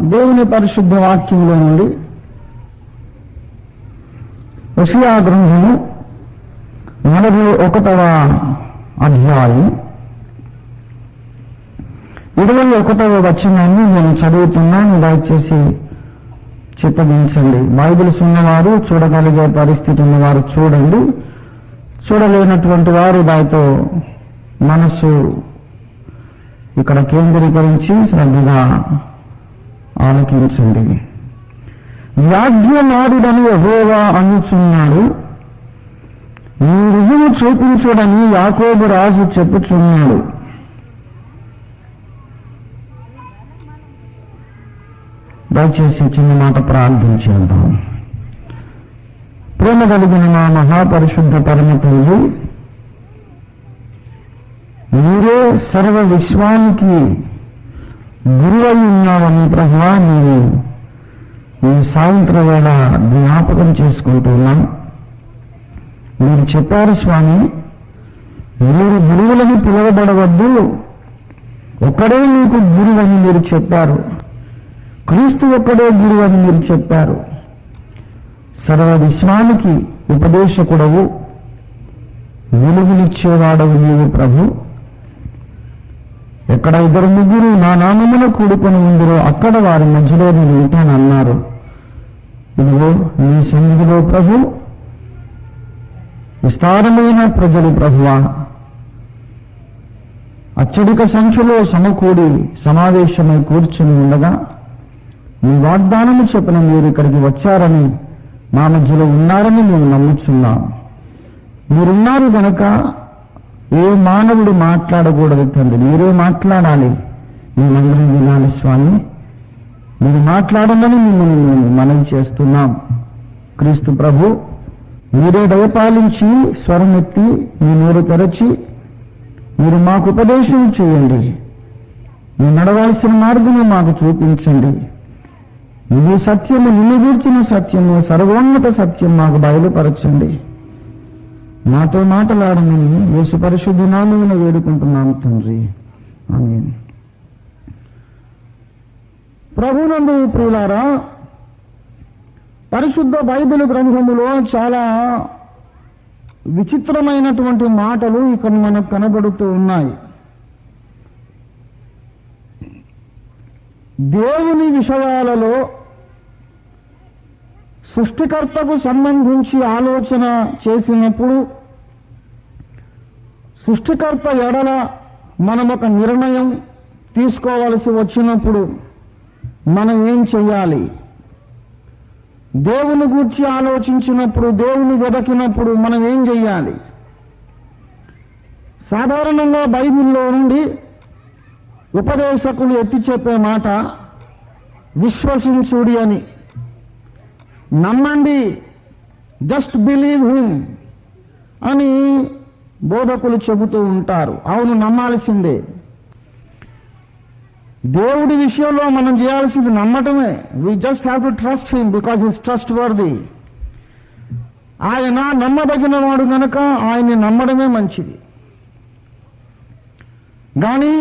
దేవుని పరిశుద్ధ వాక్యంలో నుండి యెషయా గ్రంథము 41వ అధ్యాయం 21వ వచనాన్ని నేను చదువుతున్నాను. దయచేసి చిత్తగించండి. బైబిల్స్ ఉన్నవారు, చూడగలిగే పరిస్థితి ఉన్నవారు చూడండి, చూడలేనటువంటి వారు దానితో మనస్సు ఇక్కడ కేంద్రీకరించి శ్రద్ధగా ఆలకించండి. వ్యాజ్యమాడుడని యెహోవా అనుచున్నాడు, నీ రుజువు చూపించుడని యాకోబు రాజు చెప్పుచున్నాడు. దయచేసి చిన్న మాట ప్రార్థించేద్దాం. ప్రేమ కలిగిన మా మహాపరిశుద్ధ పరమ తండ్రి, మీరే సర్వ విశ్వానికి గురువై ఉన్నావని ప్రభువా మీరు ఈ సాయంత్రం వేళ జ్ఞాపకం చేసుకుంటున్నాం. మీరు చెప్పారు స్వామి, మీరు గురువులని పిలువబడవద్దు, ఒక్కడే మీకు గురువని మీరు చెప్పారు. క్రీస్తు ఒక్కడే గురువు అని మీరు చెప్పారు. సర్వ విశ్వానికి ఉపదేశకుడవు, వెలుగునిచ్చేవాడవు నీవు ప్రభు. ఎక్కడ 2-3 నా నామమున కూడుకొని ఉందరో అక్కడ వారి మధ్యలో నేను ఉంటానన్నారు. ఇదిగో నీ సన్నిధిలో ప్రభు విస్తారమైన ప్రజలు ప్రభువా అత్యధిక సంఖ్యలో సమకూడి సమావేశమై కూర్చుని ఉండగా మీ వాగ్దానము చెప్పిన మీరు ఇక్కడికి వచ్చారని, మా మధ్యలో ఉన్నారని మేము నమ్ముచున్నాం. మీరున్నారు గనక ఏ మానవుడు మాట్లాడకూడదు తండ్రి, మీరే మాట్లాడాలి. మేమందరం వినాలి స్వామి, మీరు మాట్లాడమని మిమ్మల్ని మేము మనవి చేస్తున్నాం. క్రీస్తు ప్రభు మీరే దయపాలించి స్వరమెత్తి మీ నోరు తెరచి మీరు మాకు ఉపదేశం చేయండి. మీ నడవాల్సిన మార్గము మాకు చూపించండి. ఇది సత్యము, నిన్ను గూర్చిన సత్యము, సర్వోన్నత సత్యం మాకు బయలుపరచండి. మాతో మాట్లాడమని యేసు పరిశుద్ధ నామమున వేడుకుంటున్నాము తండ్రి, ఆమేన్. ప్రభునందు ప్రియులారా, పరిశుద్ధ బైబిల్ గ్రంథములో చాలా విచిత్రమైనటువంటి మాటలు ఇక్కడ మనకు కనబడుతూ ఉన్నాయి. దేవుని విషయాలలో సృష్టికర్తకు సంబంధించి ఆలోచన చేసినప్పుడు, సృష్టికర్త ఎడల మనం ఒక నిర్ణయం తీసుకోవలసి వచ్చినప్పుడు మనం ఏం చెయ్యాలి? దేవుని గూర్చి ఆలోచించినప్పుడు, దేవుని వెదకినప్పుడు మనం ఏం చెయ్యాలి? సాధారణంగా బైబిల్లో నుండి ఉపదేశకులు ఎత్తి చెప్పే మాట విశ్వసించుడి అని. నమ్మండి, జస్ట్ బిలీవ్ హిమ్ అని బోధకులు చెబుతూ ఉంటారు. అవును, నమ్మాల్సిందే. దేవుడి విషయంలో మనం చేయాల్సింది నమ్మటమే. We just have to trust him because his trust worthy. ఆయన నమ్మదగిన వాడు కనుక ఆయన్ని నమ్మడమే మంచిది. కానీ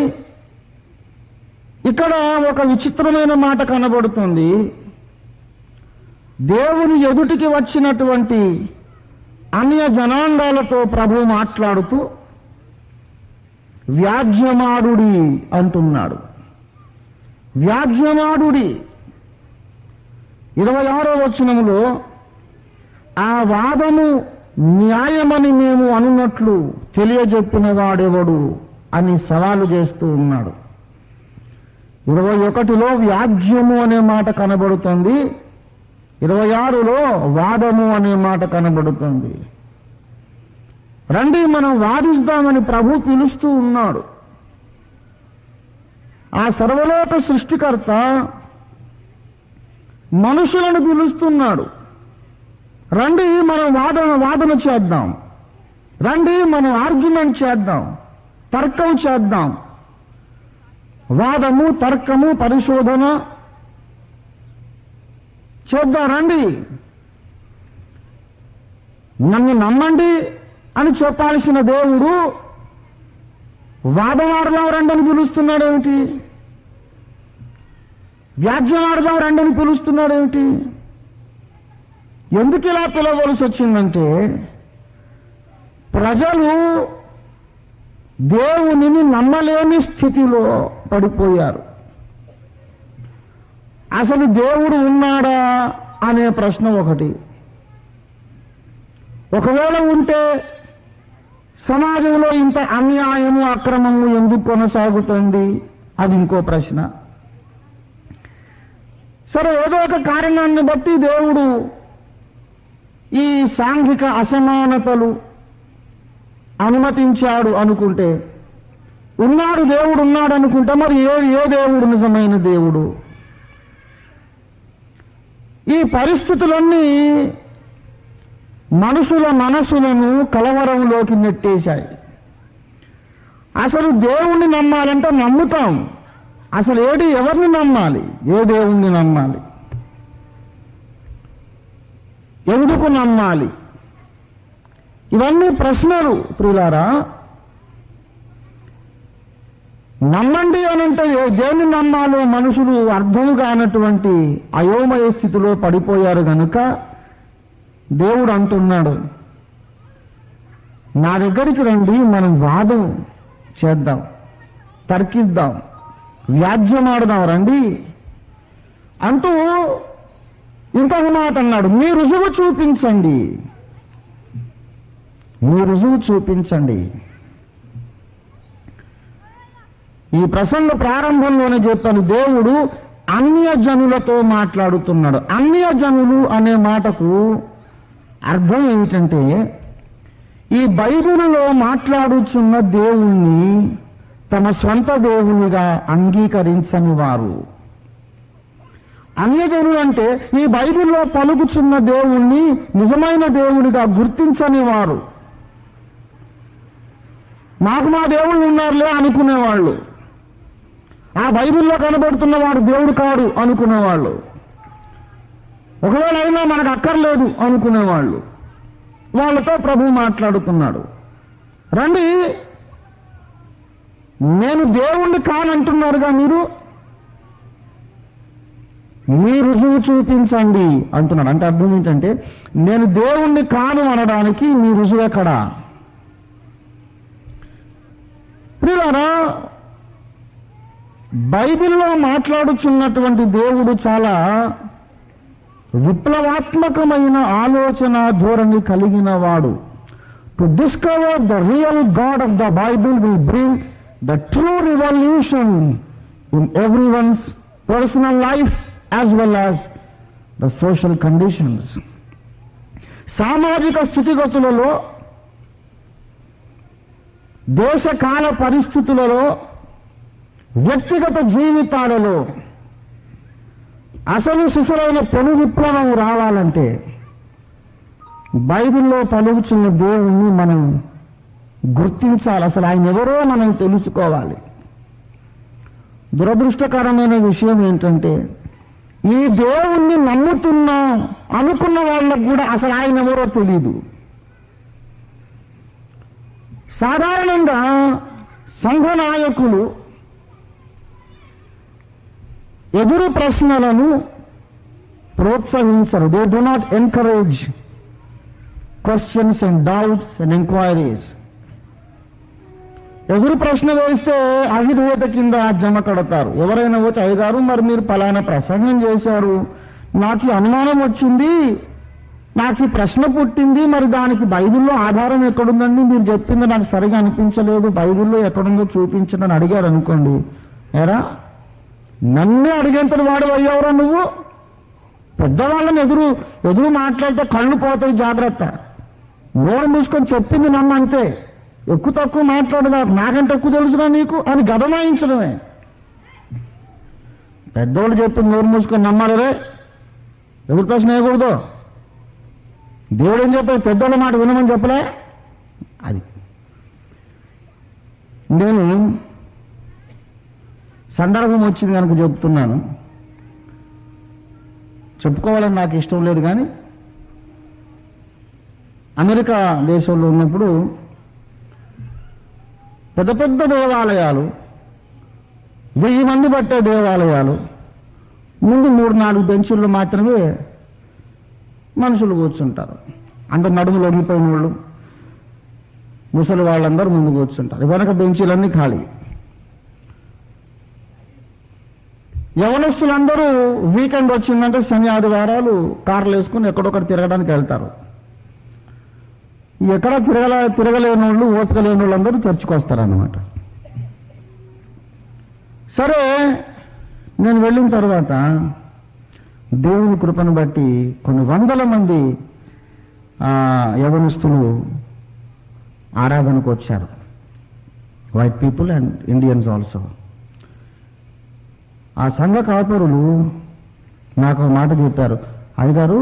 ఇక్కడ ఒక విచిత్రమైన మాట కనబడుతుంది. దేవుని ఎదుటికి వచ్చినటువంటి అన్య జనాంగాలతో ప్రభు మాట్లాడుతూ వ్యాజ్యమాడుడి అంటున్నాడు. వ్యాజ్యమాడుడి. 26వ వచనములో ఆ వాదము న్యాయమని మేము అనున్నట్లు తెలియజెప్పిన వాడెవడు అని సవాలు చేస్తూ ఉన్నాడు. 21లో వ్యాజ్యము అనే మాట కనబడుతుంది, 26లో వాదము అనే మాట కనబడుతుంది. రండి మనం వాదిస్తామని ప్రభు పిలుస్తూ ఉన్నాడు. ఆ సర్వలోక సృష్టికర్త మనుషులను పిలుస్తున్నాడు. రండి మనం వాదన చేద్దాం, రండి మనం ఆర్గ్యుమెంట్ చేద్దాం, తర్కం చేద్దాం. వాదము, తర్కము, పరిశోధన చేద్దాం రండి. నన్ను నమ్మండి అని చెప్పాల్సిన దేవుడు వాదమాడదాం రండి అని పిలుస్తున్నాడు ఏమిటి? వ్యాజ్యం ఆడదాం రండి అని పిలుస్తున్నాడు ఏమిటి? ఎందుకు ఇలా పిలవలసి వచ్చిందంటే ప్రజలు దేవునిని నమ్మలేని స్థితిలో పడిపోయారు. అసలు దేవుడు ఉన్నాడా అనే ప్రశ్న ఒకటి. ఒకవేళ ఉంటే సమాజంలో ఇంత అన్యాయము అక్రమము ఎందుకు కొనసాగుతుంది? అది ఇంకో ప్రశ్న. సరే, ఏదో ఒక కారణాన్ని బట్టి దేవుడు ఈ సాంఘిక అసమానతలు అనుమతించాడు అనుకుంటే, ఉన్నాడు దేవుడు ఉన్నాడు అనుకుంటే, మరి ఏ దేవుడు నిజమైన దేవుడు? ఈ పరిస్థితులన్నీ మనుషుల మనసులను కలవరంలోకి నెట్టేశాయి. అసలు దేవుణ్ణి నమ్మాలంటే నమ్ముతాం, అసలు ఎవరిని నమ్మాలి? ఏ దేవుణ్ణి నమ్మాలి? ఎందుకు నమ్మాలి? ఇవన్నీ ప్రశ్నలు ప్రియులారా. నమ్మండి అనంటే దేన్ని నమ్మాలో మనుషులు అర్థం కానటువంటి అయోమయ స్థితిలో పడిపోయారు గనుక దేవుడు అంటున్నాడు, నా దగ్గరికి రండి, మనం వాదం చేద్దాం, తర్కిద్దాం, వ్యాజ్యమాడదాం రండి అంటూ ఇంకొక మాట అన్నాడు, మీ రుజువు చూపించండి, మీ రుజువు చూపించండి. ఈ ప్రసంగ ప్రారంభంలోనే చెప్పాను, దేవుడు అన్యజనులతో మాట్లాడుతున్నాడు. అన్యజనులు అనే మాటకు అర్థం ఏమిటంటే, ఈ బైబిలులో మాట్లాడుచున్న దేవుణ్ణి తమ స్వంత దేవునిగా అంగీకరించని వారు. అన్యజనులు అంటే ఈ బైబిల్లో పలుకుచున్న దేవుణ్ణి నిజమైన దేవునిగా గుర్తించని వారు. మాకు మా దేవుళ్ళు ఉన్నారులే అనుకునేవాళ్ళు, ఆ బైబిల్లో కనబడుతున్నవాడు దేవుడు కాడు అనుకునేవాళ్ళు, ఒకవేళ అయినా మనకు అక్కర్లేదు అనుకునేవాళ్ళు. వాళ్ళతో ప్రభు మాట్లాడుతున్నాడు, రండి, నేను దేవుణ్ణి కానంటున్నారుగా మీరు, మీ రుజువు చూపించండి అంటున్నాడు. అంటే అర్థం ఏంటంటే, నేను దేవుణ్ణి కాను అనడానికి మీ రుజువు ఎక్కడా? ప్రియులారా, బైబిల్లో మాట్లాడుచున్నటువంటి దేవుడు చాలా విప్లవాత్మకమైన ఆలోచన ధోరణి కలిగిన వాడు. To discover the real God of the Bible will bring the true revolution in everyone's personal life as well as the social conditions. సామాజిక స్థితిగతులలో, దేశకాల పరిస్థితులలో, వ్యక్తిగత జీవితాలలో అసలు సిసలైన పెను విప్లవం రావాలంటే బైబిల్లో పలుకుచున్న దేవుణ్ణి మనం గుర్తించాలి. అసలు ఆయన ఎవరో మనం తెలుసుకోవాలి. దురదృష్టకరమైన విషయం ఏంటంటే, ఈ దేవుణ్ణి నమ్ముతున్నాం అనుకున్న వాళ్ళకు కూడా అసలు ఆయన ఎవరో తెలియదు. సాధారణంగా సంఘ నాయకులు ఎదురు ప్రశ్నలను ప్రోత్సహించరు. They do not encourage questions and doubts and enquiries. ఎదురు ప్రశ్న వేస్తే అవిధేయత కింద జమ కడతారు. ఎవరైనా వచ్చి, అయ్యగారు మరి మీరు పలానా ప్రసంగం చేశారు, నాకు అనుమానం వచ్చింది, నాకు ఈ ప్రశ్న పుట్టింది, మరి దానికి బైబిల్లో ఆధారం ఎక్కడుందండి, మీరు చెప్పింది నాకు సరిగా అనిపించలేదు, బైబిల్లో ఎక్కడుందో చూపించండి అని అడిగారు అనుకోండి, ఎరా నన్నే అడిగేంతటి వాడు అయ్యావురా నువ్వు? పెద్దవాళ్ళని ఎదురు మాట్లాడితే కళ్ళు పోతాయి, జాగ్రత్త. నోరు మూసుకొని చెప్పింది నమ్మంతే, ఎక్కువ తక్కువ మాట్లాడదా, నాకంటే ఎక్కువ తెలుసురా నీకు అని గదమాయించడమే. పెద్దోళ్ళు చెప్పింది నోరు మూసుకొని నమ్మాలరే, ఎదురు ప్రశ్న వేయకూడదు. దేవుడు ఏం చెప్పాడు? పెద్దోళ్ళ మాట వినమని చెప్పలే. అది నేను సందర్భం వచ్చింది కనుక చెప్తున్నాను. చెప్పుకోవాలని నాకు ఇష్టం లేదు, కానీ అమెరికా దేశంలో ఉన్నప్పుడు పెద్ద పెద్ద దేవాలయాలు, 1000 మంది పట్టే దేవాలయాలు, ముందు 3-4 బెంచుల్లో మాత్రమే మనుషులు కూర్చుంటారు. అంటే నడుములు ఒడిగిపోయిన వాళ్ళు, ముసలి వాళ్ళందరూ ముందు కూర్చుంటారు. వెనక బెంచీలన్నీ ఖాళీ. యవనస్తులందరూ వీకెండ్ వచ్చిందంటే శని ఆదివారాలు కార్లు వేసుకుని ఎక్కడొక్కడ తిరగడానికి వెళ్తారు. ఎక్కడ తిరగలేని వాళ్ళు, ఓపిక లేని వాళ్ళందరూ చర్చికి వస్తారన్నమాట. సరే, నేను వెళ్ళిన తర్వాత దేవుని కృపను బట్టి కొన్ని వందల మంది యవనస్తులు ఆరాధనకు వచ్చారు. White people and Indians also. ఆ సంఘ కాపరులు నాకు ఒక మాట చెప్పారు, అయ్యగారు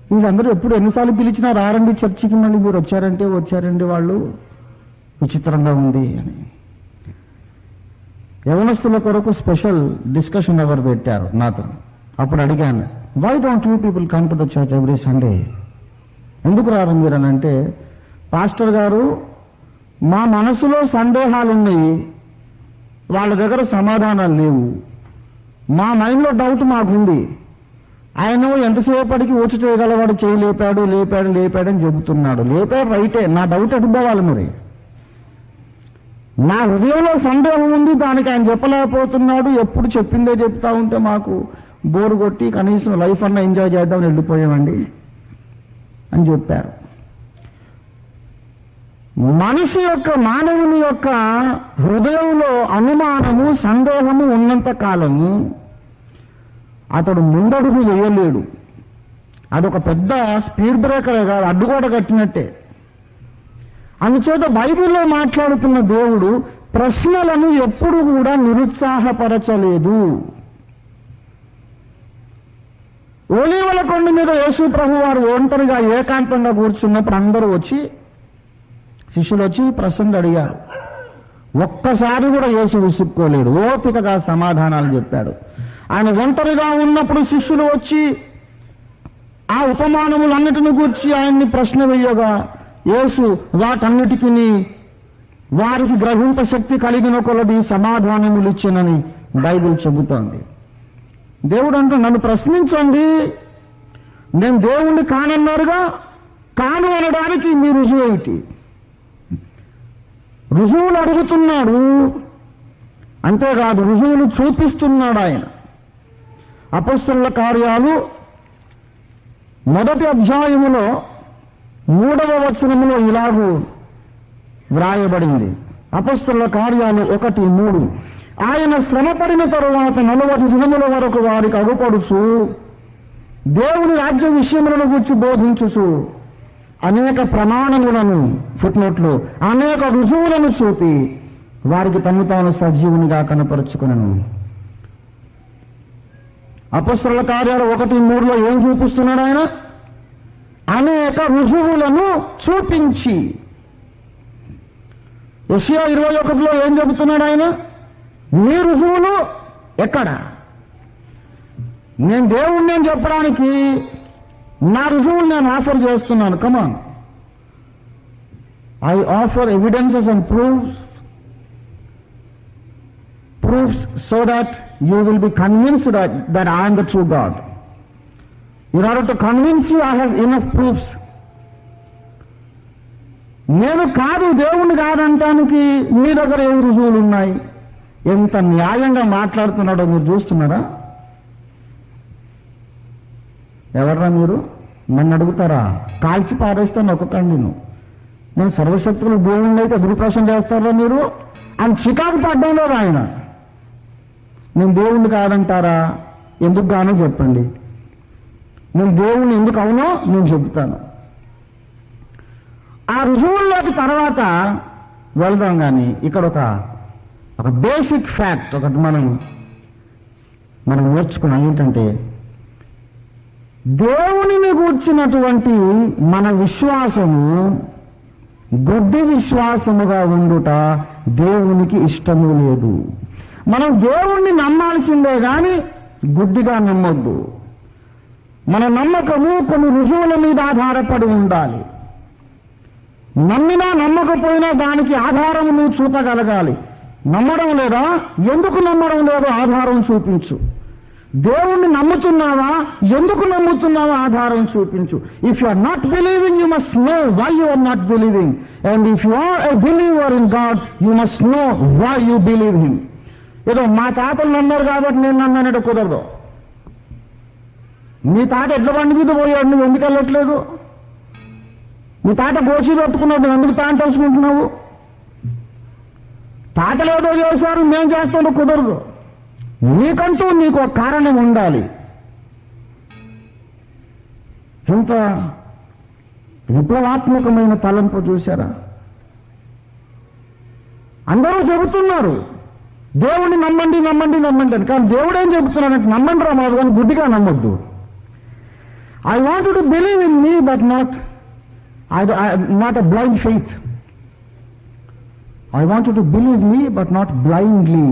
వీళ్ళందరూ ఎప్పుడు ఎన్నిసార్లు పిలిచినా రారండి చర్చికి, మళ్ళీ మీరు వచ్చారండి వాళ్ళు, విచిత్రంగా ఉంది అని. యవనస్తుల కొరకు స్పెషల్ డిస్కషన్ అవర్ పెట్టారు నాతో. అప్పుడు అడిగాను, why don't you people come to the church every Sunday? ఎందుకు రారు మీరు అని అంటే, పాస్టర్ గారు మా మనసులో సందేహాలు ఉన్నాయి, వాళ్ళ దగ్గర సమాధానాలు లేవు, మా మైండ్లో డౌట్ మాకుంది, ఆయన ఎంతసేపటికి వచ్చి చేయగలవాడు, చేయి లేపాడని చెబుతున్నాడు. లేపాడు రైటే, నా డౌట్ అడుగుకోవాలి. మరి నా హృదయంలో సందేహం ఉంది, దానికి ఆయన చెప్పలేకపోతున్నాడు. ఎప్పుడు చెప్పిందే చెప్తా ఉంటే మాకు బోరు కొట్టి కనీసం లైఫ్ అన్నా ఎంజాయ్ చేద్దామని వెళ్ళిపోయామండి అని చెప్పారు. మనిషి యొక్క, మానవుని యొక్క హృదయంలో అనుమానము, సందేహము ఉన్నంత కాలము అతడు ముందడుగు వేయలేడు. అదొక పెద్ద స్పీడ్ బ్రేకరే కాదు, అడ్డుగోడ కట్టినట్టే. అందుచేత బైబిల్లో మాట్లాడుతున్న దేవుడు ప్రశ్నలను ఎప్పుడు కూడా నిరుత్సాహపరచలేదు. ఒలీవల కొండ మీద యేసు ప్రభు వారు ఒంటరిగా ఏకాంతంగా కూర్చున్నప్పుడు అందరూ వచ్చి, శిష్యులు వచ్చి ప్రశ్నలు అడిగారు. ఒక్కసారి కూడా యేసు విసుక్కోలేడు, ఓపికగా సమాధానాలు చెప్పాడు. ఆయన ఒంటరిగా ఉన్నప్పుడు శిష్యులు వచ్చి ఆ ఉపమానములన్నిటిని గూర్చి ఆయన్ని ప్రశ్న వేయగా యేసు వాటన్నిటికీ వారికి గ్రహింప శక్తి కలిగిన కొలది సమాధానములు ఇచ్చినని బైబిల్ చెబుతోంది. దేవుడు అంటూ, నన్ను ప్రశ్నించండి, నేను దేవుణ్ణి కానన్నారుగా, కాను అనడానికి మీ రుజువు ఏమిటి? రుజువులు అడుగుతున్నాడు, అంతేకాదు రుజువులు చూపిస్తున్నాడు ఆయన. అపొస్తలుల కార్యాలు 1వ అధ్యాయములో 3వ వచనములో ఇలాగూ వ్రాయబడింది. అపొస్తలుల కార్యాలు 1:3, ఆయన శ్రమపడిన తరువాత 40 దినముల వరకు వారికి అగుపడుచు దేవుని రాజ్య విషయములను గురించి బోధించుచు అనేక ప్రమాణములను, ఫుట్నోట్లు, అనేక రుజువులను చూపి వారికి తను తాను సజీవునిగా కనపరుచుకునను. అపొస్తలుల కార్యాలు 1:3లో ఏం చూపిస్తున్నాడు ఆయన? అనేక రుజువులను చూపించి. యెషయా 21లో ఏం చెబుతున్నాడు ఆయన? మీ రుజువులు ఎక్కడ? నేను దేవుణ్ణి చెప్పడానికి నా రుజువులు నేను ఆఫర్ చేస్తున్నాను. Come on, I offer evidences and proofs so that you will be convinced that I am the true God. In order to convince you, I have enough proofs. నేను కాదు, దేవుణ్ణి కాదంటానికి మీ దగ్గర ఏమి రుజువులు ఉన్నాయి? ఎంత న్యాయంగా మాట్లాడుతున్నాడో మీరు చూస్తున్నారా? ఎవర్రా మీరు? నన్ను అడుగుతారా? కాల్చి పారేస్తాను ఒక్కొక్కండి. నేను సర్వశక్తులు దేవుణ్ణి అయితే దురుపేషం చేస్తారా మీరు అని చికాకు పడ్డం లేదు ఆయన. నేను దేవుణ్ణి కాదంటారా? ఎందుకు గానో చెప్పండి. నేను దేవుణ్ణి ఎందుకు అవునో నేను చెబుతాను. ఆ రుజువుల్లోకి తర్వాత వెళదాం. కానీ ఇక్కడ ఒక బేసిక్ ఫ్యాక్ట్ ఒకటి మనం నేర్చుకున్నాం. ఏంటంటే, దేవునిని గూర్చినటువంటి మన విశ్వాసము గుడ్డి విశ్వాసముగా ఉండుట దేవునికి ఇష్టము లేదు. మనం దేవుణ్ణి నమ్మాల్సిందే కానీ గుడ్డిగా నమ్మొద్దు. మన నమ్మకము కొన్ని రుజువుల మీద ఆధారపడి ఉండాలి. నమ్మినా నమ్మకపోయినా దానికి ఆధారం నువ్వు చూపగలగాలి. నమ్మడం లేదా? ఎందుకు నమ్మడం లేదో ఆధారం చూపించు. దేవుణ్ణి నమ్ముతున్నావా, ఎందుకు నమ్ముతున్నావా ఆధారం చూపించు. If you are not believing, you must know why you are not believing. And if you are a believer in God, you must know why you believe him. ఏదో మా తాతలు నమ్మారు కాబట్టి నేను నమ్మానంటే కుదరదు. మీ తాత ఎడ్ల బండి మీద పోయాడు, నువ్వు ఎందుకు వెళ్ళట్లేదు? మీ తాత గోచి పట్టుకున్నాడు, నువ్వు ఎందుకు ప్యాంట్ వేసుకుంటున్నావు? తాతలు ఏదో చేశారు, మేము చేస్తాడో కుదరదు. నీకంటూ నీకు ఒక కారణం ఉండాలి. ఎంత విప్లవాత్మకమైన తలంపు చూశారా? అందరూ చెబుతున్నారు దేవుణ్ణి నమ్మండి నమ్మండి నమ్మండి అని. కానీ దేవుడు ఏం చెబుతున్నాడంటే నమ్మండి రా మాకు, కానీ గుడ్డిగా నమ్మొద్దు. I want to believe in me but not a blind faith. I want you to believe me but not blindly.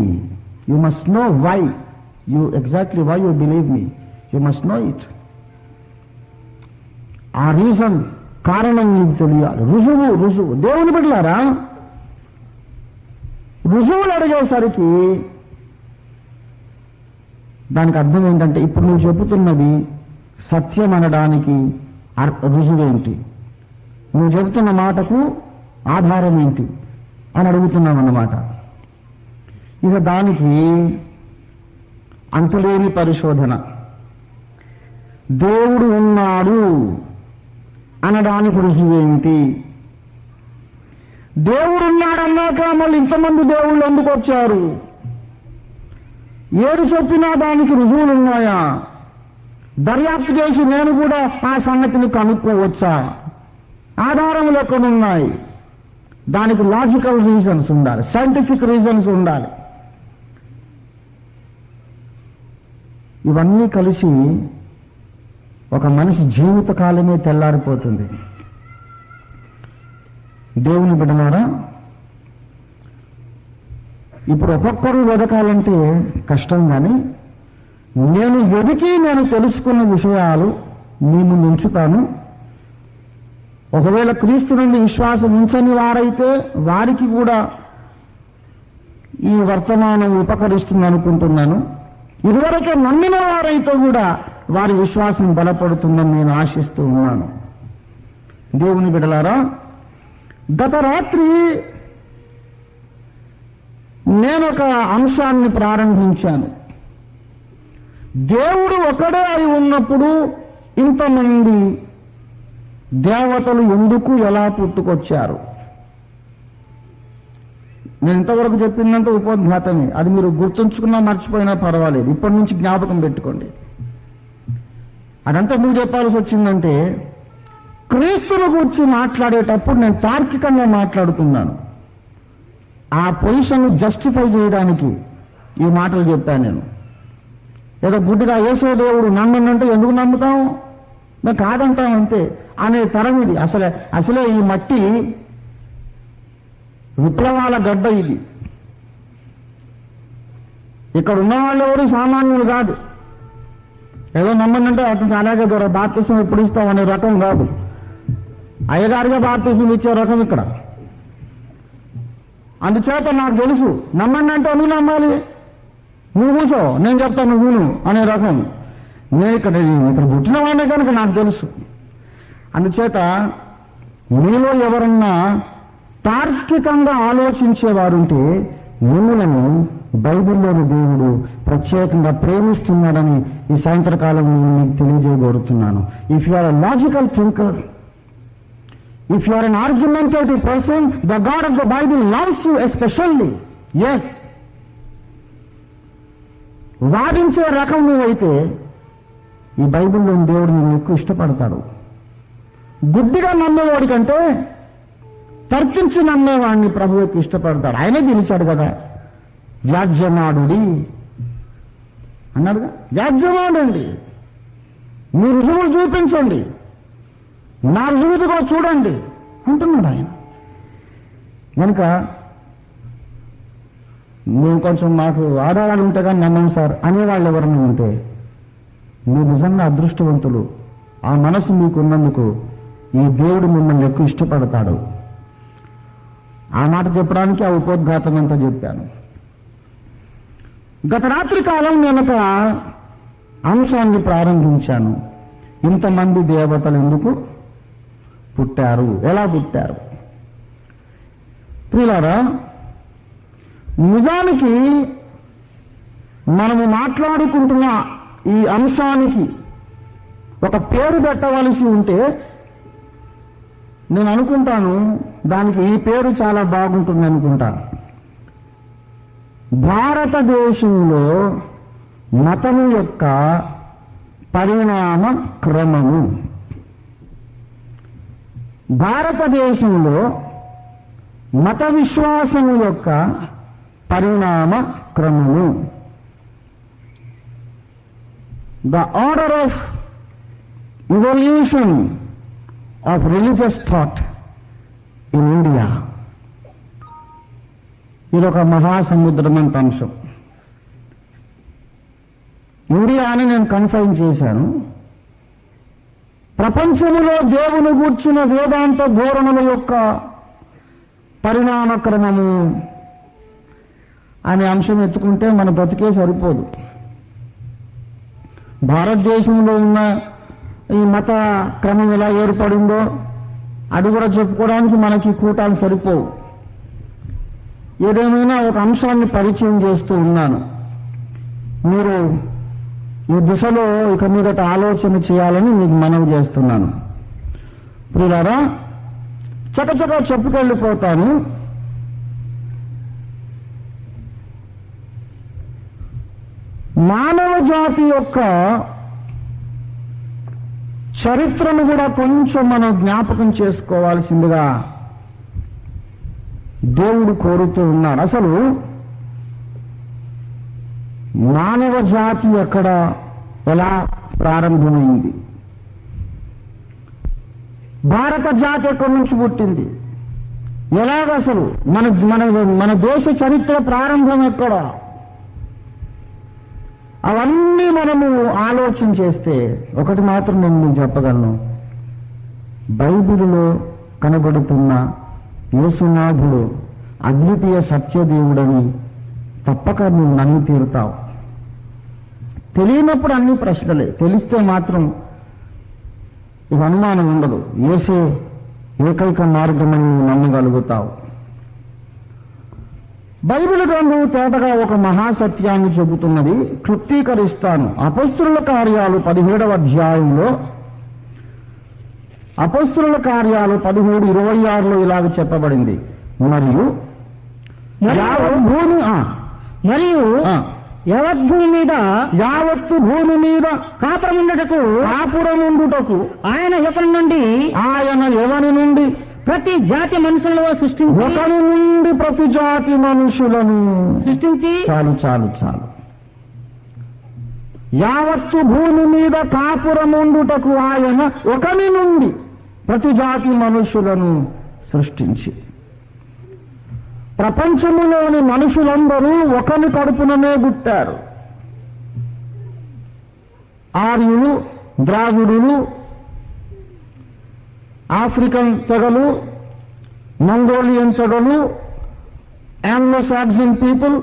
You must know why you believe me. You must know it. ఆ reason, కారణం నీకు తెలియాలి. రుజువు దేవుని బిడ్డలారా, రుజువులు అడిగేసరికి దానికి అర్థం ఏంటంటే ఇప్పుడు నువ్వు చెబుతున్నది సత్యం అనడానికి రుజువేంటి, నువ్వు చెబుతున్న మాటకు ఆధారం ఏంటి అని అడుగుతున్నామన్నమాట. ఇక దానికి అంతులేని పరిశోధన. దేవుడు ఉన్నాడు అనడానికి రుజువేంటి? దేవుడు ఉన్నాడన్నాక మళ్ళీ ఇంతమంది దేవుళ్ళు ఎందుకు వచ్చారు? ఏది చెప్పినా దానికి రుజువులు ఉన్నాయా? దర్యాప్తు చేసి నేను కూడా ఆ సంగతిని కనుక్కోవచ్చా? ఆధారములు ఎక్కడున్నాయి? దానికి లాజికల్ రీజన్స్ ఉండాలి, సైంటిఫిక్ రీజన్స్ ఉండాలి. ఇవన్నీ కలిసి ఒక మనిషి జీవితకాలమే తెల్లారిపోతుంది. దేవుని బిడ్డలారా, ఇప్పుడు ఒక్కొక్కరు వెదకాలంటే కష్టం, కానీ నేను తెలుసుకున్న విషయాలు మీ ముందు ఉంచుతాను. ఒకవేళ క్రీస్తు నుండి విశ్వాసం ఉంచని వారైతే వారికి కూడా ఈ వర్తమానం ఉపకరిస్తుంది అనుకుంటున్నాను. ఇదివరకే నమ్మిన వారైతే కూడా వారి విశ్వాసం బలపడుతుందని నేను ఆశిస్తూ ఉన్నాను. దేవుని బిడ్డలారా, గత రాత్రి నేనొక అంశాన్ని ప్రారంభించాను. దేవుడు ఒకడే అయి ఉన్నప్పుడు ఇంతమంది దేవతలు ఎందుకు, ఎలా పుట్టుకొచ్చారు? నేను ఇంతవరకు చెప్పినంత ఉపోద్ఘాతమే. అది మీరు గుర్తుంచుకున్నా మర్చిపోయినా పర్వాలేదు, ఇప్పటి నుంచి జ్ఞాపకం పెట్టుకోండి. అదంతా నువ్వు చెప్పాల్సి వచ్చిందంటే, క్రీస్తుని గురించి మాట్లాడేటప్పుడు నేను తార్కికంగా మాట్లాడుతున్నాను. ఆ పొజిషన్ జస్టిఫై చేయడానికి ఈ మాటలు చెప్పాను నేను. ఏదో గుడ్డిగా యేసు దేవుడు నమ్మనంటే ఎందుకు నమ్ముతాం, మేము కాదంటాం అంతే అనే తరం ఇది. అసలే ఈ మట్టి విప్లవాల గడ్డ. ఇది ఇక్కడ ఉన్న వాళ్ళు ఎవరు సామాన్యులు కాదు. ఏదో నమ్మనంటే అతను అలాగే దూర బాప్తిసం ఎప్పుడు ఇస్తాం అనే రకం కాదు. అయ్యగారిగా బాప్తిసం ఇచ్చే రకం ఇక్కడ. అందుచేత నాకు తెలుసు, నమ్మండి అంటే నువ్వు నమ్మాలి, నువ్వు కూర్చో నేను చెప్తాను నువ్వు విను అనే రకం. నేను ఇక్కడ పుట్టిన వాడినే కనుక నాకు తెలుసు. అందుచేత మీలో ఎవరన్నా తార్కికంగా ఆలోచించేవారుంటే మిమ్మలను బైబిల్లోని దేవుడు ప్రత్యేకంగా ప్రేమిస్తున్నాడని ఈ సాయంత్రకాలం నేను మీకు తెలియజేయబోతున్నాను. If you are a logical thinker, if you are an argumentative person, the God of the Bible loves you especially. Yes. వాదించే రకం నువ్వైతే ఈ బైబిల్లోని దేవుడు నిన్ను ఎక్కువ ఇష్టపడతాడు. గుడ్డిగా నమ్మేవాడి కంటే తర్కించి నమ్మేవాడిని ప్రభు ఎక్కువ ఇష్టపడతాడు. ఆయనే పిలిచాడు కదా, వ్యాజ్యమాడుడి అన్నాడుగా. వ్యాజ్యమాడండి, మీ రుజువులు చూపించండి, నా రుజువుగా చూడండి అంటున్నాడు ఆయన. కనుక మేము కొంచెం మాకు ఆధారాలు ఉంటే కానీ నమ్మం సార్ అనేవాళ్ళు ఎవరైనా ఉంటే మీరు నిజంగా అదృష్టవంతులు. ఆ మనసు మీకున్నందుకు ఈ దేవుడు మిమ్మల్ని ఎక్కువ ఇష్టపడతాడు. ఆ మాట చెప్పడానికి ఆ ఉపోద్ఘాతం అంతా చెప్పాను. గత రాత్రి కాలం నేను ఒక అంశాన్ని ప్రారంభించాను. ఇంతమంది దేవతలు ఎందుకు పుట్టారు, ఎలా పుట్టారు? ప్రియులారా, నిజానికి మనము మాట్లాడుకుంటున్న ఈ అంశానికి ఒక పేరు పెట్టవలసి ఉంటే నేను అనుకుంటాను దానికి ఈ పేరు చాలా బాగుంటుంది అనుకుంటాను. భారతదేశంలో మతము యొక్క పరిణామ క్రమము. భారతదేశంలో మత విశ్వాసము యొక్క పరిణామ క్రమము. The order of evolution of religious thought in India. ఇదొక మహాసముద్రమంత అంశం. ఇండియాని నేను కన్ఫైన్ చేశాను. ప్రపంచంలో దేవుని గూర్చిన వేదాంత ధోరణుల యొక్క పరిణామ క్రమము అనే అంశం ఎత్తుకుంటే మన బతికే సరిపోదు. భారతదేశంలో ఉన్న ఈ మత క్రమం ఎలా ఏర్పడిందో అది కూడా చెప్పుకోవడానికి మనకి కూటాలు సరిపోవు. ఏదేమైనా ఒక అంశాన్ని పరిచయం చేస్తూ ఉన్నాను. మీరు ఈ దిశలో ఇక మీదట ఆలోచన చేయాలని మీకు మనవి చేస్తున్నాను. ప్రియులారా, చకచక చెప్పుకెళ్ళిపోతాను. మానవ జాతి యొక్క చరిత్రను కూడా కొంచెం మనం జ్ఞాపకం చేసుకోవాల్సిందిగా దేవుడు కోరుతూ ఉన్నాడు. అసలు మానవ జాతి ఎక్కడ, ఎలా ప్రారంభమైంది? భారత జాతి ఎక్కడి నుంచి పుట్టింది? ఎలాగ అసలు మన మన మన దేశ చరిత్ర ప్రారంభం ఎక్కడ? అవన్నీ మనము ఆలోచన చేస్తే ఒకటి మాత్రం నేను మీకు చెప్పగలను. బైబిలులో కనబడుతున్న యేసునాథుడు అద్వితీయ సత్యదేవుడని తప్పక నువ్వు నన్ను తీరుతావు. తెలియనప్పుడు అన్ని ప్రశ్నలే, తెలిస్తే మాత్రం ఇది అనుమానం ఉండదు. యేసే ఏకైక మార్గమని నువ్వు నమ్మగలుగుతావు. బైబిల్ గ్రంథం తేటగా ఒక మహాసత్యాన్ని చెబుతున్నది. క్లుప్తీకరిస్తాను. అపొస్తలుల కార్యాలు 17వ అధ్యాయంలో, అపొస్తలుల కార్యాలు 17:26లో ఇలాగ చెప్పబడింది. మరియు యావత్తు భూమి మీద కాపురముండుటకు ఆయన ఎవరి నుండి ప్రతి జాతి మనుషులను సృష్టించి, ఒకరి నుండి ప్రతి జాతి మనుషులను సృష్టించి, చాలు చాలు చాలు యావత్తు భూమి మీద కాపురముండుటకు ఆయన ఒకరి నుండి ప్రతి జాతి మనుషులను సృష్టించి. ప్రపంచములోని మనుషులందరూ ఒకరి కడుపుననే పుట్టారు. ఆర్యులు, ద్రావిడులు, ఆఫ్రికన్ తెగలు, మంగోలియన్ తెగలు, ఆంగ్లో సాక్సన్ పీపుల్,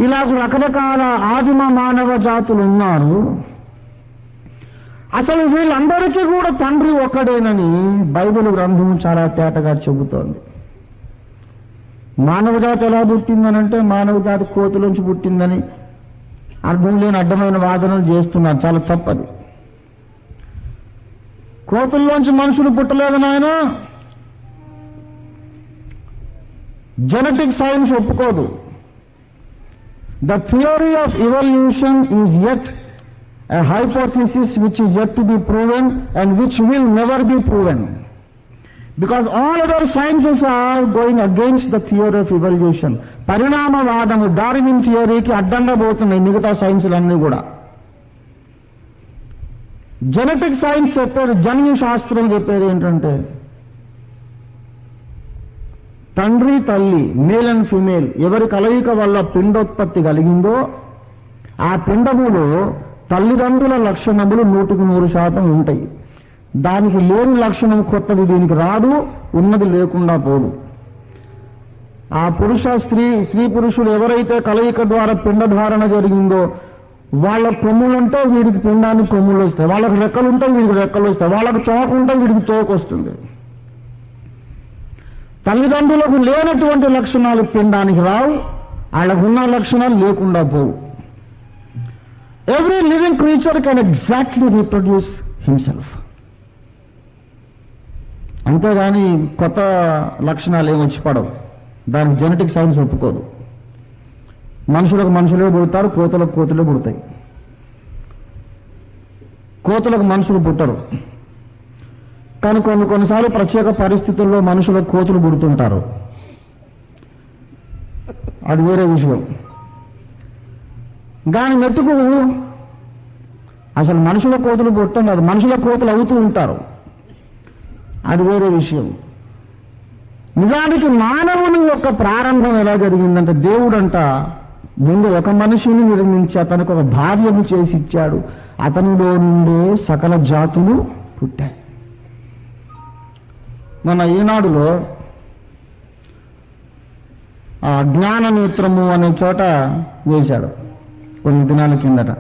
ఇలాగ రకరకాల ఆదిమ మానవ జాతులు ఉన్నారు. అసలు వీళ్ళందరికీ కూడా తండ్రి ఒక్కడేనని బైబిల్ గ్రంథం చాలా తేటగా చెబుతోంది. మానవ జాతి ఎలా పుట్టిందనంటే మానవ జాతి కోతులోంచి పుట్టిందని అర్థం లేని అడ్డమైన వాదనలు చేస్తున్నారు. చాలా తప్పది. కోతుల్లోంచి మనుషులు పుట్టలేదు నాయన. జెనెటిక్ సైన్స్ ఒప్పుకోదు. The theory of evolution is yet a hypothesis which is yet to be proven and which will never be proven, because all other sciences are going against the theory of evolution. పరిణామవాదము, Darwin థియరీకి అడ్డంగా పోతున్నాయి మిగతా సైన్సులన్నీ కూడా. Genetic science చెప్పేది, జన్యు శాస్త్రం చెప్పేది ఏంటంటే తండ్రి తల్లి, మేల్ అండ్ ఫిమేల్ ఎవరి కలయిక వల్ల పిండోత్పత్తి కలిగిందో ఆ పిండములో తల్లిదండ్రుల లక్షణములు 100% ఉంటాయి. దానికి లేని లక్షణం కొత్తది దీనికి రాదు, ఉన్నది లేకుండా పోదు. ఆ పురుష స్త్రీ పురుషులు ఎవరైతే కలయిక ద్వారా పిండధారణ జరిగిందో వాళ్ళ కొమ్ములుంటే వీడికి పిండానికి కొమ్ములు వస్తాయి, వాళ్ళకి రెక్కలుంటే వీడికి రెక్కలు వస్తాయి, వాళ్ళకి తోకుంటే వీడికి తోక వస్తుంది. తల్లిదండ్రులకు లేనటువంటి లక్షణాలు పిండానికి రావు, వాళ్ళకున్న లక్షణాలు లేకుండా పోవు. Every living creature can exactly reproduce himself. అంతేగాని కొత్త లక్షణాలు ఏమి వచ్చి పడవు, దానికి జెనెటిక్ సైన్స్ ఒప్పుకోదు. మనుషులకు మనుషులే పుడతారు, కోతులకు కోతులే పుడతాయి. కోతులకు మనుషులు పుట్టరు, కానీ కొన్నిసార్లు ప్రత్యేక పరిస్థితుల్లో మనుషులకు కోతులు పుడుతుంటారు, అది వేరే విషయం. దాని మెట్టుకు అసలు మనుషుల కోతులు పుట్టం కాదు, మనుషుల కోతులు అవుతూ ఉంటారు, అది వేరే విషయం. నిజానికి మానవుని యొక్క ప్రారంభం ఎలా జరిగిందంటే, దేవుడంట ముందు ఒక మనిషిని నిర్మించి అతనికి ఒక భార్యను చేసి ఇచ్చాడు, అతనిలో నుండే సకల జాతులు పుట్టాయి. మన ఈనాడులో జ్ఞాన నేత్రము అనే చోట వేశాడు కొన్ని దినాల కిందట.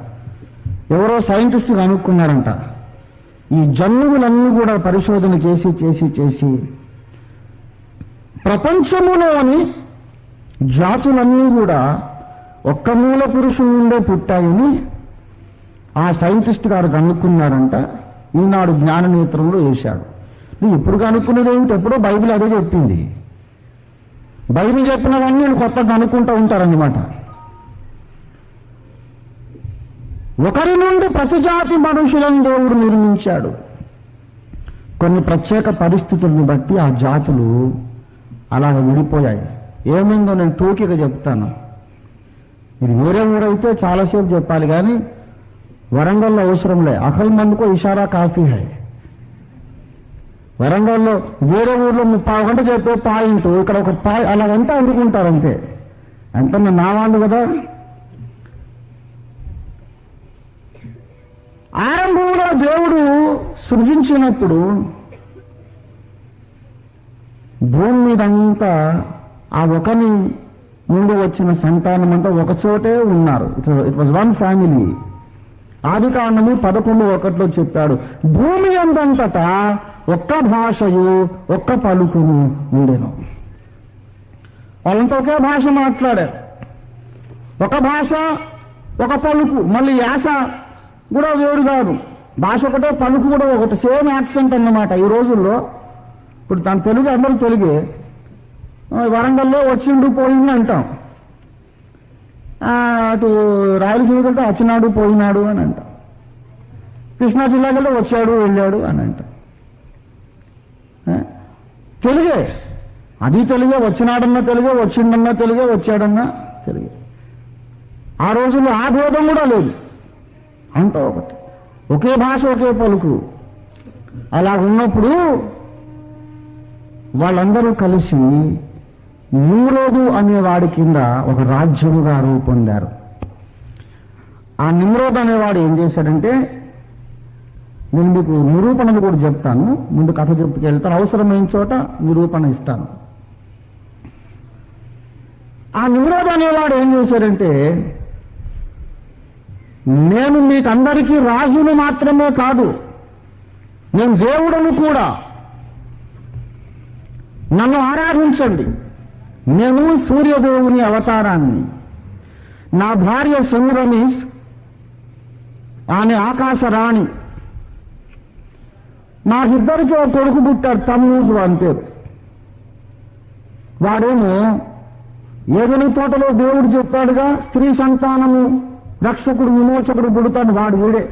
ఎవరో సైంటిస్టు కనుక్కున్నాడంట, ఈ జన్యువులన్నీ కూడా పరిశోధన చేసి చేసి చేసి ప్రపంచములోని జాతులన్నీ కూడా ఒక్క మూల పురుషుల నుండే పుట్టాయని ఆ సైంటిస్ట్ గారు కనుక్కున్నాడంట. ఈనాడు జ్ఞాన నేత్రంలో వేశాడు. నువ్వు ఇప్పుడు కనుక్కున్నది ఏమిటి? ఎప్పుడో బైబిల్ అదే చెప్పింది. బైబిల్ చెప్పినవన్నీ నేను కొత్తగా కనుక్కుంటూ ఉంటారన్నమాట. ఒకరి నుండి ప్రతి జాతి మనుషులను దేవుడు నిర్మించాడు. కొన్ని ప్రత్యేక పరిస్థితులను బట్టి ఆ జాతులు అలాగ విడిపోయాయి. ఏమైందో నేను టూకీగా చెప్తాను. ఇది వేరే ఊరైతే చాలాసేపు చెప్పాలి, కానీ వరంగల్లో అవసరంలే. Akal మందుకో ఇషారా coffee high. వరంగల్లో వేరే ఊర్లో 30 గంట చెప్పే పాయింట్, ఇక్కడ ఒక అలాగంతా అందుకుంటారు అంతే. అంత నా వాళ్ళు కదా. ఆరంభంలో దేవుడు సృజించినప్పుడు భూమి మీదంతా ఆ ఒకని నుండి వచ్చిన సంతానం అంతా ఒక చోటే ఉన్నారు. It was one family. ఆదికాండము 11:1 చెప్పాడు, భూమి అందంతటా ఒక్క భాషయు ఒక్క పలుకును ఉండేను. వాళ్ళంతా ఒకే భాష మాట్లాడారు, ఒక భాష ఒక పలుకు, మళ్ళీ యాస కూడా వేరు కాదు. భాష ఒకటే, పలుకు కూడా ఒకటి, సేమ్ యాక్సెంట్ అన్నమాట. ఈ రోజుల్లో ఇప్పుడు తన తెలుగు అందరూ తెలుగే. వరంగల్లో వచ్చిండు పోయిండు అంటాం, అటు రాయలసీమకి వెళ్తే వచ్చినాడు పోయినాడు అని అంటాం, కృష్ణా జిల్లాలో వచ్చాడు వెళ్ళాడు అని అంటాం. తెలుగే, అది తెలుగే. వచ్చినాడన్నా తెలుగే, వచ్చిండన్నా తెలుగే, వచ్చాడన్నా తెలుగే. ఆ రోజుల్లో ఆ భేదం కూడా లేదు, అంతా ఒకటి, ఒకే భాష ఒకే పలుకు. అలా ఉన్నప్పుడు వాళ్ళందరూ కలిసి నిమ్రోదు అనేవాడి కింద ఒక రాజ్యముగా రూపొందారు. ఆ నిమ్రోదు అనేవాడు ఏం చేశాడంటే, నేను మీకు నిరూపణలు కూడా చెప్తాను, ముందు కథ చెప్పుకెళ్తాను, అవసరమైన చోట నిరూపణ ఇస్తాను. ఆ నిమ్రోదు అనేవాడు ఏం చేశాడంటే, నేను మీకందరికీ రాజును మాత్రమే కాదు, నేను దేవుడను కూడా, నన్ను ఆరాధించండి, నేను సూర్యదేవుని అవతారాన్ని, నా భార్య సెమిరమీస్, ఆమె ఆకాశరాణి, నాకిద్దరికి ఒక కొడుకు పుట్టాడు, తమ్మూజు అని పేరు. వాడేమో ఏదైనా తోటలో దేవుడు చెప్పాడుగా, స్త్రీ సంతానము రక్షకుడు విమోచకుడు పుడతాడు, వాడు వీడే.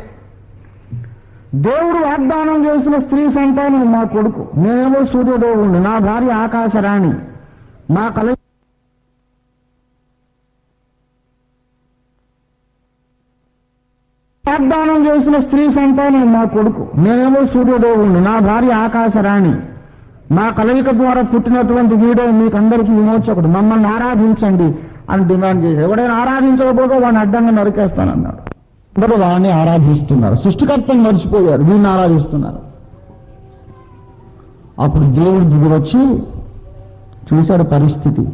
దేవుడు వాగ్దానం చేసిన స్త్రీ సంతానం మా కొడుకు, నేనేమో సూర్యదేవుణ్ణి, నా భార్య ఆకాశరాణి, మా కల వాగ్దానం చేసిన స్త్రీ సంతానం మా కొడుకు, నేనేమో సూర్యదేవుణ్ణి, నా భార్య ఆకాశరాణి, మా కలయిక ద్వారా పుట్టినటువంటి వీడే మీకందరికీ విమోచకుడు, మమ్మల్ని ఆరాధించండి అని డిమాండ్ చేశాడు. ఎవడైనా ఆరాధించకపోతే వాడిని అడ్డంగా నరికేస్తానన్నాడు. ఇప్పుడు వాడిని ఆరాధిస్తున్నారు, సృష్టికర్తను మర్చిపోయారు, వీడిని ఆరాధిస్తున్నారు. అప్పుడు దేవుడు దిగి వచ్చి చూశాడు పరిస్థితి.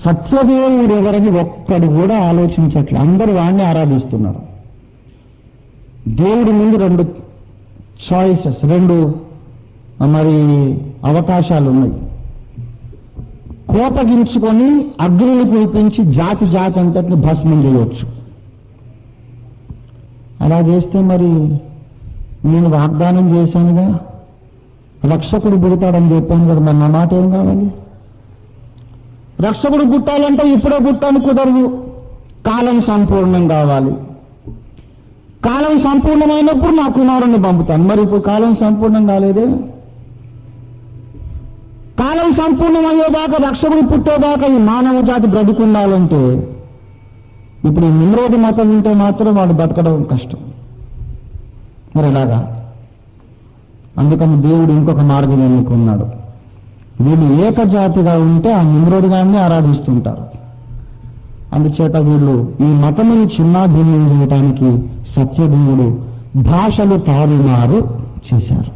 సత్యదేవుడు ఎవరని ఒక్కడు కూడా ఆలోచించట్లే, అందరూ వాడిని ఆరాధిస్తున్నారు. దేవుడి ముందు రెండు చాయిసెస్, రెండు మరి అవకాశాలు ఉన్నాయి. కోపగించుకొని అగ్నిని కురిపించి జాతి జాతి అంతటిని భస్మం చేయవచ్చు. అలా చేస్తే మరి నేను వాగ్దానం చేశానుగా, రక్షకుడు పుడతాడని చెప్పాను కదా, మరి నా మాట ఏం కావాలి? రక్షకుడు పుట్టాలంటే ఇప్పుడే పుట్టాను కుదరదు, కాలం సంపూర్ణం కావాలి. కాలం సంపూర్ణమైనప్పుడు నా కుమారుణ్ణి పంపుతాను. మరి ఇప్పుడు కాలం సంపూర్ణం కాలేదే. కాలం సంపూర్ణమయ్యేదాకా, రక్షకుడు పుట్టేదాకా ఈ మానవ జాతి బ్రతికుండాలంటే ఇప్పుడు ఈ నిమ్రోధి మతం ఉంటే మాత్రం వాడు బతకడం కష్టం. మరి ఎలాగా? అందుకని దేవుడు ఇంకొక మార్గం ఎన్నుకున్నాడు. వీళ్ళు ఏకజాతిగా ఉంటే ఆ నిమ్రోధిగాన్ని ఆరాధిస్తుంటారు. అందుచేత వీళ్ళు ఈ మతమును చిన్నాభిన్నం చేయడానికి సత్యదేవుడు భాషలు తారుమారు చేశారు.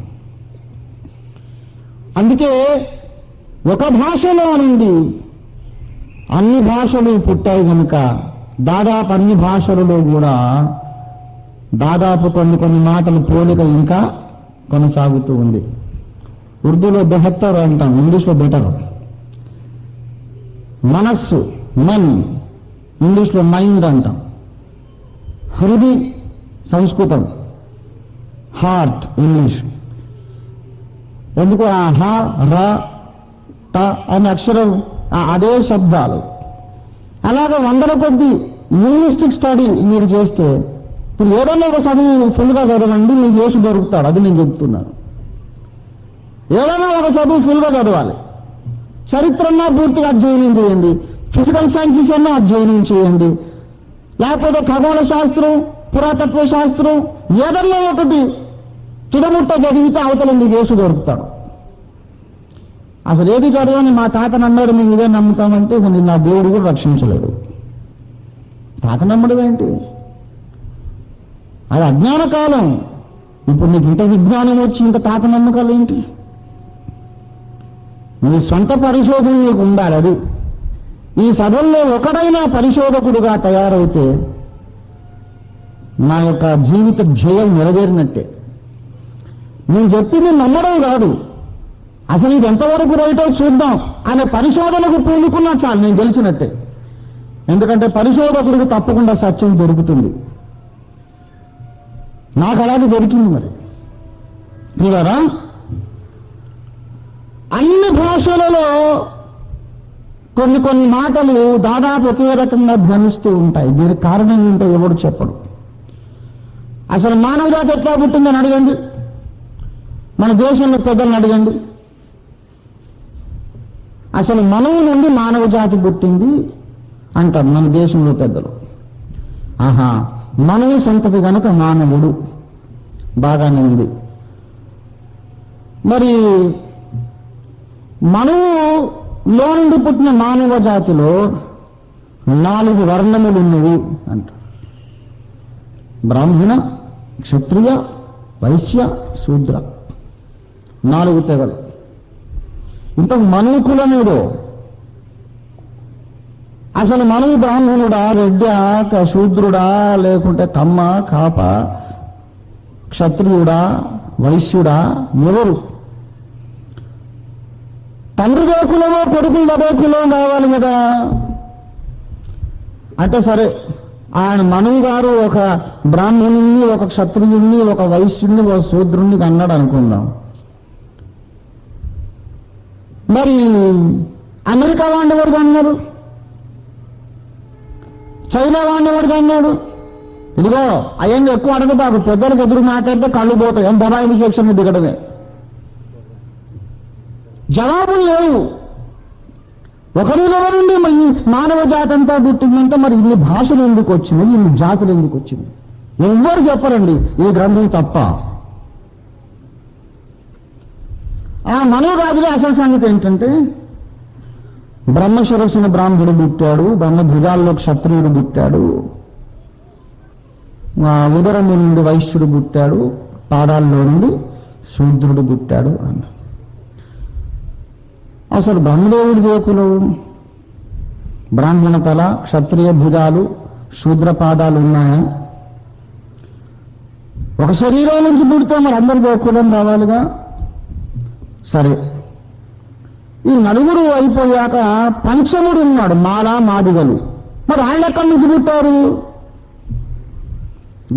అందుకే ఒక భాషలో నుండి అన్ని భాషలు పుట్టాయి కనుక దాదాపు అన్ని భాషలలో కూడా దాదాపు కొన్ని మాటలు పోలిక ఇంకా కొనసాగుతూ ఉంది. ఉర్దూలో బెహత్తర్ అంటాం, ఇంగ్లీష్లో బెటర్. మనస్సు, మన్, ఇంగ్లీష్లో మైండ్ అంటాం. హృది సంస్కృతం, హార్ట్ ఇంగ్లీష్. ఎందుకు ఆ హ, ర, ట అనే అక్షరం అదే శబ్దాలు. అలాగే వందల కొద్ది లింగ్విస్టిక్ స్టడీ మీరు చేస్తే ఇప్పుడు ఏదైనా ఒక చదువు ఫుల్గా చదవండి, మీకు యేసు దొరుకుతాడు. అది నేను చెప్తున్నాను. ఏదైనా ఒక చదువు ఫుల్గా చదవాలి. చరిత్రన్నా పూర్తిగా అధ్యయనం చేయండి, ఫిజికల్ సైన్సెస్ అన్నా అధ్యయనం చేయండి, లేకపోతే ఖగోళ శాస్త్రం, పురాతత్వ శాస్త్రం ఏదన్నా ఒకటి తుదముట్ట చదివితే అవతల మీకు యేసు దొరుకుతాడు. అసలు ఏది చదవని మా తాత నమ్మాడు, మేము ఇదే నమ్ముతామంటే నా దేవుడు కూడా రక్షించలేడు. తాత నమ్మడం ఏంటి? అది అజ్ఞాన కాలం. ఇప్పుడు నీకు ఇంత విజ్ఞానం వచ్చి ఇంత తాత నమ్మకాలు ఏంటి? నీ సొంత పరిశోధన నీకు ఉండాలి. అది ఈ సభల్లో ఒకడైనా పరిశోధకుడుగా తయారైతే నా యొక్క జీవిత ధ్యేయం నెరవేరినట్టే. నేను చెప్పింది నమ్మడం కాదు, అసలు ఇది ఎంతవరకు రైటో చూద్దాం అనే పరిశోధనకు పూనుకున్నా చాలు, నేను గెలిచినట్టే. ఎందుకంటే పరిశోధకుడికి తప్పకుండా సత్యం దొరుకుతుంది. నాకు అలాగే దొరికింది. మరి చూడారా, అన్ని భాషలలో కొన్ని మాటలు దాదాపు ఒకే రకంగా ధ్వనిస్తూ ఉంటాయి. దీనికి కారణం ఏంటో ఎవడు చెప్పడు. అసలు మానవ జాతి ఎట్లా పుట్టిందని అడగండి, మన దేశంలో పెద్దలను అడగండి. అసలు మనవు నుండి మానవ జాతి పుట్టింది అంటారు మన దేశంలో పెద్దలు. ఆహా, మనవు సంతతి కనుక మానవుడు, బాగానే ఉంది. మరి మనవులో నుండి పుట్టిన మానవ జాతిలో 4 వర్ణములు ఉన్నవి అంటారు. బ్రాహ్మణ, క్షత్రియ, వైశ్య, శూద్ర, 4 తెగలు. ఇంత మనువు కులమేదో. అసలు మనువు బ్రాహ్మణుడా, రెడ్డా, శూద్రుడా, లేకుంటే కమ్మ, కాప, క్షత్రియుడా, వైశ్యుడా, ఎవరు? తండ్రిదే కులమో కొడుకులదే కులం కావాలి కదా. అంటే సరే, ఆయన మనువు గారు ఒక బ్రాహ్మణుణ్ణి, ఒక క్షత్రియుణ్ణి, ఒక వైశ్యుణ్ణి, ఒక శూద్రుణ్ణి అన్నాడు అనుకుందాం. మరి అమెరికా వాడిని ఎవరికి అన్నారు? చైనా వాడిని ఎవరికి అన్నాడు? ఇదిగో అయ్యంగా ఎక్కువ అడగ బాగు, పెద్దలకు ఎదురు మాట్లాడితే కళ్ళు పోతాయి. దబాయి సెక్షన్ దిగడమే. జవాబులు లేవు. ఒకరిలో నుండి ఈ మానవ జాతి అంతా పుట్టిందంటే మరి ఇన్ని భాషలు ఎందుకు వచ్చినాయి, ఇన్ని జాతులు ఎందుకు వచ్చినాయి? ఎవ్వరు చెప్పరండి, ఈ గ్రంథం తప్ప. ఆ మనోరాజులో అసలు సంగతి ఏంటంటే, బ్రహ్మశిరస్సున బ్రాహ్మణుడు పుట్టాడు, బ్రహ్మ భుజాల్లో క్షత్రియుడు పుట్టాడు, ఉదరము నుండి వైశ్యుడు పుట్టాడు, పాదాల్లో నుండి శూద్రుడు పుట్టాడు అన్న. అసలు బ్రహ్మదేవుడి కులం బ్రాహ్మణ తల, క్షత్రియ భుజాలు, శూద్ర పాదాలు ఉన్నాయా? ఒక శరీరం నుంచి పుడితే మరి అందరికీ కులం రావాలిగా. సరే, ఈ నలుగురు అయిపోయాక పంచముడు ఉన్నాడు, మాల మాదిగలు. మరి ఆయన ఎక్కడి నుంచి పుట్టారు?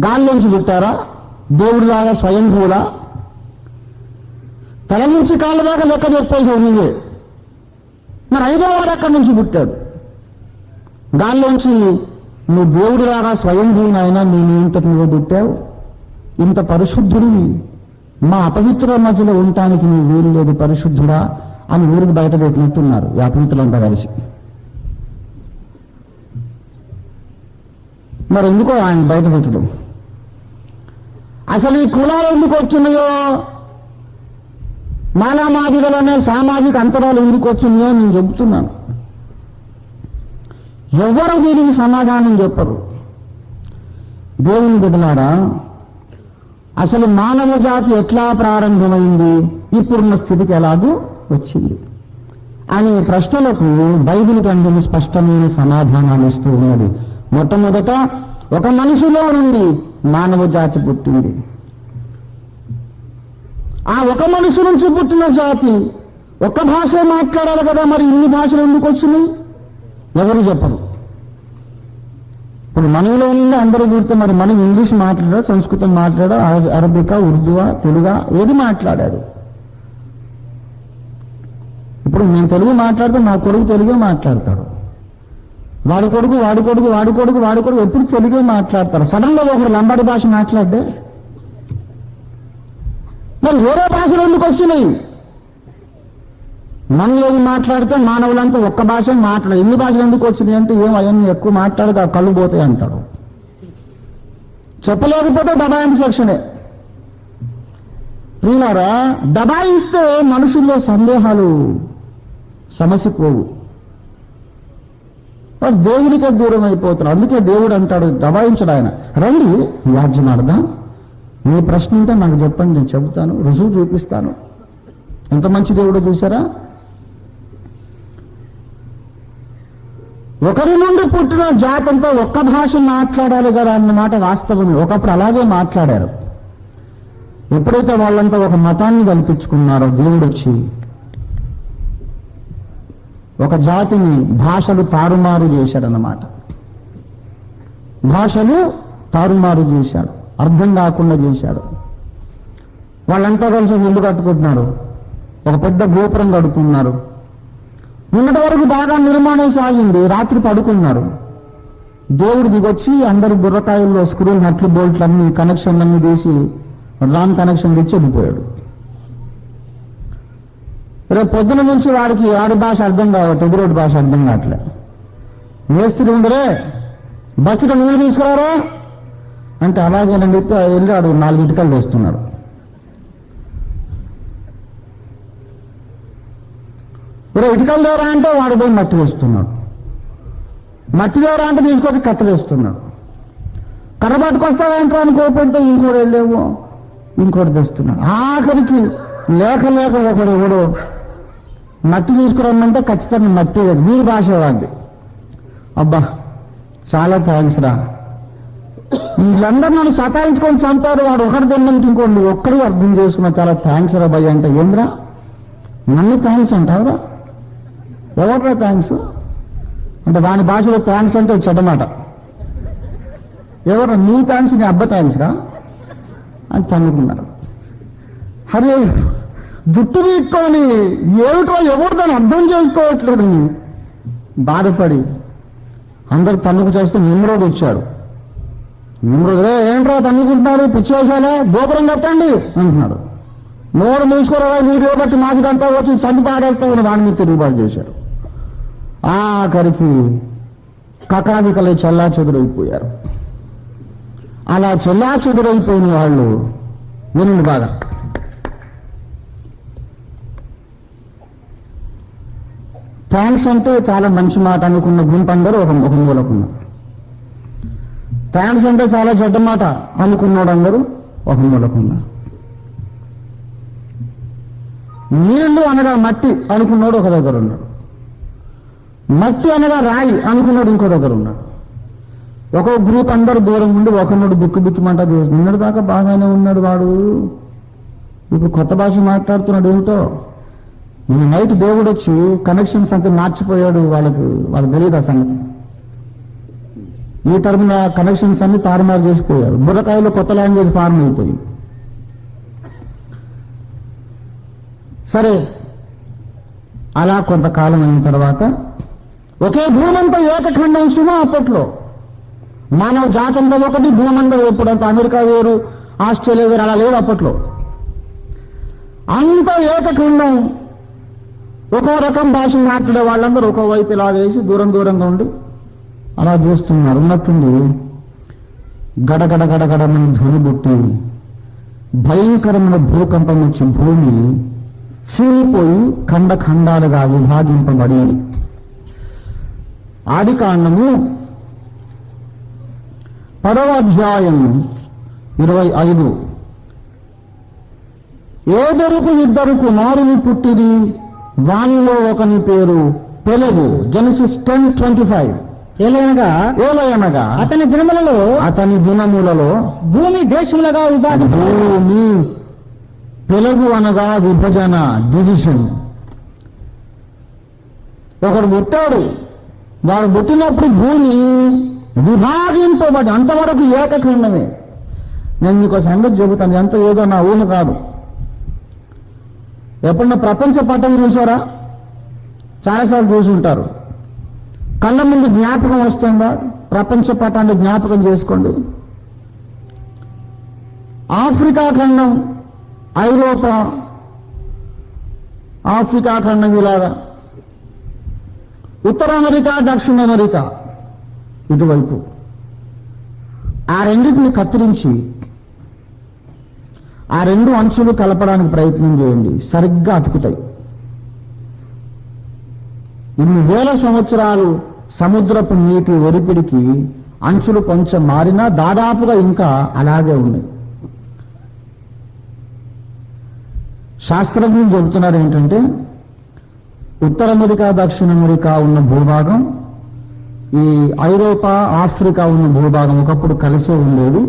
గాల్లోంచి పుట్టారా? దేవుడిలాగా స్వయంభూలా? తల నుంచి కాళ్ళ దాకా లెక్క చెప్పేసి నీవే. మరి ఐదో వాడు ఎక్కడి నుంచి పుట్టాడు? గాల్లోంచి నువ్వు దేవుడిలాగా స్వయంభూనైనా నేను ఇంతకు నువ్వు పుట్టావు, ఇంత పరిశుద్ధుడివి, మా అపవిత్రుల మధ్యలో ఉండటానికి నీ వీలు లేదు పరిశుద్ధుడా అని ఊరికి బయట పెట్టినట్టున్నారు ఈ అపవిత్రులంతా కలిసి. మరి ఎందుకో ఆయన బయట పెట్టడం? అసలు ఈ కులాలు ఎందుకు వచ్చినాయో, మాలామాదిగలనే సామాజిక అంతరాలు ఎందుకు వచ్చినాయో నేను చెబుతున్నాను. ఎవరు దీనికి సమాధానం చెప్పరు. దేవుని బిడ్డలారా, అసలు మానవ జాతి ఎట్లా ప్రారంభమైంది, ఇప్పుడున్న స్థితికి ఎలాగూ వచ్చింది అనే ప్రశ్నలకు బైబిల్ కంటే స్పష్టమైన సమాధానాలు ఇస్తూ ఉన్నది. మొట్టమొదట ఒక మనిషిలో నుండి మానవ జాతి పుట్టింది. ఆ ఒక మనిషి నుంచి పుట్టిన జాతి ఒక్క భాష మాట్లాడాలి కదా, మరి ఇన్ని భాషలు ఎందుకు వచ్చినాయి? ఎవరు చెప్పరు. ఇప్పుడు మనలో నుండి అందరూ కూర్చో, మరి మనం ఇంగ్లీష్ మాట్లాడా, సంస్కృతం మాట్లాడా, అరబికా, ఉర్దూవా, తెలుగా, ఏది మాట్లాడారు? ఇప్పుడు నేను తెలుగు మాట్లాడితే నా కొడుకు తెలుగే మాట్లాడతాడు, వాడి కొడుకు వాడి కొడుకు వాడి కొడుకు వాడి కొడుకు ఎప్పుడు తెలుగే మాట్లాడతారు. సడన్ గా ఒకరు లంబాడి భాష మాట్లాడే, మరి వేరే భాషలు ఎందుకు వచ్చినాయి? మనలో మాట్లాడితే మానవులంతా ఒక్క భాష మాట్లాడారు. ఎన్ని భాషలు ఎందుకు వచ్చినాయి అంటే, ఏం అవన్నీ ఎక్కువ మాట్లాడితే కళ్ళు పోతాయి అంటాడు. చెప్పలేకపోతే దబాయింపు సెక్షనే. ప్రియులారా, దబాయిస్తే మనుషుల్లో సందేహాలు సమస్య పోవు, వాడు దేవునికే దూరం అయిపోతున్నాడు. అందుకే దేవుడు అంటాడు, దబాయించడు ఆయన. రండి వ్యాజ్యం ఆడదాం, మీ ప్రశ్న ఉంటే నాకు చెప్పండి, నేను చెబుతాను, రుజువు చూపిస్తాను. ఎంత మంచి దేవుడో చూసారా? ఒకరి నుండి పుట్టిన జాతంతా ఒక్క భాష మాట్లాడాలి కదా అన్నమాట వాస్తవమే. ఒకప్పుడు అలాగే మాట్లాడారు. ఎప్పుడైతే వాళ్ళంతా ఒక మతాన్ని కల్పించుకున్నారో, దేవుడు వచ్చి ఒక జాతిని భాషలు తారుమారు చేశాడన్నమాట. భాషలు తారుమారు చేశాడు, అర్థం కాకుండా చేశాడు. వాళ్ళంతా కలిసి ఇల్లు కట్టుకుంటున్నారు, ఒక పెద్ద గోపురం కడుతున్నారు. నిన్నటి వరకు బాగా నిర్మాణం సాగింది, రాత్రి పడుకున్నారు. దేవుడు దిగొచ్చి అందరి బుర్రకాయల్లో స్క్రూలు, నట్లు, బోల్ట్లు అన్ని కనెక్షన్లన్నీ తీసి రాన్ కనెక్షన్ తెచ్చి వెళ్ళిపోయాడు. రేపు పొద్దున నుంచి వాడికి ఆడి భాష అర్థం కావట్లేదు, ఎదురోటి భాష అర్థం కావట్లే. మేస్త్రి ఉందరే, బకెట్ నీళ్ళు తీసుకురారా అంటే అలాగేనని చెప్పి వెళ్ళి ఆడు 4 ఇటుకలు వేస్తున్నాడు. ఇటుకలు దేవరా అంటే వాడు పోయి మట్టి వేస్తున్నాడు. మట్టి దేవరా అంటే తీసుకొచ్చి కట్టలు వేస్తున్నాడు. కర్ర పట్టుకొస్తావేంట్రా అని కోపడితే ఇంకోటి వెళ్ళేవో ఇంకోటి తెస్తున్నాడు. ఆఖరికి లేక లేక ఒకడు ఎవడో మట్టి తీసుకురమ్మంటే ఖచ్చితంగా మట్టి లేదు, వీరి భాష వాడి. అబ్బా చాలా థ్యాంక్స్ రా, వీళ్ళందరూ నన్ను సతాయించుకొని చంపారు, వాడు ఒకటి తిన్నంత ఇంకోటి ఒక్కడు అర్థం చేసుకున్నా, చాలా థ్యాంక్స్ రా భయ్య అంటే, ఏంద్రా నన్ను థ్యాంక్స్ అంటావురా? ఎవరా థ్యాంక్స్ అంటే వాని భాషలో థ్యాంక్స్ అంటే చెడ్డమాట. ఎవరు నీ థ్యాంక్స్, నీ అబ్బ థ్యాంక్స్ రా అని తన్నుకున్నారు. అరే జుట్టు వీక్కొని ఏమిటో ఎవరు దాన్ని అర్థం చేసుకోవట్లేదు బాధపడి అందరు తన్నుకు చేస్తే నిమ్రోడు వచ్చాడు. నిమ్రోడు, ఏంట్రా తన్నుకుంటున్నారు, పిచ్చి వేసాలే, గోపురం కట్టండి అంటున్నాడు. నోరు మూసుకోరా, వీడియో బట్టి మాసికంతా వచ్చి చంపి పాడేస్తామని వాడి మీద తిరుగుబాటు చేశాడు. ఆఖరికి కకావికలై చెల్లా చెదురైపోయారు. అలా చెల్లా చెదురైపోయిన వాళ్ళు వినండి బాగా. థ్యాంక్స్ అంటే చాలా మంచి మాట అనుకున్న గుంపు అందరూ ఒక మూలకున్నారు. థ్యాంక్స్ అంటే చాలా చెడ్డ మాట అనుకున్నాడు అందరూ ఒక మూలకున్నారు. నీళ్లు అనగా మట్టి అనుకున్నాడు ఒక దగ్గర ఉన్నాడు. మట్టి అనగా రాయి అనుకున్నాడు ఇంకో దగ్గర ఉన్నాడు. ఒక గ్రూప్ అందరు దూరం ఉండి ఒకనోడు బిక్కుమంటా నిన్నటి దాకా బాగానే ఉన్నాడు వాడు, ఇప్పుడు కొత్త భాష మాట్లాడుతున్నాడు ఏమిటో. నిన్న నైట్ దేవుడు వచ్చి కనెక్షన్స్ అంతా మార్చిపోయాడు, వాళ్ళకు తెలియదు ఆ సంగతి. ఈ టర్మిన కనెక్షన్స్ అన్ని తారుమారు చేసిపోయాడు. బుర్రకాయలో కొత్త లాంగ్వేజ్ ఫార్మ్ అయిపోయింది. సరే, అలా కొంతకాలం అయిన తర్వాత ఒకే భూమంతా ఏకఖండం సుమా. అప్పట్లో మానవ జాతంలో ఒకటి, భూమంతా ఎప్పుడంత అమెరికా వేరు, ఆస్ట్రేలియా వేరు అలా లేదు అప్పట్లో. అంత ఏకఖండం, ఒక్కో రకం భాష మాట్లాడే వాళ్ళందరూ ఒక్కో వైపు ఇలా వేసి దూరంగా ఉండి అలా చూస్తున్నారు. ఉన్నట్టుండి గడగడమని ధ్వని పుట్టి భయంకరమైన భూకంపం వచ్చి భూమి చీలిపోయి ఖండాలుగా విభాగింపబడి, ఆదికాండము 10వ అధ్యాయం 25. ఏదరుకు ఇద్దరు కుమారులు పుట్టిరి, వానిలో ఒకని పేరు పెలెగు. జెనసిస్ 10:25. ఏలయనగా అతని దినములలో భూమి దేశములుగా భూమి పెలగు అనగా విభజన, డివిజన్. ఒకడు పుట్టాడు, వాడు పుట్టినప్పుడు భూమి విభాగింపబడి అంతవరకు ఏకఖండమే. నేను మీకు సంగతి చెబుతాను, ఎంత ఏదో నా ఊహ కాదు. ఎప్పుడన్నా ప్రపంచ పటం చూసారా? చాలాసార్లు చూసి ఉంటారు. కళ్ళ ముందు జ్ఞాపకం వస్తుందా? ప్రపంచ పటాన్ని జ్ఞాపకం చేసుకోండి. ఆఫ్రికా ఖండం, ఐరోపా, ఆఫ్రికా ఖండం ఇలాగా, ఉత్తర అమెరికా, దక్షిణ అమెరికా ఇటువైపు. ఆ రెండింటిని కత్తిరించి ఆ రెండు అంచులు కలపడానికి ప్రయత్నం చేయండి, సరిగ్గా అతుకుతాయి. ఇన్ని వేల సంవత్సరాలు సముద్రపు నీటి ఒరిపిడికి అంచులు కొంచెం మారినా దాదాపుగా ఇంకా అలాగే ఉన్నాయి. శాస్త్రజ్ఞులు చెబుతున్నారు ఏంటంటే, ఉత్తర అమెరికా, దక్షిణ అమెరికా ఉన్న భూభాగం, ఈ ఐరోపా, ఆఫ్రికా ఉన్న భూభాగం ఒకప్పుడు కలిసే ఉండేది,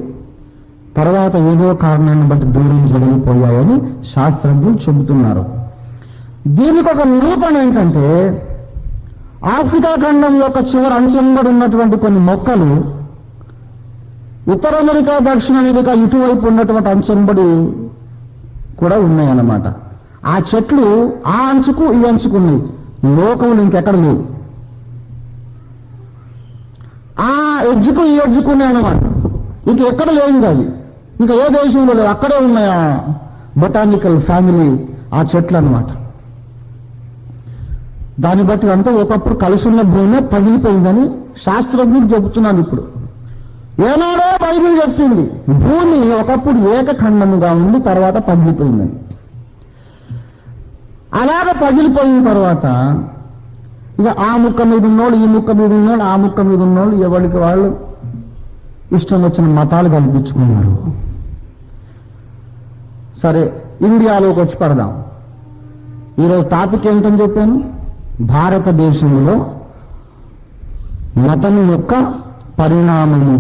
తర్వాత ఏదో కారణాన్ని బట్టి దూరం జరిగిపోయాయని శాస్త్రజ్ఞులు చెబుతున్నారు. దీనికి ఒక నిరూపణ ఏంటంటే, ఆఫ్రికా ఖండం యొక్క చివరి అంచెంబడి ఉన్నటువంటి కొన్ని మొక్కలు ఉత్తర అమెరికా, దక్షిణ అమెరికా ఇటువైపు ఉన్నటువంటి అంచెంబడి కూడా ఉన్నాయన్నమాట. ఆ చెట్లు ఆ అంచుకు ఈ అంచుకు ఉన్నాయి, లోకంలో ఇంకెక్కడ లేవు. ఆ ఎడ్జుకు ఈ ఎడ్జుకు ఉన్నాయన్నమాట, ఇంక ఎక్కడ లేదు అది, ఇంకా ఏ దేశంలో లేదు, అక్కడే ఉన్నాయి ఆ బొటానికల్ ఫ్యామిలీ, ఆ చెట్లు అన్నమాట. దాన్ని బట్టి అంతా ఒకప్పుడు కలిసి ఉన్న భూమి పగిలిపోయిందని శాస్త్రజ్ఞులు చెబుతున్నాను. ఇప్పుడు ఏనాడో బైబిల్ చెప్తుంది, భూమి ఒకప్పుడు ఏకఖండముగా ఉండి తర్వాత పగిలిపోయిందని. అలాగ పగిలిపోయిన తర్వాత ఇక ఆ ముక్క మీద ఉన్నోళ్ళు, ఈ ముక్క మీద ఉన్నోళ్ళు, ఆ ముక్క మీద ఉన్నోళ్ళు ఎవరికి వాళ్ళు ఇష్టం వచ్చిన మతాలు కల్పించుకున్నారు. సరే, ఇండియాలోకి వచ్చి పడదాం. ఈరోజు టాపిక్ ఏమిటని చెప్పాను? భారతదేశంలో మతం యొక్క పరిణామము.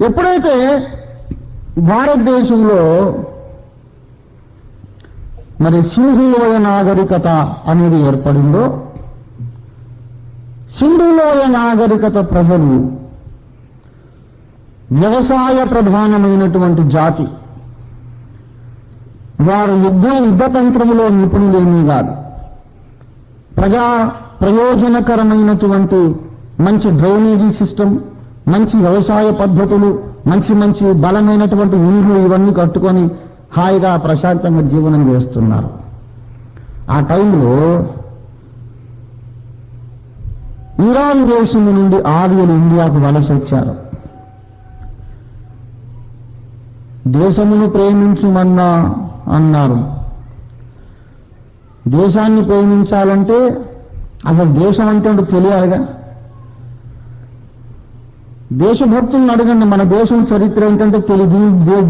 ఎప్పుడైతే భారతదేశంలో మరి సింధులోయ నాగరికత అనేది ఏర్పడిందో, సింధులోయ నాగరికత ప్రజలు వ్యవసాయ ప్రధానమైనటువంటి జాతి. వారు యుద్ధతంత్రములో నిపుణులేమీ కాదు. ప్రయోజనకరమైనటువంటి మంచి డ్రైనేజీ సిస్టమ్, మంచి వ్యవసాయ పద్ధతులు, మంచి బలమైనటువంటి ఇండ్లు ఇవన్నీ కట్టుకొని హాయిగా ప్రశాంతంగా జీవనం చేస్తున్నారు. ఆ టైంలో ఇరాన్ దేశం నుండి ఆర్యులు ఇండియాకు వలస వచ్చారు. దేశమును ప్రేమించుమన్నా అన్నారు. దేశాన్ని ప్రేమించాలంటే అసలు దేశం అంటే తెలియాలిగా. దేశభక్తులను అడగండి, మన దేశం చరిత్ర ఏంటంటే తెలియదు.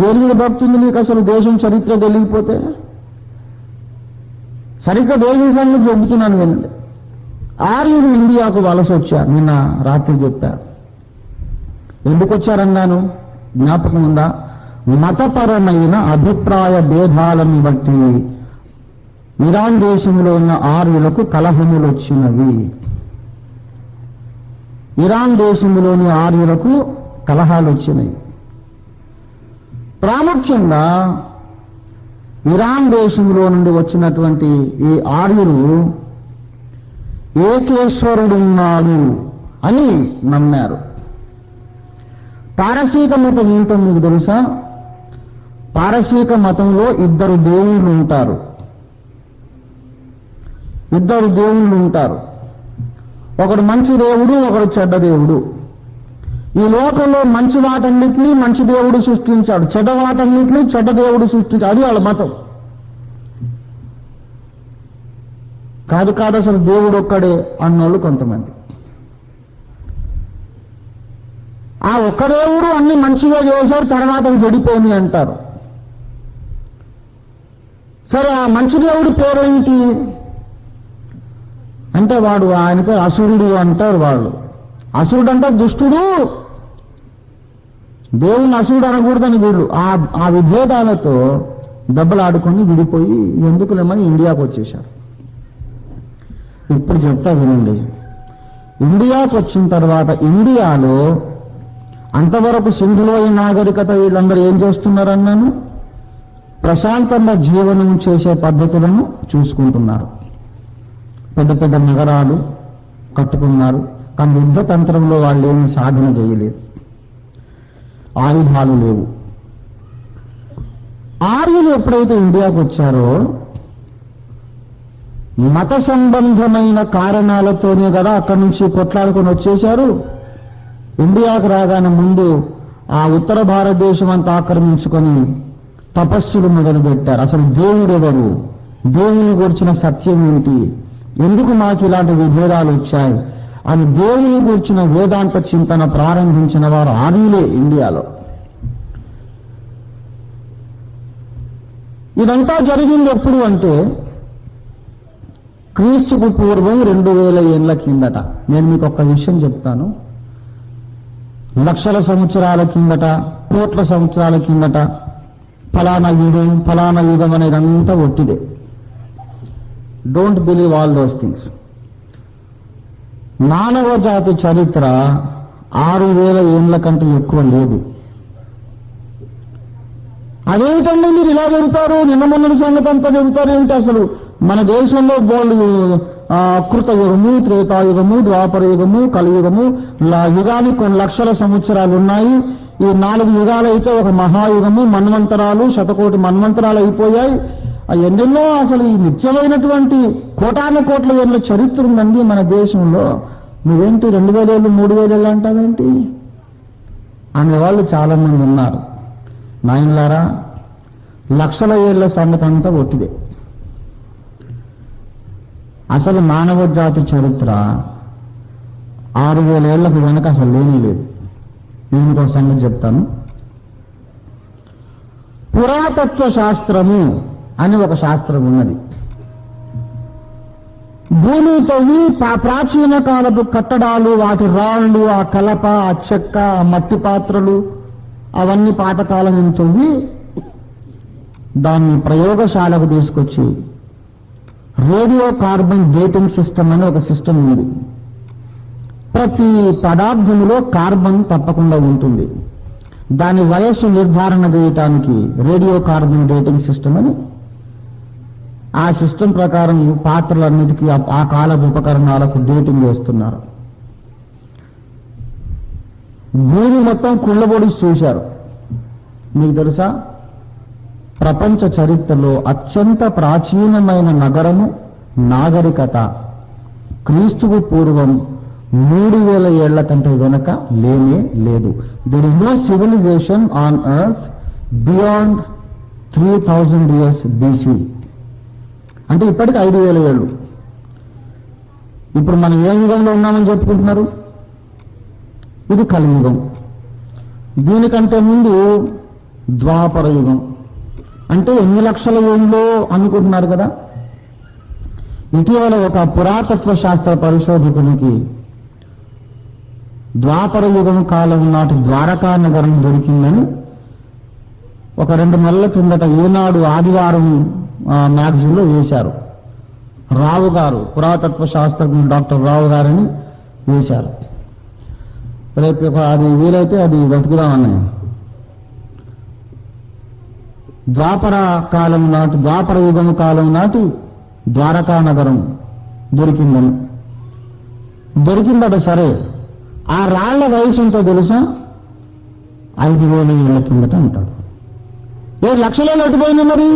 దేని మీద భక్తి ఉంది మీకు అసలు దేశం చరిత్ర తెలియకపోతే? సరిగ్గా దేశం సంగతి చెబుతున్నాను వినండి. ఆర్యులు ఇండియాకు వలస వచ్చారు. నిన్న రాత్రి చెప్పారు. ఎందుకు వచ్చారన్నాను జ్ఞాపకం ఉందా? మతపరమైన అభిప్రాయ భేదాలను బట్టి ఇరాన్ దేశంలో ఉన్న ఆర్యులకు కలహములు వచ్చినవి. ఇరాన్ దేశంలోని ఆర్యులకు కలహాలు వచ్చినాయి. ప్రాముఖ్యంగా ఇరాన్ దేశంలో నుండి వచ్చినటువంటి ఈ ఆర్యులు ఏకేశ్వరుడున్నాడు అని నమ్మారు. పారసీక మతం ఏంటో మీకు తెలుసా? పారసీక మతంలో ఇద్దరు దేవుళ్ళు ఉంటారు. ఒకడు మంచి దేవుడు, ఒకడు చెడ్డ దేవుడు. ఈ లోకంలో మంచి వాటన్నిటినీ మంచి దేవుడు సృష్టించాడు, చెడ్డ వాటన్నిటినీ చెడ్డ దేవుడు సృష్టించాడు. అది వాళ్ళ మతం. కాదు అసలు దేవుడు ఒక్కడే అన్నోళ్ళు కొంతమంది. ఆ ఒక్క దేవుడు అన్ని మంచిగా చేశాడు, తర్వాత చెడిపోయి అంటారు. సరే, ఆ మంచి దేవుడి పేరేంటి అంటే వాడు ఆయన పేరు అసురుడు అంటారు. వాళ్ళు అసురుడు అంటే దుష్టుడు. దేవుని అసురుడు అనకూడదని వీళ్ళు ఆ విభేదాలతో దెబ్బలాడుకొని విడిపోయి ఎందుకులేమని ఇండియాకు వచ్చేశారు. ఇప్పుడు చెప్తా వినండి. ఇండియాకు వచ్చిన తర్వాత ఇండియాలో అంతవరకు సింధులోయ నాగరికత వీళ్ళందరూ ఏం చేస్తున్నారన్నాను? ప్రశాంతంగా జీవనం చేసే పద్ధతులను చూసుకుంటున్నారు. పెద్ద పెద్ద నగరాలు కట్టుకున్నారు. కానీ యుద్ధ తంత్రంలో వాళ్ళు ఏమి సాధన చేయలేదు. ఆయుధాలు లేవు. ఆర్యులు ఎప్పుడైతే ఇండియాకు వచ్చారో మత సంబంధమైన కారణాలతోనే కదా అక్కడి నుంచి కొట్లాడుకొని వచ్చేశారు. ఇండియాకు రాగానే ముందు ఆ ఉత్తర భారతదేశం అంతా ఆక్రమించుకొని తపస్సులు మొదలుపెట్టారు. అసలు దేవుడు ఎవరు, దేవుని గురించిన సత్యం ఏంటి, ఎందుకు మాకు ఇలాంటి విభేదాలు వచ్చాయి అని దేవుని గురించిన వేదాంత చింతన ప్రారంభించిన వారు ఆర్యులే ఇండియాలో. ఇదంతా జరిగింది ఎప్పుడు అంటే క్రీస్తుకు పూర్వం 2000 ఏళ్ల కిందట. నేను మీకు ఒక్క విషయం చెప్తాను. లక్షల సంవత్సరాల కిందట, కోట్ల సంవత్సరాల కిందట ఫలానా యుగం అనేదంతా ఒట్టిదే. Don't believe all those things. మానవ జాతి చరిత్ర 6000 ఏళ్ల కంటే ఎక్కువ లేదు. అదేంటండి మీరు ఇలా చెబుతారు, నిన్న మొన్నటి సంగతి అంతా చెబుతారు ఏంటి? అసలు మన దేశంలో బోళ్ళు కృతయుగము, త్రేతాయుగము, ద్వాపర యుగము, కలియుగము, యుగానికి కొన్ని లక్షల సంవత్సరాలు ఉన్నాయి. ఈ 4 యుగాలు అయితే ఒక మహాయుగము, మన్వంతరాలు, శతకోటి మన్వంతరాలు అయిపోయాయి. ఎన్నెన్నో అసలు ఈ నిత్యమైనటువంటి కోటాను కోట్ల ఏళ్ళ చరిత్ర ఉందండి మన దేశంలో. నువ్వేంటి 2000 ఏళ్ళు 3000 ఏళ్ళు అంటావేంటి అనేవాళ్ళు చాలా మంది ఉన్నారు. నాయనలారా, లక్షల ఏళ్ల సంగతి అంతా ఒట్టిదే. అసలు మానవ జాతి చరిత్ర 6000 ఏళ్లకు వెనక అసలు లేనే లేదు. నేను ఇంకో సంగతి చెప్తాను. పురాతత్వ శాస్త్రము అని ఒక శాస్త్రం ఉన్నది. భూమి తవ్వి ప్రాచీన కాలపు కట్టడాలు, వాటి రాళ్ళు, ఆ కలప, ఆ చెక్క, ఆ మట్టి పాత్రలు అవన్నీ పాతకాలం తవ్వి దాన్ని ప్రయోగశాలకు తీసుకొచ్చి రేడియో కార్బన్ డేటింగ్ సిస్టమ్ అని ఒక సిస్టమ్ ఉంది. ప్రతి పదార్థంలో కార్బన్ తప్పకుండా ఉంటుంది. దాని వయస్సు నిర్ధారణ చేయటానికి రేడియో కార్బన్ డేటింగ్ సిస్టమ్ అని ఆ సిస్టమ్ ప్రకారం పాత్రలన్నిటికీ ఆ కాలపు ఉపకరణాలకు డేటింగ్ చేస్తున్నారు. భూమి మొత్తం కుళ్ళబొడి చూశారు. మీకు తెలుసా, ప్రపంచ చరిత్రలో అత్యంత ప్రాచీనమైన నగరము, నాగరికత క్రీస్తుకు పూర్వం 3000 ఏళ్ల కంటే వెనక లేనే లేదు. There is no civilization on earth beyond 3000 years BC. అంటే ఇప్పటికి 5000 ఏళ్ళు. ఇప్పుడు మనం ఏ యుగంలో ఉన్నామని చెప్పుకుంటున్నారు? ఇది కలియుగం. దీనికంటే ముందు ద్వాపర యుగం. అంటే ఎన్ని లక్షల ఏళ్ళలో అనుకుంటున్నారు కదా. ఇటీవల ఒక పురాతత్వ శాస్త్ర పరిశోధకునికి ద్వాపర యుగం కాలం నాటి ద్వారకా నగరం దొరికిందని ఒక 2 నెలల కిందట ఈనాడు ఆదివారం మ్యాగజైన్లో వేశారు. రావు గారు, పురాతత్వ శాస్త్రజ్ఞుడు డాక్టర్ రావు గారని వేశారు. రేపు అది వీలైతే అది వెతుకుదామని. ద్వాపర యుగం కాలం నాటి ద్వారకా నగరం దొరికిందట. సరే, ఆ రాళ్ల వయసు ఎంతో తెలుసా? 5,000 ఏళ్ల కిందట అంటాడు. 7 లక్షలేళ్ళు ఎటుపోయింది మరి?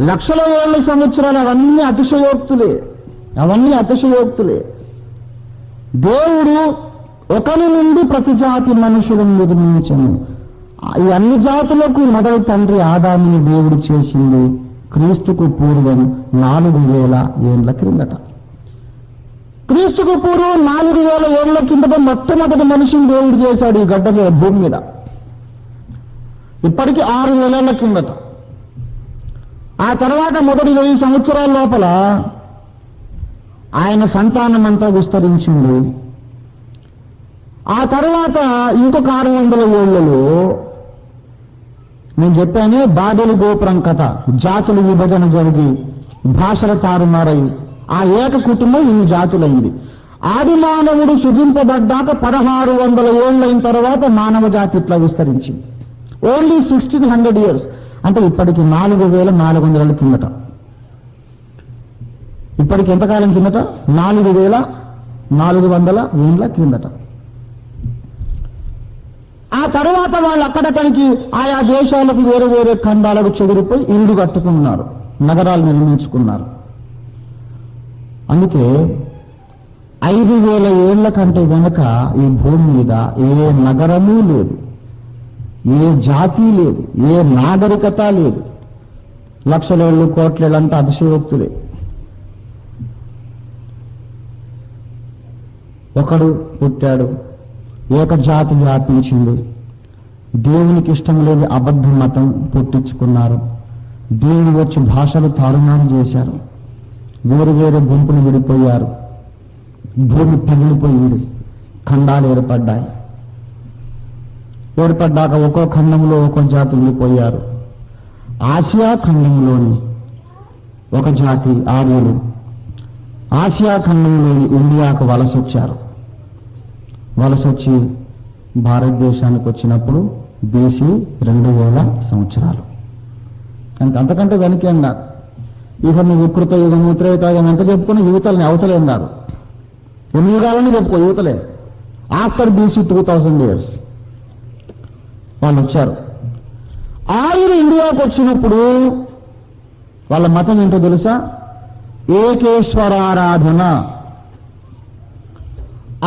లక్షల ఏళ్ళ సంవత్సరాలు అవన్నీ అతిశయోక్తులే. దేవుడు ఒకరి నుండి ప్రతి జాతి మనుషులను నిర్మించను. ఈ అన్ని జాతులకు మొదటి తండ్రి ఆదాముని దేవుడు చేసింది క్రీస్తుకు పూర్వం 4,000 ఏళ్ల క్రిందట. క్రీస్తుకు పూర్వం 4,000 ఏళ్ల కిందట మొట్టమొదటి మనిషిని దేవుడు చేశాడు ఈ గడ్డ మీద, భూమి మీద. ఇప్పటికి 6,000 ఏళ్ల కిందట. ఆ తర్వాత మొదటి 1000 సంవత్సరాల లోపల ఆయన సంతానం అంతా విస్తరించింది. ఆ తర్వాత ఇంకొక 600 ఏళ్లలో నేను చెప్పానే బాబెలు గోపురం కథ, జాతుల విభజన జరిగి భాషల తారుమారై ఆ ఏక కుటుంబం ఇన్ని జాతులైంది. ఆది మానవుడు సృజింపబడ్డాక 1600 ఏళ్ళైన తర్వాత మానవ జాతి ఇట్లా విస్తరించింది. ఓన్లీ 1600 ఇయర్స్, అంటే ఇప్పటికి 4,400 కిందట. ఇప్పటికి ఎంతకాలం కిందట? 4,400 ఏళ్ళ కిందట. ఆ తర్వాత వాళ్ళు అక్కడక్కడికి ఆయా దేశాలకు వేరే వేరే ఖండాలకు చెదిరిపోయి ఇల్లు కట్టుకున్నారు, నగరాలు నిర్మించుకున్నారు. అందుకే 5,000 ఏళ్ల కంటే వెనుక ఈ భూమి మీద ఏ నగరమూ లేదు, ఏ జాతి లేదు, ఏ నాగరికత లేదు. లక్షలేళ్ళు కోట్లేళ్ళంతా అతిశయోక్తులే. ఒకడు పుట్టాడు, ఏకజాతి వ్యాపించింది. దేవునికి ఇష్టం లేని అబద్ధ మతం పుట్టించుకున్నారు. దేవుని వచ్చి భాషలు తారుమారు చేశారు. వేరు వేరు గుంపులు విడిపోయారు. భూమి పగిలిపోయింది. ఖండాలు ఏర్పడ్డాక ఒక్కో ఖండంలో ఒక్కో జాతి విడిపోయారు. ఆసియా ఖండంలోని ఒక జాతి ఆర్యులు ఆసియా ఖండంలోని ఇండియాకు వలసొచ్చి భారతదేశానికి వచ్చినప్పుడు BC 2,000 సంవత్సరాలు. అంతకంటే వెనకే అన్నారు. ఇక నువ్వు వికృత యుగం, త్రేతాయుగం ఎంత చెప్పుకుని యువతల్ని అవతలేన్నారు. ఎన్ని యుగాలని చెప్పుకో, యువతలే. ఆఫ్టర్ BC 2000 ఇయర్స్ వాళ్ళు వచ్చారు. ఆర్యులు ఇండియాకు వచ్చినప్పుడు వాళ్ళ మతం ఏంటో తెలుసా? ఏకేశ్వరారాధన.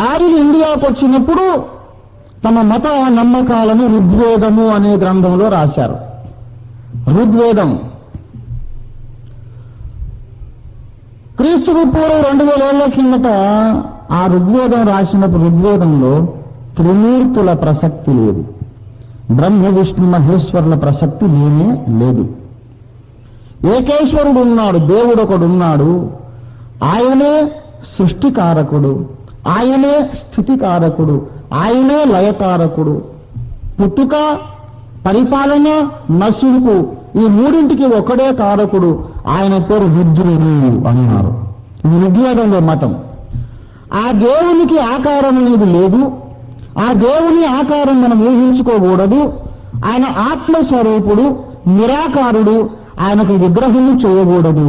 ఆర్యులు ఇండియాకు వచ్చినప్పుడు తమ మత నమ్మకాలను ఋగ్వేదము అనే గ్రంథంలో రాశారు. ఋగ్వేదం క్రీస్తుకు పూర్వం 2,000 ఏళ్ల కిందట ఆ ఋగ్వేదం రాసినప్పుడు ఋగ్వేదంలో త్రిమూర్తుల ప్రసక్తి లేదు, బ్రహ్మ విష్ణు మహేశ్వరుల ప్రసక్తి లేనే లేదు. ఏకేశ్వరుడు ఉన్నాడు, దేవుడు ఒకడున్నాడు. ఆయనే సృష్టికారకుడు, ఆయనే స్థితికారకుడు, ఆయనే లయకారకుడు. పుట్టుక, పరిపాలన, నశింపు ఈ మూడింటికి ఒకడే కారకుడు. ఆయన పేరు రుద్రుడు అన్నారు. ఇది ఋగ్వేదంలో మతం. ఆ దేవునికి ఆకారం అనేది లేదు. ఆ దేవుని ఆకారం మనం ఊహించుకోకూడదు. ఆయన ఆత్మస్వరూపుడు, నిరాకారుడు. ఆయనకు విగ్రహం చేయకూడదు.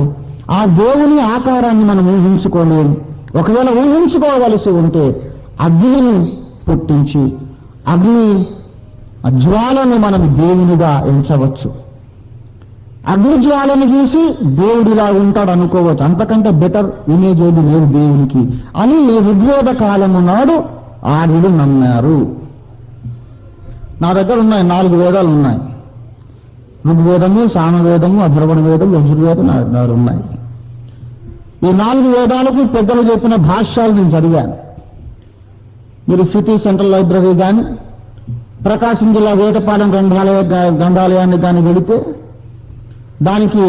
ఆ దేవుని ఆకారాన్ని మనం ఊహించుకోలేము. ఒకవేళ ఊహించుకోవలసి ఉంటే అగ్నిని పుట్టించి అగ్ని జ్వాలను మనం దేవునిగా ఎంచవచ్చు. అగ్ని జ్వాలను చూసి దేవుడిలా ఉంటాడు అనుకోవచ్చు. అంతకంటే బెటర్ ఇమేజ్ ఏది లేదు దేవునికి అని ఋగ్వేద కాలము నాడు ఆర్యులు నమ్మారు. నా దగ్గర ఉన్నాయి 4 వేదాలు ఉన్నాయి. ఋగ్వేదము, సామవేదము, అథర్వణ వేదం, యజుర్వేదం నా దగ్గర ఉన్నాయి. ఈ 4 వేదాలకు పెద్దలు చెప్పిన భాష్యాలు నేను చదివాను. మీరు సిటీ సెంట్రల్ లైబ్రరీ కానీ, ప్రకాశం జిల్లా వేటపాలెం గ్రంథాలయాన్ని కానీ వెళితే దానికి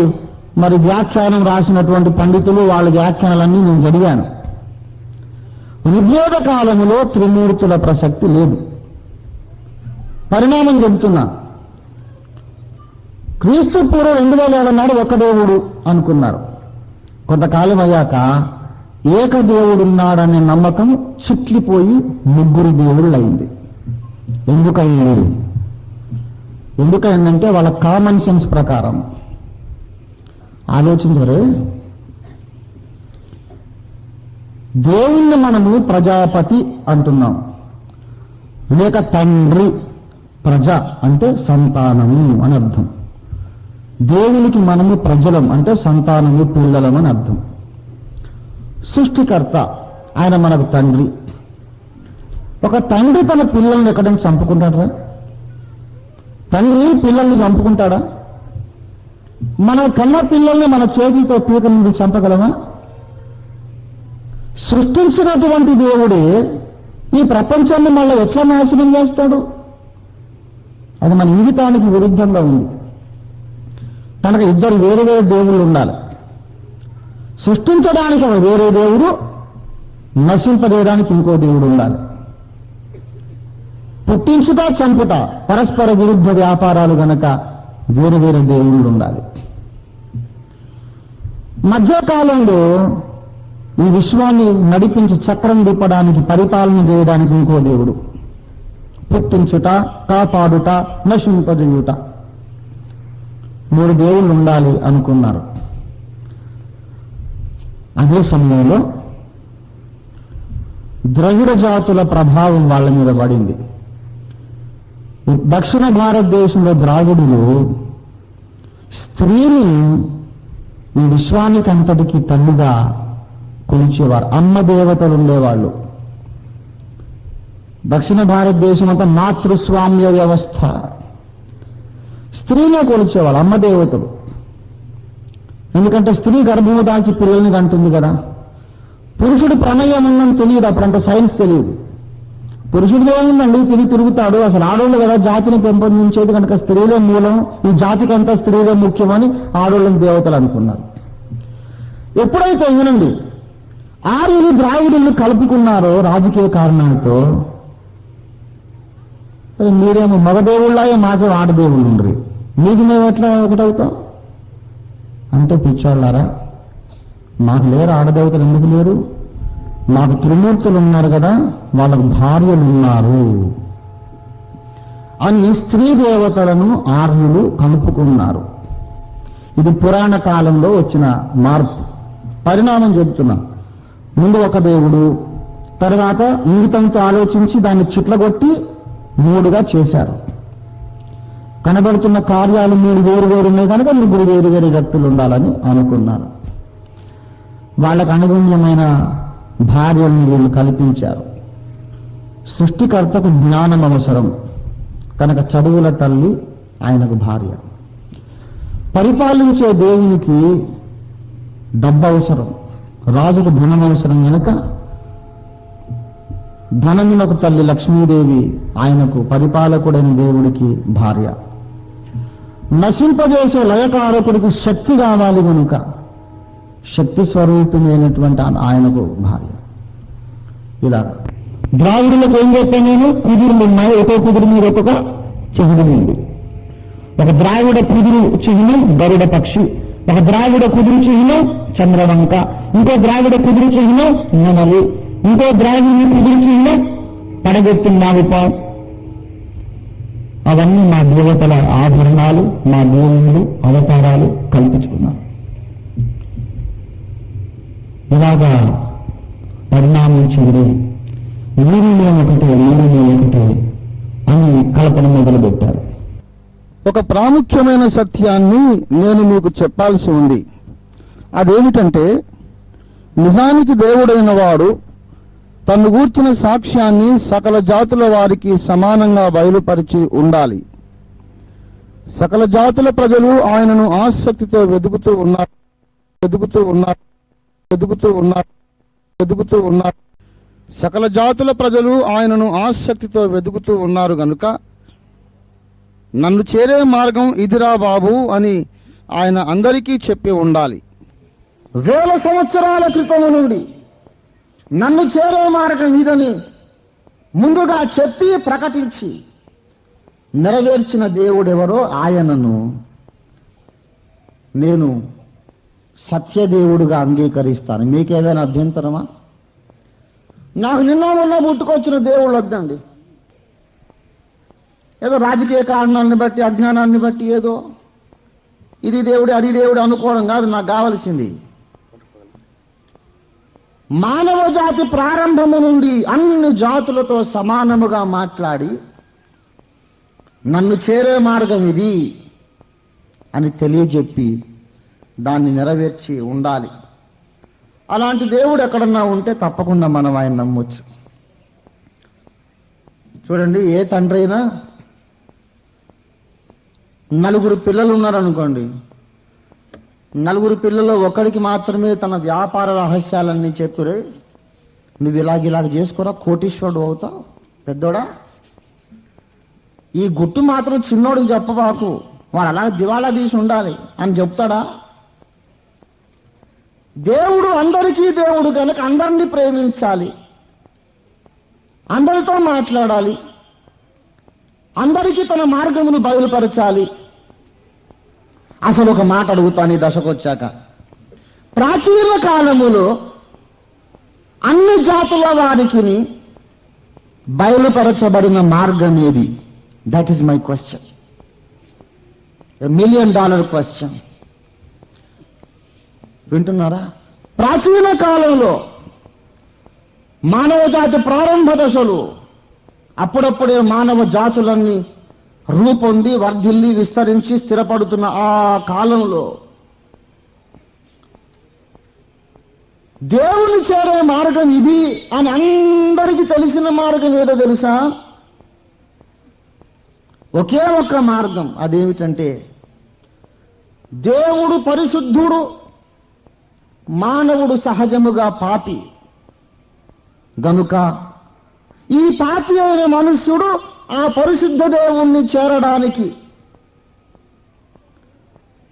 మరి వ్యాఖ్యానం రాసినటువంటి పండితులు వాళ్ళ వ్యాఖ్యానాలన్నీ నేను చదివాను. ఋగ్వేద కాలంలో త్రిమూర్తుల ప్రసక్తి లేదు. పరిణామం చెబుతున్నా. క్రీస్తు పూర్వం 2000 నాడు ఒక దేవుడు అనుకున్నారు. కొంతకాలం అయ్యాక ఏకదేవుడున్నాడనే నమ్మకం చిట్లిపోయి 3 దేవుళ్ళు అయింది. ఎందుకైందంటే వాళ్ళ కామన్ సెన్స్ ప్రకారం ఆలోచించరు. దేవుణ్ణి మనము ప్రజాపతి అంటున్నాం, లేక తండ్రి. ప్రజ అంటే సంతానము అని అర్థం. దేవునికి మనము ప్రజలం అంటే సంతానము, పిల్లలం అని అర్థం. సృష్టికర్త ఆయన మనకు తండ్రి. ఒక తండ్రి తన పిల్లల్ని ఎక్కడైనా చంపుకుంటాడా? తండ్రి పిల్లల్ని చంపుకుంటాడా? మన కన్న పిల్లల్ని మన చేతితో పీక నుండి చంపగలమా? సృష్టించినటువంటి దేవుడే ఈ ప్రపంచాన్ని మళ్ళీ ఎట్లా నాశనం చేస్తాడు? అది మన ఇంగితానికి విరుద్ధంగా ఉంది. కనుక 2 వేరు దేవుళ్ళు ఉండాలి. సృష్టించడానికి ఒక వేరే దేవుడు, నశింపజేయడానికి ఇంకో దేవుడు ఉండాలి. పుట్టించుట, చంపుట పరస్పర విరుద్ధ వ్యాపారాలు గనక వేరు వేరే దేవుళ్ళు ఉండాలి. మధ్యకాలంలో ఈ విశ్వాన్ని నడిపించి చక్రం తిప్పడానికి, పరిపాలన చేయడానికి ఇంకో దేవుడు. పుట్టించుట, కాపాడుట, నశింపజేయుట 3 దేవుళ్ళు ఉండాలి అనుకున్నారు. అదే సమయంలో ద్రవిడ జాతుల ప్రభావం వాళ్ళ మీద పడింది. దక్షిణ భారతదేశంలో ద్రావిడులు స్త్రీని ఈ విశ్వానికి అంతటికి తల్లిగా కొలిచేవారు. అమ్మ దేవతలు ఉండేవాళ్ళు. దక్షిణ భారతదేశం అంతా మాతృస్వామ్య వ్యవస్థ. స్త్రీనే కొలిచేవాళ్ళు, అమ్మ దేవతలు. ఎందుకంటే స్త్రీ గర్భము దాల్చి పిల్లల్ని కంటుంది కదా. పురుషుడు ప్రమేయం ఉందని తెలియదు, అప్పుడంత సైన్స్ తెలియదు. పురుషుడిలో ఏముందండి, తిరుగుతాడు. అసలు ఆడోళ్ళు కదా జాతిని పెంపొందించేది, కనుక స్త్రీలే మూలం, ఈ జాతికంతా స్త్రీలే ముఖ్యమని ఆడోళ్ళని దేవతలు అనుకున్నారు. ఎప్పుడైతే వినండి ఆర్యులు ద్రావిడుల్ని కలుపుకున్నారో రాజకీయ కారణాలతో, మీరేమో మగదేవుళ్ళాయో మాకే ఆడదేవుళ్ళు ఉండరు, మీకు మేము ఎట్లా ఒకటవుతాం అంటే పిచ్చోళ్ళారా, మాకు లేరు ఆడదేవతలు, ఎందుకు లేరు? మాకు త్రిమూర్తులు ఉన్నారు కదా, వాళ్ళకు భార్యలు ఉన్నారు అని స్త్రీ దేవతలను ఆర్యులు కలుపుకున్నారు. ఇది పురాణ కాలంలో వచ్చిన మార్పు, పరిణామం చెబుతున్నా. ముందు ఒక దేవుడు, తర్వాత ఇంగితంతో ఆలోచించి దాన్ని చిట్లగొట్టి 3గా చేశారు. కనబడుతున్న కార్యాలు 3 వేరు వేరు ఉన్నాయి కనుక 3 వేరు వేరు వ్యక్తులు ఉండాలని అనుకున్నారు. వాళ్ళకు అనుగుణ్యమైన భార్యలను వీళ్ళు కల్పించారు. సృష్టికర్తకు జ్ఞానం అవసరం కనుక చదువుల తల్లి ఆయనకు భార్య. పరిపాలించే దేవునికి డబ్బు అవసరం, రాజుకు ధనం అవసరం కనుక ధనమునకు తల్లి లక్ష్మీదేవి ఆయనకు పరిపాలకుడైన దేవుడికి భార్య. నశింపజేసే లయకారకుడికి శక్తి కావాలి కనుక శక్తి స్వరూపిణి అయినటువంటి ఆయనకు భార్య. ఇలా ద్రావిడులకు ఏం చెప్పాను నేను? కుదురులు ఉన్నాయి, ఒక్కో కుదురు మీద ఒక్కొక్క చిహ్నం ఉంది. ఒక ద్రావిడ కుదురు చిహ్నం గరుడ పక్షి, ఒక ద్రావిడ కుదురు చిహ్నం చంద్రవంక, ఇంకో ద్రావిడ కుదురు చిహ్నం నెమలి, ఇంకో ద్రావిడ కుదురు చిహ్నం పడగొట్టిన నాగుపాం. అవన్నీ మా దేవతల ఆభరణాలు, మా దేవుళ్ళు అవతారాలు కల్పించుకున్నాం. ఇలాగా పరిణామించింది. వీరిలో ఒకటే అని కల్పన మొదలుపెట్టారు. ఒక ప్రాముఖ్యమైన సత్యాన్ని నేను మీకు చెప్పాల్సి ఉంది. అదేమిటంటే, నిజానికి దేవుడైన వాడు తను గూర్చిన సాక్ష్యాన్ని సకల జాతుల వారికి సమానంగా బయలుపరిచి ఉండాలి. సకల జాతుల ప్రజలు ఆయనను ఆసక్తితో వెతుకుతూ ఉన్నారు. సకల జాతుల ప్రజలు ఆయనను ఆసక్తితో వెతుకుతూ ఉన్నారు గనుక నన్ను చేరే మార్గం ఇదిరా బాబు అని ఆయన అందరికీ చెప్పి ఉండాలి. వేల సంవత్సరాల క్రితము నుండి నన్ను చేరే మార్గం ఇదని ముందుగా చెప్పి ప్రకటించి నెరవేర్చిన దేవుడెవరో ఆయనను నేను సత్యదేవుడుగా అంగీకరిస్తాను. మీకేదైనా అభ్యంతరమా? నాకు నిన్న మొన్న పుట్టుకొచ్చిన దేవుళ్ళు వద్దండి. ఏదో రాజకీయ కారణాలను బట్టి, అజ్ఞానాన్ని బట్టి ఏదో ఇది దేవుడు అది దేవుడు అనుకోవడం కాదు నాకు కావలసింది. మానవ జాతి ప్రారంభము నుండి అన్ని జాతులతో సమానముగా మాట్లాడి నన్ను చేరే మార్గం ఇది అని తెలియజెప్పి దాన్ని నెరవేర్చి ఉండాలి. అలాంటి దేవుడు ఎక్కడన్నా ఉంటే తప్పకుండా మనం ఆయన నమ్మొచ్చు. చూడండి, ఏ తండ్రి అయినా నలుగురు పిల్లలు ఉన్నారనుకోండి, నలుగురు పిల్లలు ఒకడికి మాత్రమే తన వ్యాపార రహస్యాలన్నీ చెప్పురే, నువ్వు ఇలాగ చేసుకోరా కోటీశ్వరుడు అవుతావు పెద్దోడా, ఈ గుట్టు మాత్రం చిన్నోడికి చెప్పబాకు, వాడు అలా దివాళా తీసి ఉండాలి అని చెప్తాడా? దేవుడు అందరికీ దేవుడు కనుక అందరినీ ప్రేమించాలి, అందరితో మాట్లాడాలి, అందరికీ తన మార్గమును బయలుపరచాలి. అసలు ఒక మాట అడుగుతాను ఈ దశకొచ్చాక, ప్రాచీన కాలములో అన్ని జాతుల వారికి బయలుపరచబడిన మార్గం ఏది? That is my question, $1 million question. వింటున్నారా? ప్రాచీన కాలంలో మానవ జాతి ప్రారంభ దశలు, అప్పుడప్పుడే మానవ జాతులన్నీ రూపొంది వర్ధిల్లి విస్తరించి స్థిరపడుతున్న ఆ కాలంలో దేవుని చేరే మార్గం ఇది అని అందరికీ తెలిసిన మార్గం ఏదో తెలుసా? ఒకే ఒక్క మార్గం. అదేమిటంటే దేవుడు పరిశుద్ధుడు, మానవుడు సహజముగా పాపి గనుక ఈ పాపి అయిన మనుష్యుడు ఆ పరిశుద్ధ దేవుణ్ణి చేరడానికి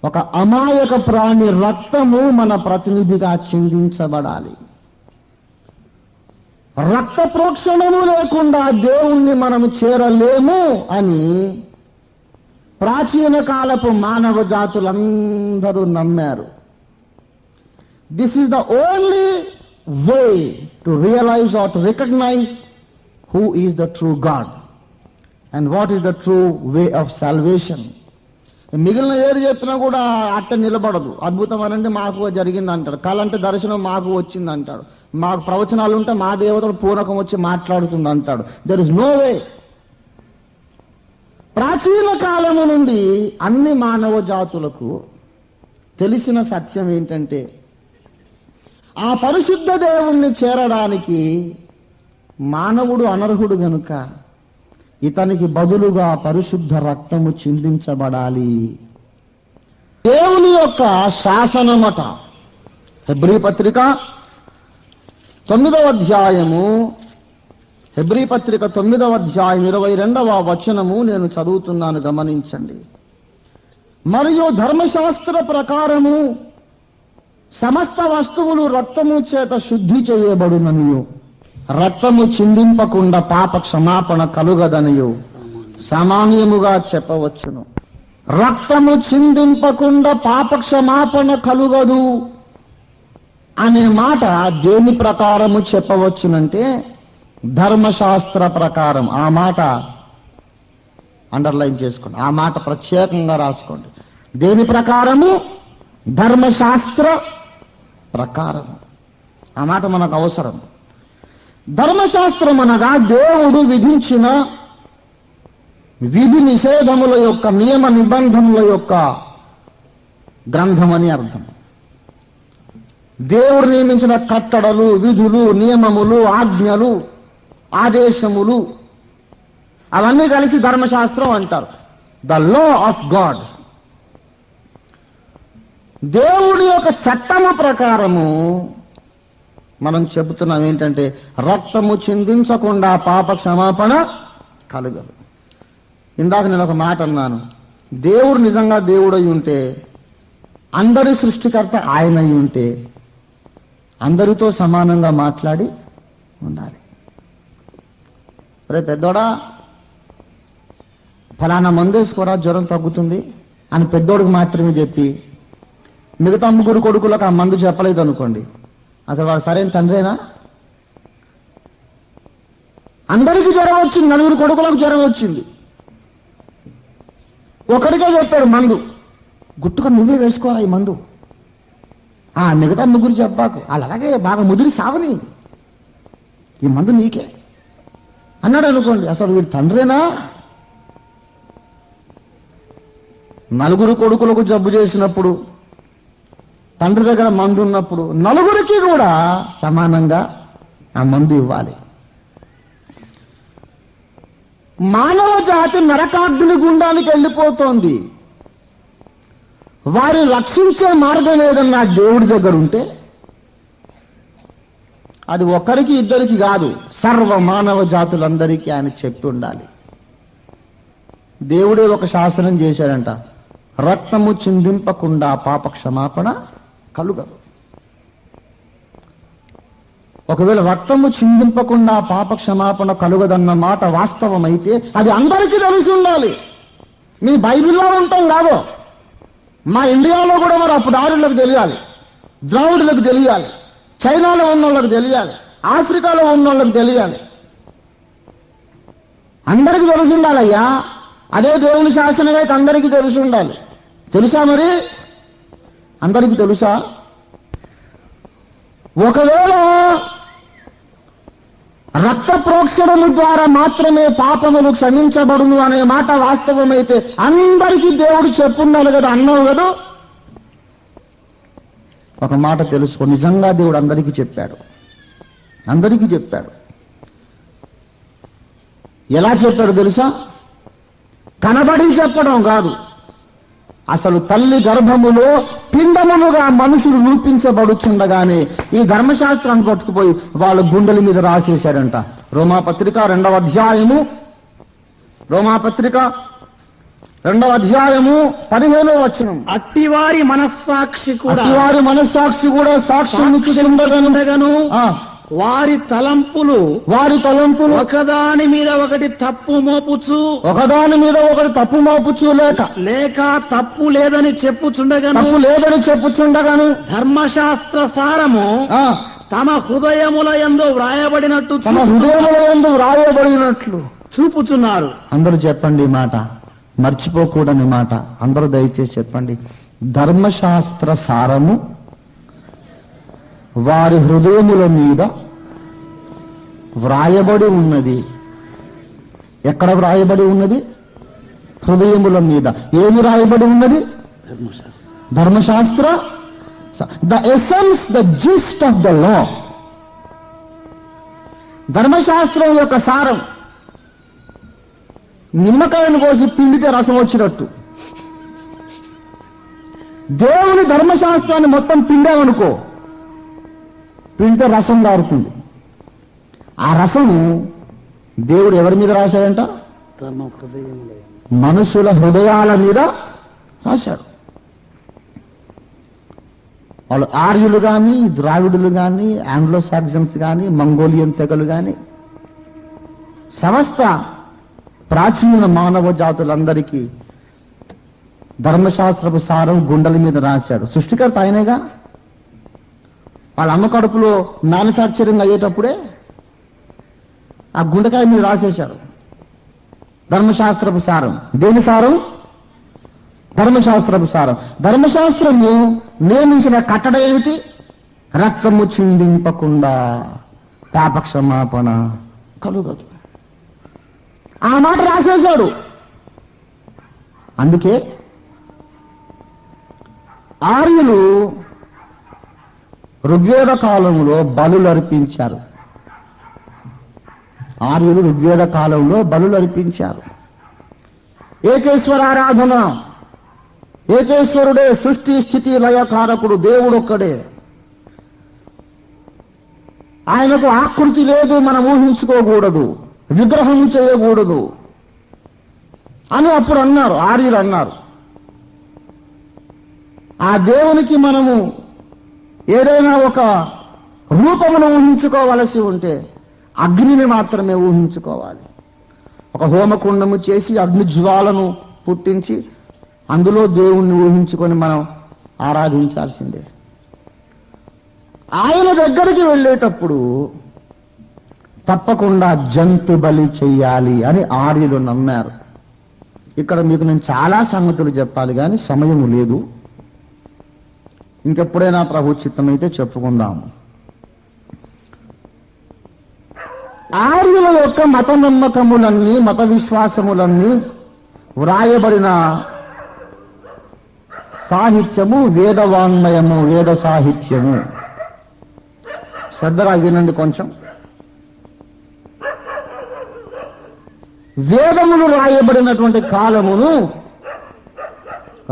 ఒక అమాయక ప్రాణి రక్తము మన ప్రతినిధిగా చిందించబడాలి. రక్త ప్రోక్షణము లేకుండా దేవుణ్ణి మనము చేరలేము అని ప్రాచీన కాలపు మానవ జాతులందరూ నమ్మారు. This is the only way to realize or to recognize who is the true God and what is the true way of salvation. మిగిలిన ఏది చెప్పినా కూడా అట్ట నిలబడదు. అద్భుతం అనంటే మాకు జరిగింది అంటాడు, కళ అంటే దర్శనం మాకు వచ్చింది అంటాడు, మాకు ప్రవచనాలు ఉంటే మా దేవతలు పూనకం వచ్చి మాట్లాడుతుంది అంటాడు. There is no way. ప్రాచీన కాలము నుండి అన్ని మానవ జాతులకు తెలిసిన సత్యం ఏంటంటే ఆ పరిశుద్ధ దేవుణ్ణి చేరడానికి మానవుడు అనర్హుడు గనుక ఇతనికి బదులుగా పరిశుద్ధ రక్తము చిందించబడాలి. దేవుని యొక్క శాసనమట. హెబ్రీ పత్రిక 9వ అధ్యాయము, హెబ్రీ పత్రిక 9వ అధ్యాయం 22వ వచనము నేను చదువుతున్నాను, గమనించండి. మరియు ధర్మశాస్త్ర ప్రకారము సమస్త వస్తువులు రక్తము చేత శుద్ధి చేయబడుననియు, రక్తము చిందింపకుండా పాప క్షమాపణ కలుగదనియు సామాన్యముగా చెప్పవచ్చును. రక్తము చిందింపకుండా పాప క్షమాపణ కలుగదు అనే మాట దేని ప్రకారము చెప్పవచ్చునంటే ధర్మశాస్త్ర ప్రకారం. ఆ మాట అండర్లైన్ చేసుకోండి, ఆ మాట ప్రత్యేకంగా రాసుకోండి. దేని ప్రకారము? ధర్మశాస్త్ర ప్రకారము. ఆ మాట మనకు అవసరం. ధర్మశాస్త్రం అనగా దేవుడు విధించిన విధి నిషేధముల యొక్క, నియమ నిబంధనల యొక్క గ్రంథమని అర్థం. దేవుడు నియమించిన కట్టడలు, విధులు, నియమములు, ఆజ్ఞలు, ఆదేశములు అవన్నీ కలిసి ధర్మశాస్త్రం అంటారు. The law of God. దేవుడి యొక్క చట్టము ప్రకారము మనం చెబుతున్నాం ఏంటంటే రక్తము చిందించకుండా పాప క్షమాపణ కలుగదు. ఇందాక నేను ఒక మాట అన్నాను, దేవుడు నిజంగా దేవుడై ఉంటే అందరి సృష్టికర్త ఆయన అయి ఉంటే అందరితో సమానంగా మాట్లాడి ఉండాలి. రే పెద్దోడా, ఫలానా మందు వేసుకోరా జ్వరం తగ్గుతుంది అని పెద్దోడికి మాత్రమే చెప్పి మిగతా ముగ్గురు కొడుకులకు ఆ మందు చెప్పలేదు అనుకోండి, అసలు వాడు సరైన తండ్రేనా? అందరికీ జ్వరం వచ్చింది, నలుగురు కొడుకులకు జ్వరం వచ్చింది, ఒకరికే చెప్పాడు మందు, గుట్టుగా నువ్వే వేసుకోరా ఈ మందు, మిగతా ముగ్గురు చెప్పాకు, అలాగే బాగా ముదిరి సావని, ఈ మందు నీకే అన్నాడు అనుకోండి, అసలు వీడు తండ్రేనా? నలుగురు కొడుకులకు జబ్బు చేసినప్పుడు తండ్రి దగ్గర మందు ఉన్నప్పుడు నలుగురికి కూడా సమానంగా ఆ మందు ఇవ్వాలి. మానవ జాతి నరకాగ్ని గుండానికి వెళ్ళిపోతోంది. వారిని రక్షించే మార్గం ఏదన్నా దేవుడి దగ్గర ఉంటే అది ఒకరికి ఇద్దరికి కాదు, సర్వ మానవ జాతులందరికీ ఆయన చెప్పి ఉండాలి. దేవుడే ఒక శాసనం చేశాడంట, రక్తము చిందింపకుండా పాప క్షమాపణ కలుగదు. ఒకవేళ రక్తము చిందింపకుండా పాప క్షమాపణ కలుగదన్న మాట వాస్తవమైతే అది అందరికీ తెలిసి ఉండాలి. మీ బైబిల్లో ఉంటాం కాదు, మా ఇండియాలో కూడా మరి అప్పుడు ఆరులకు తెలియాలి, ద్రావిడులకు తెలియాలి, చైనాలో ఉన్న వాళ్ళకి తెలియాలి, ఆఫ్రికాలో ఉన్న వాళ్ళకి తెలియాలి, అందరికీ తెలిసి ఉండాలయ్యా. అదే దేవుని శాసనమైతే అందరికీ తెలిసి ఉండాలి. తెలుసా? మరి అందరికీ తెలుసా? ఒకవేళ రక్త ప్రోక్షణము ద్వారా మాత్రమే పాపములు క్షమించబడును అనే మాట వాస్తవమైతే అందరికీ దేవుడు చెప్పున్నాడు కదా, అన్నావు కదా. ఒక మాట తెలుసుకో, నిజంగా దేవుడు అందరికీ చెప్పాడు, అందరికీ చెప్పాడు. ఎలా చెప్పాడు తెలుసా? కనబడి చెప్పడం కాదు, అసలు తల్లి గర్భములో పిండములుగా మనుషులు రూపించబడుచుండగానే ఈ ధర్మశాస్త్రాన్ని పట్టుకుపోయి వాళ్ళ గుండెల మీద రాసేశాడంట. రోమాపత్రిక 2వ అధ్యాయము 15వ వచనం. అట్టివారి మనస్సాక్షి కూడా సాక్ష్యం ఇచ్చుచుండగను, వారి తలంపులు ఒకదాని మీద ఒకటి తప్పు మోపుచు లేక తప్పు లేదని చెప్పుచుండగను ధర్మశాస్త్ర సారము తమ హృదయముల యందు వ్రాయబడినట్లు చూపుతున్నారు. అందరూ చెప్పండి మాట, మర్చిపోకూడని మాట, అందరూ దయచేసి చెప్పండి. ధర్మశాస్త్ర సారము వారి హృదయముల మీద వ్రాయబడి ఉన్నది. ఎక్కడ వ్రాయబడి ఉన్నది? హృదయముల మీద. ఏమి వ్రాయబడి ఉన్నది? ధర్మశాస్త్ర. The essence, the gist of the law. ధర్మశాస్త్రం యొక్క సారం నిమ్మకాయను కోసి పిండితే రసం వచ్చినట్టు. దేవుని ధర్మశాస్త్రాన్ని మొత్తం పిండామనుకో, పిండితే రసం దారుతుంది. ఆ రసము దేవుడు ఎవరి మీద రాశాడంట? మనుషుల హృదయాల మీద రాశాడు. వాళ్ళు ఆర్యులు కానీ, ద్రావిడులు కానీ, ఆంగ్లో సాక్సన్స్ కానీ, మంగోలియన్ తెగలు కానీ, సమస్త ప్రాచీన మానవ జాతులందరికీ ధర్మశాస్త్రపు సారం గుండెల మీద రాశాడు. సృష్టికర్త ఆయనేగా. వాళ్ళ అమ్మ కడుపులో మ్యానుఫ్యాక్చరింగ్ అయ్యేటప్పుడే ఆ గుండెకాయ మీద రాసేశాడు ధర్మశాస్త్రపు సారం. దేని సారం? ధర్మశాస్త్రపు సారం. ధర్మశాస్త్రము నియమించిన కట్టడ ఏమిటి? రక్తము చిందింపకుండా పాపక్షమాపణ కలుగదు. ఆ మాట రాసేశాడు. అందుకే ఆర్యులు ఋగ్వేద కాలంలో బలులు అర్పించారు. ఆర్యులు ఋగ్వేద కాలంలో బలులు అర్పించారు. ఏకేశ్వరారాధన. ఏకేశ్వరుడే సృష్టి స్థితి లయకారకుడు, దేవుడొక్కడే. ఆయనకు ఆకృతి లేదు, మనం ఊహించుకోకూడదు, విగ్రహం చేయకూడదు అని అప్పుడు అన్నారు, ఆర్యులు అన్నారు. ఆ దేవునికి మనము ఏదైనా ఒక రూపమును ఊహించుకోవలసి ఉంటే అగ్నిని మాత్రమే ఊహించుకోవాలి. ఒక హోమకుండము చేసి అగ్ని జ్వాలను పుట్టించి అందులో దేవుణ్ణి ఊహించుకొని మనం ఆరాధించాల్సిందే. ఆయన దగ్గరికి వెళ్ళేటప్పుడు తప్పకుండా జంతు బలి చెయ్యాలి అని ఆర్యులు నమ్మారు. ఇక్కడ మీకు నేను చాలా సంగతులు చెప్పాలి కానీ సమయము లేదు. ఇంకెప్పుడైనా ప్రభు చిత్తమైతే చెప్పుకుందాము. ఆర్యుల యొక్క మత నమ్మకములన్నీ, మత విశ్వాసములన్నీ వ్రాయబడిన సాహిత్యము వేదవాంగ్మయము, వేద సాహిత్యము. శ్రద్ధగా వినండి కొంచెం. వేదములు రాయబడినటువంటి కాలమును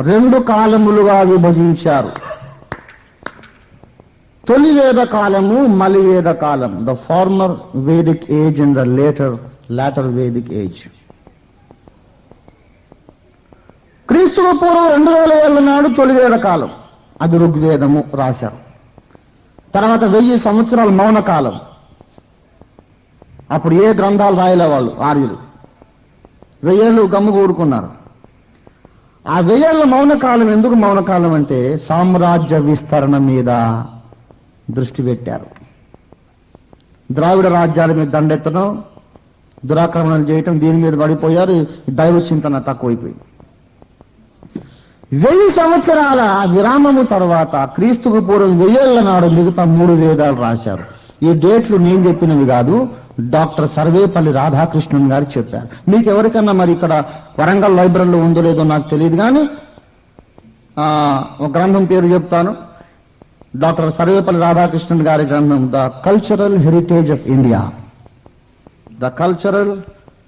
2 కాలములుగా విభజించారు. తొలి వేద కాలము, మలి వేద కాలం. The former Vedic age and the later Vedic age. క్రీస్తుకు పూర్వం 2000 ఏళ్ల నాడు తొలి వేద కాలం, అది ఋగ్వేదము రాశారు. తర్వాత 1000 సంవత్సరాలు మౌన కాలం. అప్పుడు ఏ గ్రంథాలు రాయలే వాళ్ళు ఆర్యులు. 1000 ఏళ్ళు గమ్ము కూడుకున్నారు. ఆ 1000 ఏళ్ల మౌనకాలం ఎందుకు మౌనకాలం అంటే సామ్రాజ్య విస్తరణ మీద దృష్టి పెట్టారు. ద్రావిడ రాజ్యాల మీద దండెత్తడం, దురాక్రమణలు చేయటం, దీని మీద పడిపోయారు. దైవ చింతన తక్కువైపోయింది. 1000 సంవత్సరాల విరామము తర్వాత క్రీస్తుకు పూర్వం 1000 ఏళ్ల నాడు మిగతా 3 వేదాలు రాశారు. ఈ డేట్లు నేను చెప్పినవి కాదు, డాక్టర్ సర్వేపల్లి రాధాకృష్ణన్ గారు చెప్పారు. మీకు ఎవరికన్నా మరి ఇక్కడ వరంగల్ లైబ్రరీలో ఉందో లేదో నాకు తెలియదు కానీ ఒక గ్రంథం పేరు చెప్తాను. డాక్టర్ సర్వేపల్లి రాధాకృష్ణన్ గారి గ్రంథం the cultural heritage of India. The cultural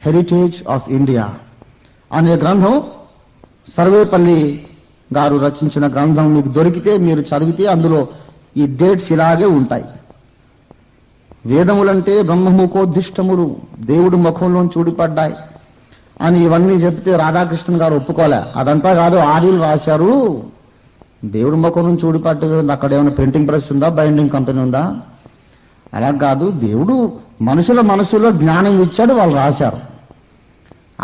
heritage of India అనే గ్రంథం సర్వేపల్లి గారు రచించిన గ్రంథం. మీకు దొరికితే మీరు చదివితే అందులో ఈ డేట్స్ ఇలాగే ఉంటాయి. వేదములంటే బ్రహ్మముఖోద్దిష్టములు, దేవుడు ముఖంలో చూడిపడ్డాయి అని ఇవన్నీ చెప్తే రాధాకృష్ణన్ గారు ఒప్పుకోలే. అదంతా కాదు, ఆర్యులు రాశారు. దేవుడు ముఖం నుంచి చూడిపడ్డ అక్కడ ఏమైనా ప్రింటింగ్ ప్రెస్ ఉందా, బైండింగ్ కంపెనీ ఉందా? అలా కాదు, దేవుడు మనుషుల మనసులో జ్ఞానం ఇచ్చాడు, వాళ్ళు రాశారు.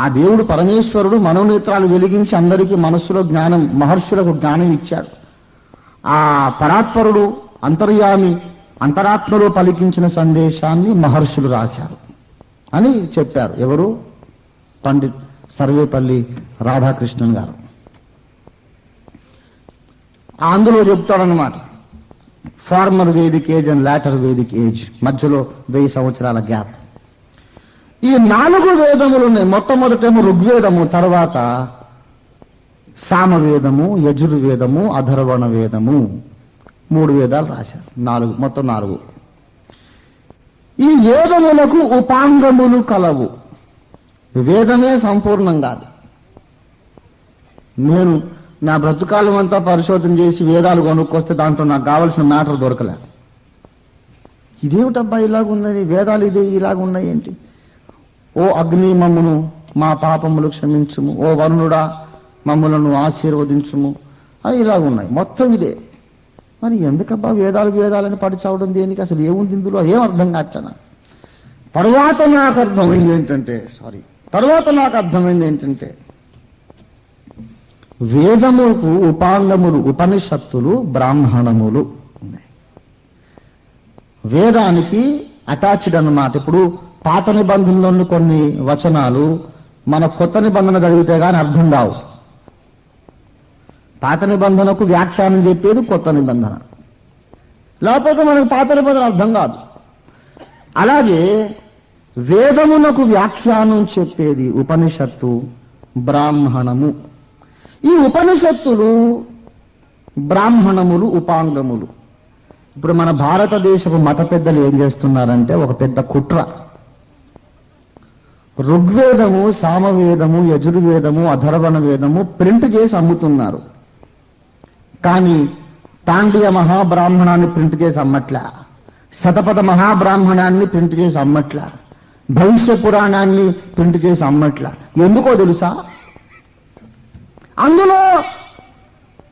ఆ దేవుడు పరమేశ్వరుడు మనోనేత్రాలు వెలిగించి అందరికీ మనస్సులో జ్ఞానం, మహర్షులకు జ్ఞానం ఇచ్చాడు. ఆ పరాత్పరుడు అంతర్యామి అంతరాత్మలో పలికించిన సందేశాన్ని మహర్షులు రాశారు అని చెప్పారు. ఎవరు? పండిత్ సర్వేపల్లి రాధాకృష్ణన్ గారు. అందులో చెప్తాడన్నమాట, former Vedic age and later Vedic age, మధ్యలో 1000 సంవత్సరాల గ్యాప్. ఈ 4 వేదములు ఉన్నాయి. మొట్టమొదటేమో ఋగ్వేదము, తర్వాత సామవేదము, యజుర్వేదము, అధర్వణ వేదము. 3 వేదాలు రాశారు. 4, మొత్తం 4. ఈ వేదములకు ఉపాంగములు కలవు. వేదమే సంపూర్ణం కాదు. నేను నా బ్రతుకాలం అంతా పరిశోధన చేసి వేదాలు కొనుక్కొస్తే దాంట్లో నాకు కావలసిన మ్యాటర్ దొరకలే. ఇదేమిటబ్బా ఇలాగున్నది, వేదాలు ఇదే ఇలాగున్నాయి ఏంటి? ఓ అగ్ని మమ్మును మా పాపములు క్షమించుము, ఓ వరుణుడా మమ్ములను ఆశీర్వదించుము అని ఇలాగున్నాయి. మొత్తం ఇదే. మరి ఎందుకబ్బా వేదాలని పడి చావడం దేనికి? అసలు ఏముంది ఇందులో? ఏం అర్థం కావట్లేనా? తర్వాత నాకు అర్థమైంది ఏంటంటే వేదములకు ఉపాంగములు, ఉపనిషత్తులు, బ్రాహ్మణములు ఉన్నాయి. వేదానికి అటాచ్డ్ అన్నమాట. ఇప్పుడు పాత నిబంధనలోని కొన్ని వచనాలు మన కొత్త నిబంధన చదివితే కానీ అర్థం కావు. పాత నిబంధనకు వ్యాఖ్యానం చెప్పేది కొత్త నిబంధన, లేకపోతే మనకు పాత నిబంధన అర్థం కాదు. అలాగే వేదమునకు వ్యాఖ్యానం చెప్పేది ఉపనిషత్తు, బ్రాహ్మణము. ఈ ఉపనిషత్తులు, బ్రాహ్మణములు, ఉపాంగములు. ఇప్పుడు మన భారతదేశపు మత పెద్దలు ఏం చేస్తున్నారంటే ఒక పెద్ద కుట్ర. ఋగ్వేదము, సామవేదము, యజుర్వేదము, అధర్వణ వేదము ప్రింట్ చేసి అమ్ముతున్నారు. కానీ తాండియ మహాబ్రాహ్మణాన్ని ప్రింట్ చేసి అమ్మట్లా, శతపథ మహాబ్రాహ్మణాన్ని ప్రింట్ చేసి అమ్మట్లా, భవిష్య పురాణాన్ని ప్రింట్ చేసి అమ్మట్లా. ఎందుకో తెలుసా? అందులో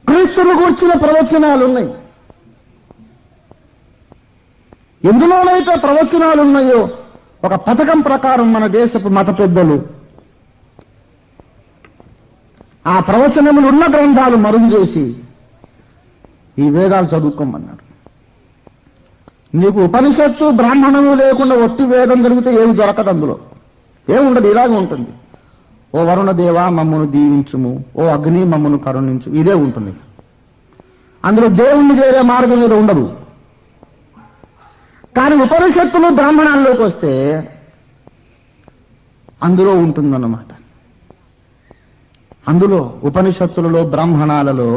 క్రీస్తును గూర్చిన ప్రవచనాలు ఉన్నాయి. ఎందులోనైతే ప్రవచనాలు ఉన్నాయో ఒక పథకం ప్రకారం మన దేశపు మత పెద్దలు ఆ ప్రవచనములు ఉన్న గ్రంథాలు మరుగు చేసి ఈ వేదాలు చదువుకోమన్నారు. నీకు ఉపనిషత్తు బ్రాహ్మణము లేకుండా ఒట్టి వేదం జరిగితే ఏమి దొరకదు, అందులో ఏముండదు, ఇలాగే ఉంటుంది. ఓ వరుణ దేవా మమ్మను దీవించుము, ఓ అగ్ని మమ్మను కరుణించు, ఇదే ఉంటుంది. అందులో దేవుణ్ణి చేరే మార్గం మీద ఉండదు. కానీ ఉపనిషత్తులు బ్రాహ్మణాల్లోకి వస్తే అందులో ఉంటుందన్నమాట. అందులో ఉపనిషత్తులలో బ్రాహ్మణాలలో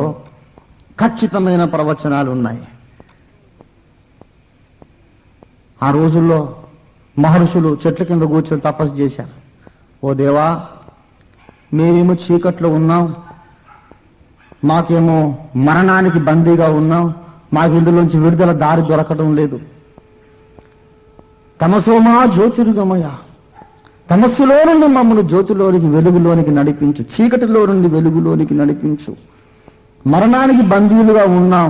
ఖచ్చితమైన ప్రవచనాలు ఉన్నాయి. ఆ రోజుల్లో మహర్షులు చెట్ల కింద కూర్చొని తపస్సు చేశారు. ఓ దేవా, మేమేమో చీకట్లో ఉన్నాం, మాకేమో మరణానికి బందీగా ఉన్నాం, మాకు ఇందులోంచి విడుదల దారి దొరకడం లేదు. తమసోమా జ్యోతిర్గమయ, తమస్సులో నుండి మమ్మల్ని జ్యోతిలోనికి వెలుగులోనికి నడిపించు, చీకటిలో నుండి వెలుగులోనికి నడిపించు. మరణానికి బందీలుగా ఉన్నాం,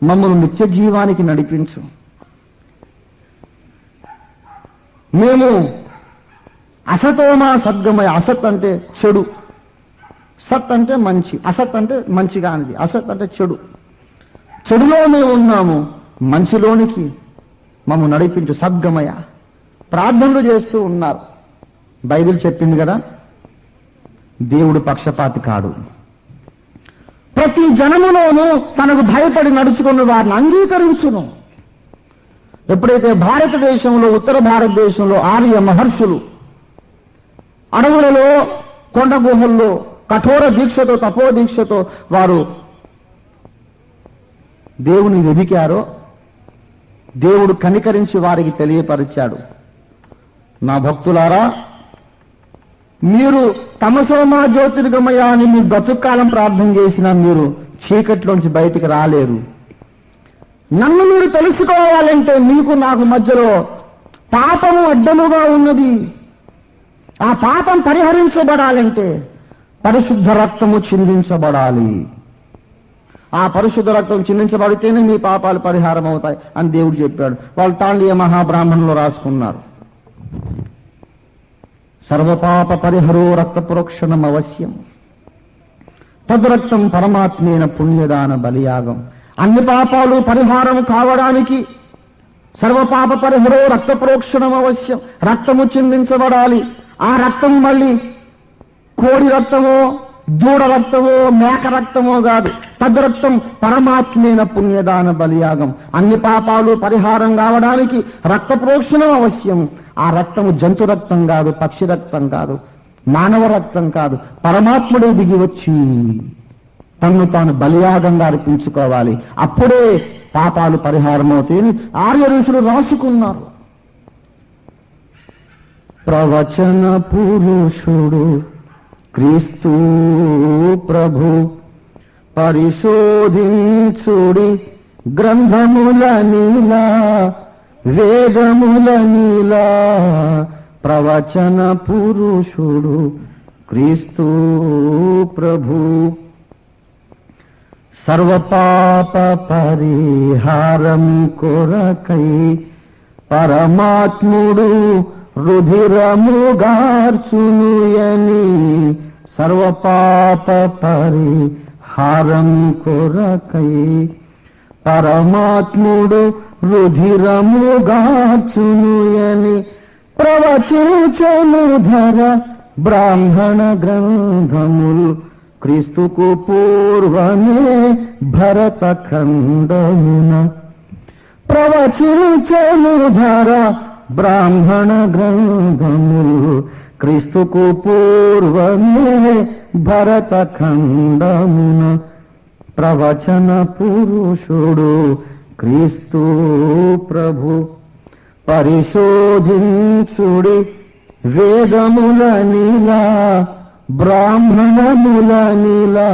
మమ్మల్ని నిత్య జీవానికి నడిపించు. మేము అసతోమా సద్గమయ, అసత్ అంటే చెడు, సత్ అంటే మంచి, అసత్ అంటే మంచి కానిది, అసత్ అంటే చెడు. చెడులో మేము ఉన్నాము, మంచిలోనికి మమ్మల్ని నడిపించు సద్గమయ. ప్రార్థనలు చేస్తూ ఉన్నారు. బైబిల్ చెప్పింది కదా, దేవుడు పక్షపాతి కాడు. ప్రతి జనములోనూ తనకు భయపడి నడుచుకున్న వారిని అంగీకరించును. ఎప్పుడైతే భారతదేశంలో, ఉత్తర భారతదేశంలో ఆర్య మహర్షులు అడవులలో, కొండ గుహల్లో కఠోర దీక్షతో, తపోదీక్షతో వారు దేవుని వెదికారో, దేవుడు కనికరించి వారికి తెలియపరిచాడు, నా భక్తులారా, మీరు తమసోమా జ్యోతిర్గమయ అని మీ బతుకాలం ప్రార్థన చేసినా మీరు చీకట్లోంచి బయటికి రాలేరు. నన్ను మీరు తెలుసుకోవాలంటే మీకు నాకు మధ్యలో పాపము అడ్డముగా ఉన్నది. ఆ పాపం పరిహరించబడాలంటే పరిశుద్ధ రక్తము చిందించబడాలి. ఆ పరిశుద్ధ రక్తం చిందించబడితేనే మీ పాపాలు పరిహారం అవుతాయి అని దేవుడు చెప్పాడు. వాళ్ళు తాండీయ మహాబ్రాహ్మణంలో రాసుకున్నారు. సర్వపాప పరిహరో రక్త ప్రోక్షణం అవశ్యం, తద్రక్తం పరమాత్మేన పుణ్యదాన బలియాగం. అన్ని పాపాలు పరిహారం కావడానికి సర్వపాప పరిహరో రక్త ప్రోక్షణం అవశ్యం, రక్తము చిందించబడాలి. ఆ రక్తం మళ్ళీ కోడి రక్తమో, దూడ రక్తమో, మేక రక్తమో కాదు, తద్రక్తం పరమాత్మేన పుణ్యదాన బలియాగం. అన్ని పాపాలు పరిహారం కావడానికి రక్త ప్రోక్షణం అవశ్యం. ఆ రక్తము జంతు రక్తం కాదు, పక్షి రక్తం కాదు, మానవ రక్తం కాదు, పరమాత్ముడే దిగి వచ్చి తన్ను తాను బలియాగంగా అర్పించుకోవాలి. అప్పుడే పాపాలు పరిహారం అవుతాయని ఆర్య ఋషులు రాసుకున్నారు. ప్రవచన పురుషుడు క్రీస్తు ప్రభు, పరిశోధించుడి గ్రంథముల నీలా, వేదముల నీలా. ప్రవచన పురుషుడు క్రీస్తు ప్రభు, సర్వపాప పరిహారం కొరకై పరమాత్ముడు రుధిరముగార్చునుయని, సర్వపాప పరిహారం కొరకై పరమాత్ముడు రుధిరముగార్చునుయని ప్రవచించెను ధర బ్రాహ్మణ గ్రంథములు. క్రీస్తుకు పూర్వమే భరత ఖండమున ప్రవచించెను ధర బ్రాహ్మణ గ్రంథములు. క్రీస్తుకు పూర్వమే భరత ఖండమున ప్రవచన పురుషుడు క్రీస్తు ప్రభు, పరిశోధించుడి వేదముల నీలా, బ్రాహ్మణముల నీలా.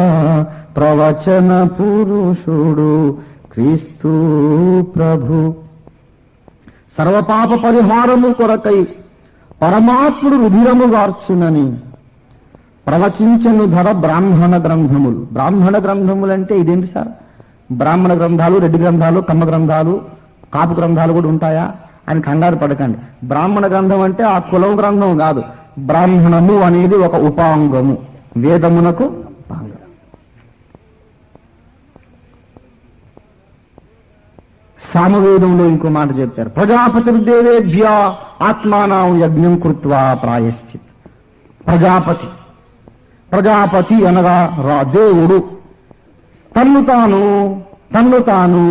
ప్రవచన పురుషుడు క్రీస్తు ప్రభు, సర్వపాప పరిహారము కొరకై పరమాత్ముడు రుధిరము గార్చునని ప్రవచించను ధర బ్రాహ్మణ గ్రంథములు. బ్రాహ్మణ గ్రంథములు అంటే ఇదేంటి సార్? బ్రాహ్మణ గ్రంథాలు, రెడ్డి గ్రంథాలు, కమ్మ గ్రంథాలు, కాపు గ్రంథాలు కూడా ఉంటాయా అని కంగారు పడకండి. బ్రాహ్మణ గ్రంథం అంటే ఆ కులం గ్రంథం కాదు. బ్రాహ్మణము అనేది ఒక ఉపాంగము, వేదమునకు ఉపాంగం. సామవేదంలో ఇంకో మాట చెప్పారు, ప్రజాపతిర్దేవేభ్య ఆత్మానం యజ్ఞం కృత్వా ప్రాయశ్చిత్. ప్రజాపతి అనగా దేవుడు తన్ను తాను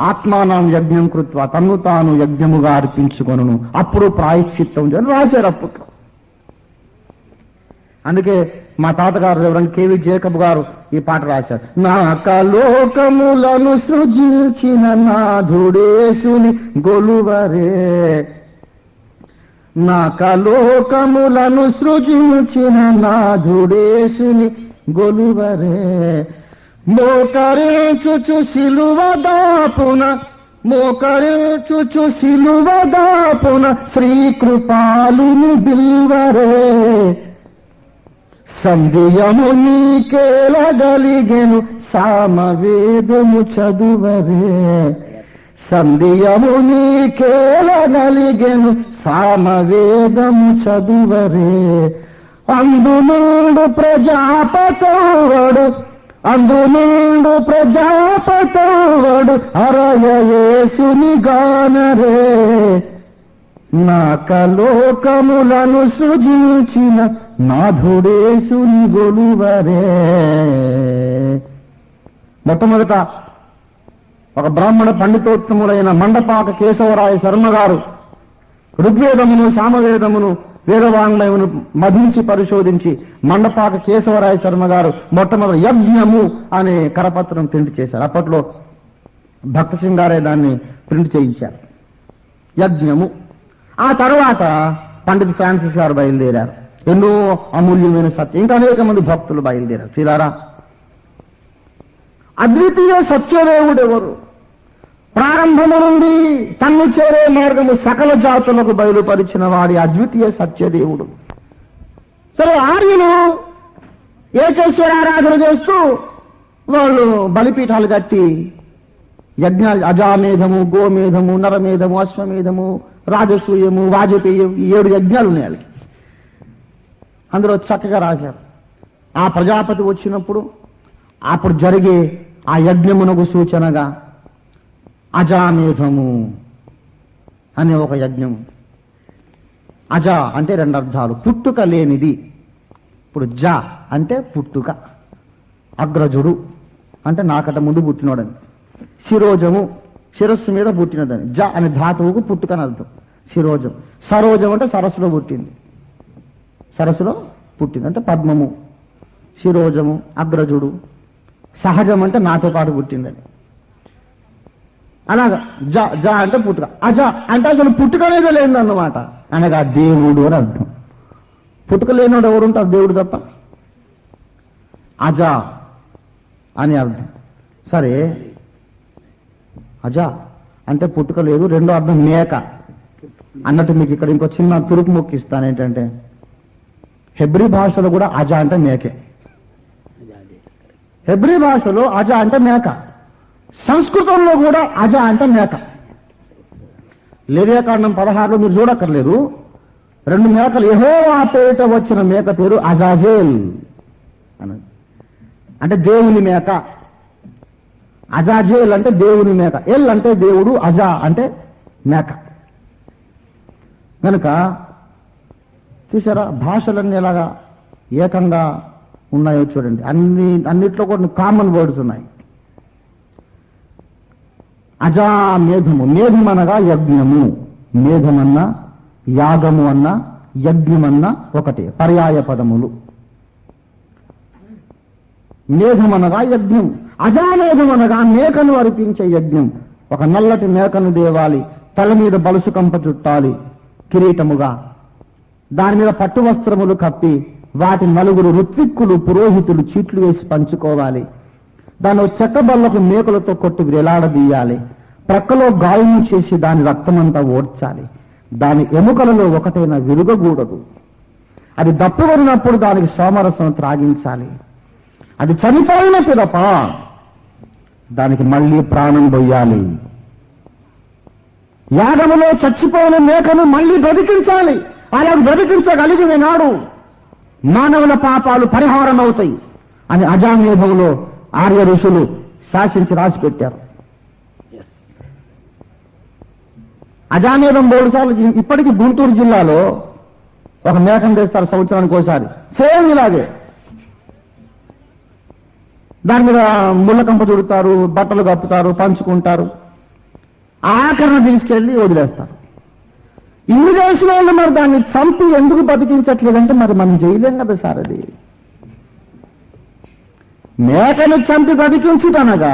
ఆత్మానం యజ్ఞం కృత్వా, తన్ను తాను యజ్ఞముగా అర్పించుకొనును, అప్పుడు ప్రాయశ్చిత్తం అని రాశారు అప్పట్లో. అందుకే మా తాతగారు రెవరెండ్ కేవి జేకబ్ గారు ఈ పాట రాశారు. నాకలోకములను సృజించిన నాథుడేసుని గొలువరే, నాకలోకములను సృజించిన నాథుడేసుని గొలువరే, మోకరించుచు సిలువ దాపున శ్రీకృపాలుని బిల్వరే, సంధ్యము నీకేలగలిగెను సామవేదము చదువరే, సంధ్యము నీకేలగలిగెను సామవేదము చదువరే, అందునుండు ప్రజాపతోవడు అరయేసుని గానరే, నాకలోకములను సృజించిన నాథుడేసుని గొలువరే. మొట్టమొదట ఒక బ్రాహ్మణ పండితోత్తములైన మండపాక కేశవరాయ శర్మ గారు ఋగ్వేదమును, సామవేదమును, వేదవాంగ్మయమును మధించి పరిశోధించి మండపాక కేశవరాయ శర్మ గారు మొట్టమొదటి యజ్ఞము అనే కరపత్రం ప్రింట్ చేశారు. అప్పట్లో భక్త సింగ్ గారే దాన్ని ప్రింట్ చేయించారు, యజ్ఞము. ఆ తర్వాత పండిత్ ఫ్రాన్సిస్ గారు బయలుదేరారు. ఎన్నో అమూల్యమైన సత్యం, ఇంకా అనేక మంది భక్తులు బయలుదేరారు. చూడారా, అద్వితీయ సత్యదేవుడు ఎవరు? ప్రారంభము నుండి తన్ను చేరే మార్గము సకల జాతులకు బయలుపరిచిన వాడి అద్వితీయ సత్యదేవుడు. సరే, ఆర్యులు ఏకేశ్వరారాధన చేస్తూ వాళ్ళు బలిపీఠాలు కట్టి యజ్ఞాలు, అజామేధము, గోమేధము, నరమేధము, అశ్వమేధము, రాజసూయము, వాజపేయం, 7 యజ్ఞాలు ఉన్నాయి వాళ్ళకి. అందులో చక్కగా రాశారు. ఆ ప్రజాపతి వచ్చినప్పుడు అప్పుడు జరిగే ఆ యజ్ఞమునకు సూచనగా అజామేధము అనే ఒక యజ్ఞం. అజ అంటే 2 అర్థాలు, పుట్టుక లేనిది. ఇప్పుడు జ అంటే పుట్టుక, అగ్రజుడు అంటే నాకట ముందు పుట్టినోడని, శిరోజము శిరస్సు మీద పుట్టినదని, జ అనే ధాతువుకు పుట్టుకని అర్థం. శిరోజం. సరోజం అంటే సరస్సులో పుట్టింది, సరస్సులో పుట్టింది అంటే పద్మము. శిరోజము, అగ్రజుడు. సహజం అంటే నాతో పాటు పుట్టిందని. అలాగా జ జ అంటే పుట్టుక. అజ అంటే అసలు పుట్టుక అనేది లేదన్నమాట, అనగా దేవుడు అని అర్థం. పుట్టుక లేనివాడు ఎవరుంటారు? దేవుడు తప్ప. అజ అని అర్థం. సరే, అజ అంటే పుట్టుక లేదు. రెండో అర్థం మేక అన్నట్టు. మీకు ఇక్కడ ఇంకో చిన్న తురుపు మొక్కిస్తాను. ఏంటంటే హెబ్రీ భాషలో కూడా అజ అంటే మేకే. హెబ్రీ భాషలో అజ అంటే మేక, సంస్కృతంలో కూడా అజ అంటే మేక. లేవియాకాండం 16లో మీరు చూడక్కర్లేదు, 2 మేకలు యెహోవా పేరిట వచ్చిన మేక పేరు అజాజేల్ అన్నది. అంటే దేవుని మేక. అజాజేల్ అంటే దేవుని మేక, ఎల్ అంటే దేవుడు, అజా అంటే మేక. కనుక చూసారా, భాషలన్నీ ఎలాగా ఏకంగా ఉన్నాయో చూడండి. అన్నిట్లో కూడా కామన్ వర్డ్స్ ఉన్నాయి. అజామేధము, మేధమనగా యజ్ఞము. మేధమన్నా, యాగము అన్నా, యజ్ఞమన్నా ఒకటే, పర్యాయ పదములు. మేధమనగా యజ్ఞం, అజామేధమనగా మేకను అర్పించే యజ్ఞం. ఒక నల్లటి మేకను దేవాలి, తల మీద బలుసు కంప చుట్టాలి కిరీటముగా, దాని మీద పట్టు వస్త్రములు కప్పి వాటి 4 ఋత్విక్కులు, పురోహితులు చీట్లు వేసి పంచుకోవాలి. దాని చెక్క బల్లకు మేకలతో కొట్టి వేలాడదీయాలి. ప్రక్కలో గాయము చేసి దాని రక్తమంతా ఓడ్చాలి. దాని ఎముకలలో ఒకటైనా విరుగకూడదు. అది దప్పుకొన్నప్పుడు దానికి సోమరసం త్రాగించాలి. అది చనిపోయిన పిదప దానికి మళ్ళీ ప్రాణం పోయాలి. యాగములో చచ్చిపోయిన మేకను మళ్ళీ బ్రతికించాలి. అలా బ్రతికించగలిగిన నాడు మానవుల పాపాలు పరిహారం అవుతాయి అని అజామేధంలో ఆర్య ఋషులు శాసించి రాసి పెట్టారు. అజామేధం 3 సార్లు ఇప్పటికీ గుంటూరు జిల్లాలో ఒక మేకను తెస్తారు సంవత్సరానికి ఒకసారి. సేమ్ ఇలాగే దాని మీద ముళ్ళకంప చుడతారు, బట్టలు కప్పుతారు, పంచుకుంటారు, ఆఖరణ తీసుకెళ్లి వదిలేస్తారు. ఇన్ని చేసిన వాళ్ళు మరి దాన్ని చంపి ఎందుకు బతికించట్లేదంటే మరి మనం చేయలేం కదా సార్. అది మేకను చంపి బతికించుటనగా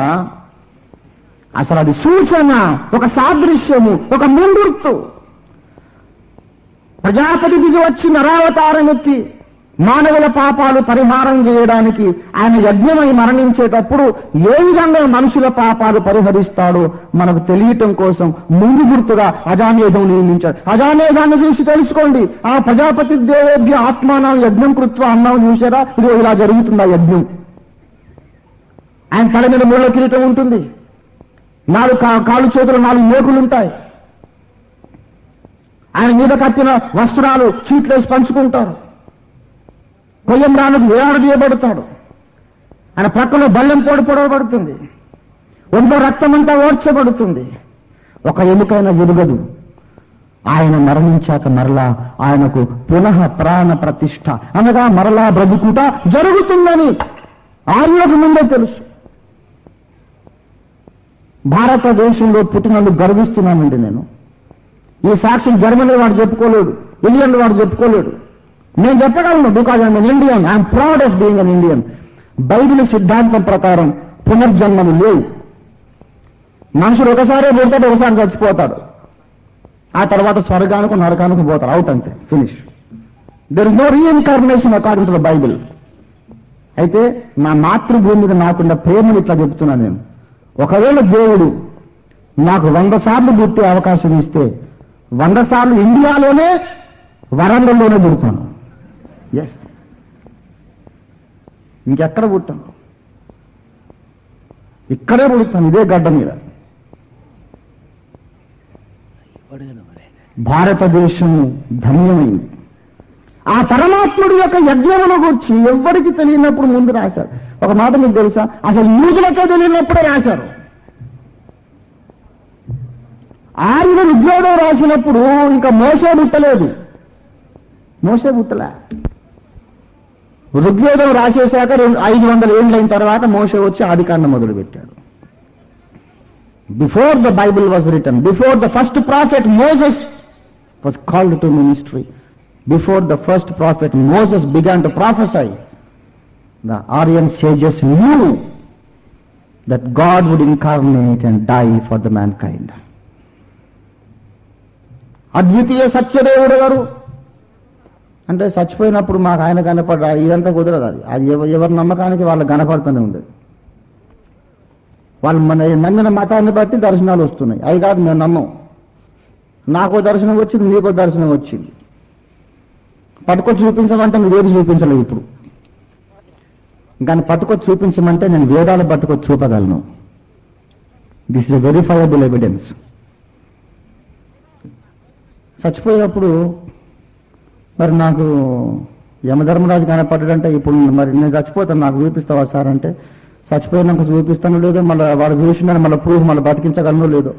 అసలు అది సూచన, ఒక సాదృశ్యము, ఒక ముందుర్తు. ప్రజాపతి దిగి వచ్చి నరావతారం ఎత్తి మానవుల పాపాలు పరిహారం చేయడానికి ఆయన యజ్ఞమై మరణించేటప్పుడు ఏ విధంగా మనుషుల పాపాలు పరిహరిస్తాడో మనకు తెలియటం కోసం ముందు గుర్తుగా అజామేధం నిర్మించాడు. అజామేధాన్ని చూసి తెలుసుకోండి. ఆ ప్రజాపతి దేవేభ్య ఆత్మానం యజ్ఞం కృత్వ అన్నాం చూసారా? ఇది ఇలా జరుగుతుంది ఆ యజ్ఞం. ఆయన తల మీద ముళ్ళ కిరీటం ఉంటుంది, 4 కాళ్ళు చేతులు 4 మేకులుంటాయి. ఆయన మీద కప్పిన వస్త్రాలు చీట్లేసి పంచుకుంటారు. కొయ్యం రానుకు వేలాడదీయబడతాడు. ఆయన ప్రక్కలో బల్లెం పొడవబడుతుంది. ఒంట్లో రక్తమంతా ఓడ్చబడుతుంది. ఒక ఎముకైనా విరుగదు. ఆయన మరణించాక మరలా ఆయనకు పునః ప్రాణ ప్రతిష్ఠ అనగా మరలా బ్రతుకుట జరుగుతుందని ఆర్యులకు ముందే తెలుసు. భారతదేశంలో పుట్టినందుకు గర్విస్తున్నానండి నేను. ఈ సాక్ష్యం జర్మనీ వాడు చెప్పుకోలేడు, ఇంగ్లాండ్ వాడు చెప్పుకోలేడు. నేను చెప్పగలను, because I'm N Indian. I'm proud of being an Indian. Bible సిద్ధాంతం ప్రకారం పునర్జన్మలు లేవు. మనుషులు ఒకసారి పుడతాడు, ఒకసారి చచ్చిపోతాడు. ఆ తర్వాత స్వర్గానికి నరకానికి పోతారు. అవుట్ అంతే, finish. There is no reincarnation according to the Bible. అయితే నా మాతృభూమి మీద నాకున్న ప్రేమను ఇట్లా చెప్తున్నాను నేను. ఒకవేళ దేవుడు నాకు 100 సార్లు పుట్టే అవకాశం ఇస్తే 100 సార్లు ఇండియాలోనే వరంగల్లోనే పుడతాను. ఎస్, ఇంకెక్కడ పుట్టాను? ఇక్కడే పుడతాను, ఇదే గడ్డ మీద. భారతదేశం ధన్యమైంది. ఆ పరమాత్ముడి యొక్క యజ్ఞమును గురించి ఎవ్వరికి తెలియనప్పుడు ముందు రాశారు. ఒక మాట మీకు తెలుసా? అసలు యూదులకే తెలియనప్పుడే రాశారు. ఆర్యుడు ఋగ్వేదం రాసినప్పుడు ఇంకా మోసే పుట్టలేదు. మోసే పుట్టలే. ఋగ్వేదం రాసేశాక 500 ఏళ్ళైన తర్వాత మోసే వచ్చి ఆదికాండం మొదలుపెట్టాడు. Before the Bible was written, before the first prophet Moses was called to ministry, before the first prophet Moses began to prophesy, the Aryan sages knew that God would incarnate and die for the mankind. అద్వితీయ సత్యదేవుడు గారు అంటే చచ్చిపోయినప్పుడు మాకు ఆయన కనపడ్డా ఇదంతా కుదరదు. అది ఎవరి నమ్మకానికి వాళ్ళకి కనపడుతూనే ఉంది. వాళ్ళు నమ్మిన మతాన్ని బట్టి దర్శనాలు వస్తున్నాయి. అవి కాదు మేము నమ్మం. నాకో దర్శనం వచ్చింది, నీకో దర్శనం వచ్చింది. పట్టుకొచ్చి చూపించమంటే నువ్వు ఏది చూపించలేవు ఇప్పుడు. కానీ పట్టుకొచ్చి చూపించమంటే నేను వేదాలు పట్టుకొచ్చి చూపగలను. This is a verifiable evidence. చచ్చిపోయేటప్పుడు మరి నాకు యమధర్మరాజు కనపడ్డాడంటే ఇప్పుడు మరి నేను చచ్చిపోతాను, నాకు చూపిస్తావా సార్ అంటే, చచ్చిపోయినాక చూపిస్తాను లేదో, మళ్ళీ వాడు చూసినాను మళ్ళీ ప్రూఫ్ మళ్ళీ బతికించగలను లేదో.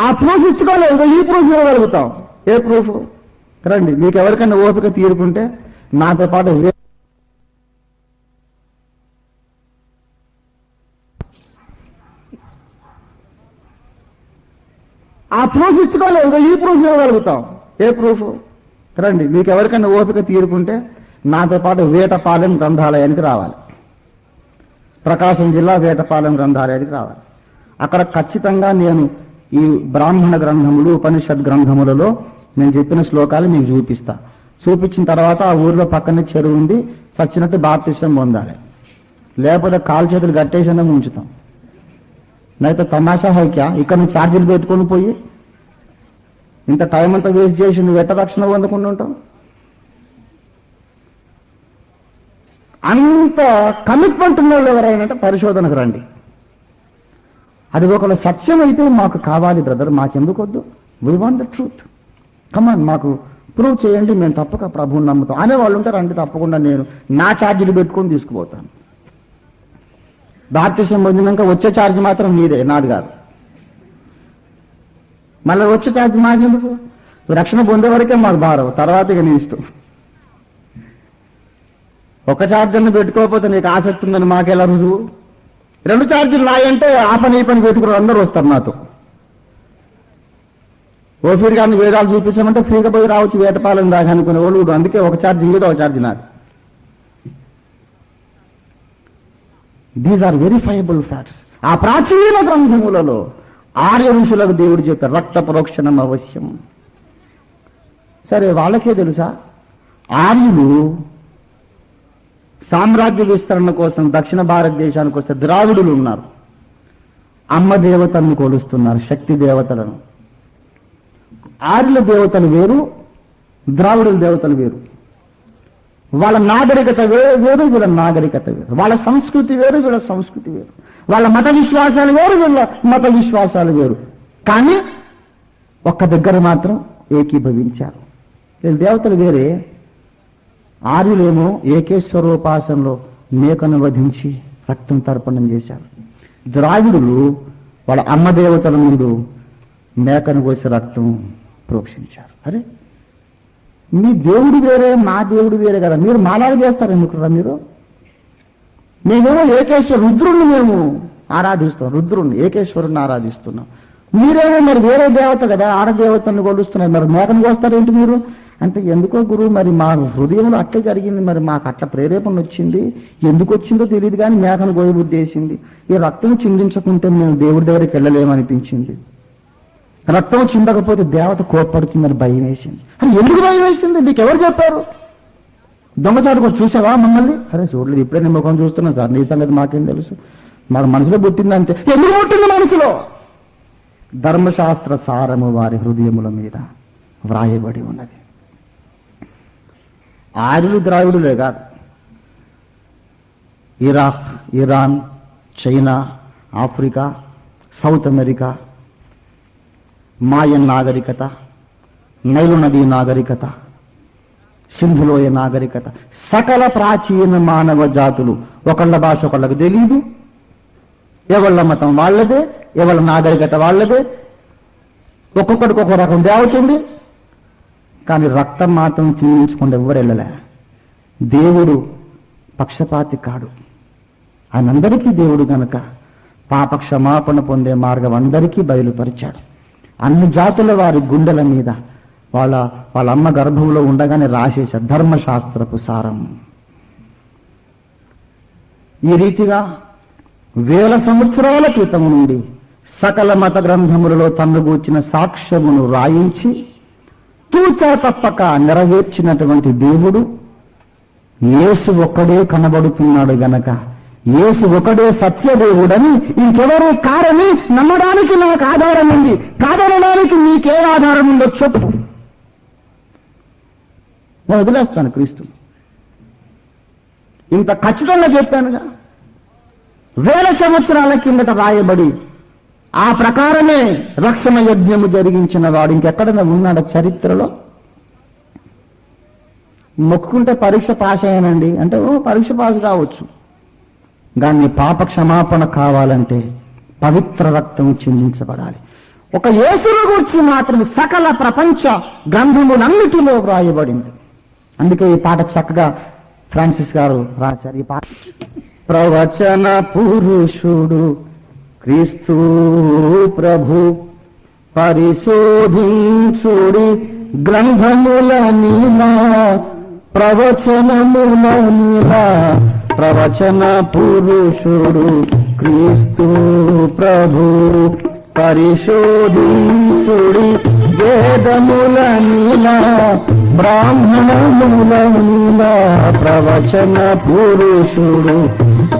ఆ ప్రూఫ్ ఇచ్చుకోలేదు, ఈ ప్రూఫ్ ఇవ్వగలుగుతాం. ఏ ప్రూఫ్? రండి, మీకు ఎవరికైనా ఓపిక తీరుకుంటే నాతో పాటు ఆ ప్రూఫ్ ఇచ్చుకోలేదు, ఈ ప్రూఫ్ ఇవ్వగలుగుతాం. ఏ ప్రూఫ్? రండి, మీకు ఎవరికైనా ఓపిక తీరుకుంటే నాతో పాటు వేటపాలెం గ్రంథాలయానికి రావాలి. ప్రకాశం జిల్లా వేటపాలెం గ్రంథాలయానికి రావాలి. అక్కడ ఖచ్చితంగా నేను ఈ బ్రాహ్మణ గ్రంథములు, ఉపనిషత్ గ్రంథములలో నేను చెప్పిన శ్లోకాలు మీకు చూపిస్తా. చూపించిన తర్వాత ఆ ఊర్లో పక్కనే చెరువు ఉంది, చచ్చినట్టు బాప్తిసం పొందాలి. లేకపోతే కాలు చేతులు గట్టేసిన ఉంచుతాం. నైతే తమాషా హైక్యా, ఇక్కడ నుంచి ఛార్జీలు పెట్టుకొని పోయి ఇంత టైం అంతా వేస్ట్ చేసి నువ్వు ఎట్ట రక్షణ పొందకుండా ఉంటావు? అంత కమిట్మెంట్ ఉన్న వాళ్ళు ఎవరైనా పరిశోధనకు రండి. అది ఒకవేళ సత్యం అయితే మాకు కావాలి బ్రదర్, మాకెందుకు వద్దు, వీ వాంట్ ద ట్రూత్, కమాన్ మాకు ప్రూవ్ చేయండి, మేము తప్పక ప్రభువుని నమ్ముతాం అనే వాళ్ళు ఉంటారు. అంటే తప్పకుండా నేను నా ఛార్జీలు పెట్టుకొని తీసుకుపోతాను. బాప్టిజం పొందినాక వచ్చే ఛార్జ్ మాత్రం మీదే, నాది కాదు. మళ్ళీ వచ్చే ఛార్జ్ మాకెందుకు? రక్షణ పొందే వరకే మాకు భారం, తర్వాత ఇక నీ ఇష్టం. ఒక ఛార్జర్ని పెట్టుకోకపోతే నీకు ఆసక్తి ఉందని మాకెలా రుజువు? 2 ఛార్జీలు నాయంటే ఆ పని ఈ పని పెట్టుకుని అందరూ వస్తారు నాతో. ఓఫీర్ గారిని వేదాలు చూపించమంటే ఫ్రీగా పోయి రావచ్చు వేటపాలెం దాకా అనుకునే వాళ్ళు. అందుకే ఒక ఛార్జ్ మీద ఒక ఛార్జ్ నాది. These are verifiable facts. ఆ ప్రాచీన గ్రంథములలో ఆర్య ఋషులకు దేవుడు చెప్పారు రక్త ప్రోక్షణం అవశ్యం. సరే, వాళ్ళకే తెలుసా? ఆర్యులు సామ్రాజ్య విస్తరణ కోసం దక్షిణ భారతదేశానికి వస్తే ద్రావిడులు ఉన్నారు. అమ్మ దేవతలను కొలుస్తున్నారు, శక్తి దేవతలను. ఆర్యుల దేవతలు వేరు, ద్రావిడుల దేవతలు వేరు. వాళ్ళ నాగరికత వేరు, వీళ్ళ నాగరికత వేరు. వాళ్ళ సంస్కృతి వేరు, వీళ్ళ సంస్కృతి వేరు. వాళ్ళ మత విశ్వాసాలు వేరు, వీళ్ళ మత విశ్వాసాలు వేరు. కానీ ఒక్క దగ్గర మాత్రం ఏకీభవించారు. వీళ్ళ దేవతలు వేరే. ఆర్యులేమో ఏకేశ్వరోపాసనలో మేకను వధించి రక్తం తర్పణం చేశారు. ద్రావిడులు వాళ్ళ అమ్మ దేవతల ముందు మేకను కోసి రక్తం ప్రోక్షించారు. అరే, మీ దేవుడు వేరే, మా దేవుడు వేరే కదా, మీరు మాలాగా చేస్తారు ఎందుకురా మీరు? మేమేమో ఏకేశ్వర రుద్రుణ్ణి మేము ఆరాధిస్తాం, రుద్రుణ్ణి ఏకేశ్వరుణ్ణి ఆరాధిస్తున్నాం. మీరేమో మరి వేరే దేవత కదా, ఆడదేవతలను కొలుస్తున్నారు, మరి మేకను కోస్తారేంటి మీరు అంటే? ఎందుకో గురువు, మరి మా హృదయంలో అట్లే జరిగింది, మరి మాకు అట్లా ప్రేరేపణ వచ్చింది, ఎందుకు వచ్చిందో తెలియదు కానీ మేకను కోయబుద్ధి వేసింది. ఈ రక్తం చిందించకుంటే మేము దేవుడి దగ్గరికి వెళ్ళలేమనిపించింది. రక్తం చిందకపోతే దేవత కోప్పడుతుందని భయం వేసింది. అరే, ఎందుకు భయం వేసింది? నీకు ఎవరు చెప్పారు? దొంగచాటు కూడా చూసావా మమ్మల్ని? అరే చూడలేదు, ఇప్పుడే నీ ముఖం చూస్తున్నా సార్, నీ సంగతి మాకేం తెలుసు, మాకు మనసులో పుట్టిందంటే. ఎందుకు పుట్టింది మనసులో? ధర్మశాస్త్ర సారము వారి హృదయముల మీద వ్రాయబడి ఉన్నది. ఆర్యులు ద్రావిడులే కాదు, Iraq, Iran, China, Africa, South America, Mayan నాగరికత, నైలు నదీ నాగరికత, సింధులోయ నాగరికత, సకల ప్రాచీన మానవ జాతులు ఒకళ్ళ భాష ఒకళ్ళకు తెలియదు, ఎవళ్ళ మతం వాళ్ళదే, ఎవళ్ళ నాగరికత వాళ్ళదే, ఒక్కొక్కడికి ఒక్కొక్క రకం దేవతుంది. కానీ రక్తం మాత్రం చిందించకుండా ఎవరు వెళ్ళలే. దేవుడు పక్షపాతి కాడు, ఆయనందరికీ దేవుడు గనక పాప క్షమాపణ పొందే మార్గం అందరికీ బయలుపరిచాడు. అన్ని జాతుల వారి గుండెల మీద వాళ్ళ అమ్మ గర్భంలో ఉండగానే రాసేశాడు ధర్మశాస్త్రపు సారం. ఈ రీతిగా 1000 సంవత్సరాల క్రితం నుండి సకల మత గ్రంథములలో తన్ను గూర్చిన సాక్ష్యమును రాయించి తూచా తప్పక నెరవేర్చినటువంటి దేవుడు యేసు ఒక్కడే కనబడుతున్నాడు గనక, యేసు ఒకడే సత్యదేవుడని ఇంకెవరూ కారని నమ్మడానికి నాకు ఆధారం ఉంది. కాదనడానికి నీకే ఆధారం ఉందో చెప్పు, నేను వదిలేస్తాను క్రీస్తు. ఇంత ఖచ్చితంగా చెప్పానుగా. 1000 సంవత్సరాల కిందట రాయబడి ఆ ప్రకారమే రక్షణ యజ్ఞము జరిగించిన వాడు ఇంకెక్కడైనా ఉన్నాడు చరిత్రలో? మొక్కుకుంటే పరీక్ష పాస్ అయ్యానండి అంటే పరీక్ష పాస్ కావచ్చు, కానీ పాప క్షమాపణ కావాలంటే పవిత్ర రక్తం చిందించబడాలి. ఒక యేసును గురించి మాత్రం సకల ప్రపంచ గ్రంథములన్నిటిలో వ్రాయబడింది. అందుకే ఈ పాట చక్కగా ఫ్రాన్సిస్ గారు రాశారు. ఈ పాట ప్రవచన పురుషుడు క్రీస్తు ప్రభు పరిశోధించుడి గ్రంథముల నీలా, ప్రవచనముల నీలా, ప్రవచన పురుషుడు క్రీస్తు ప్రభు పరిశోధించుడి వేదముల నీలా, బ్రాహ్మణముల నీలా, ప్రవచన పురుషుడు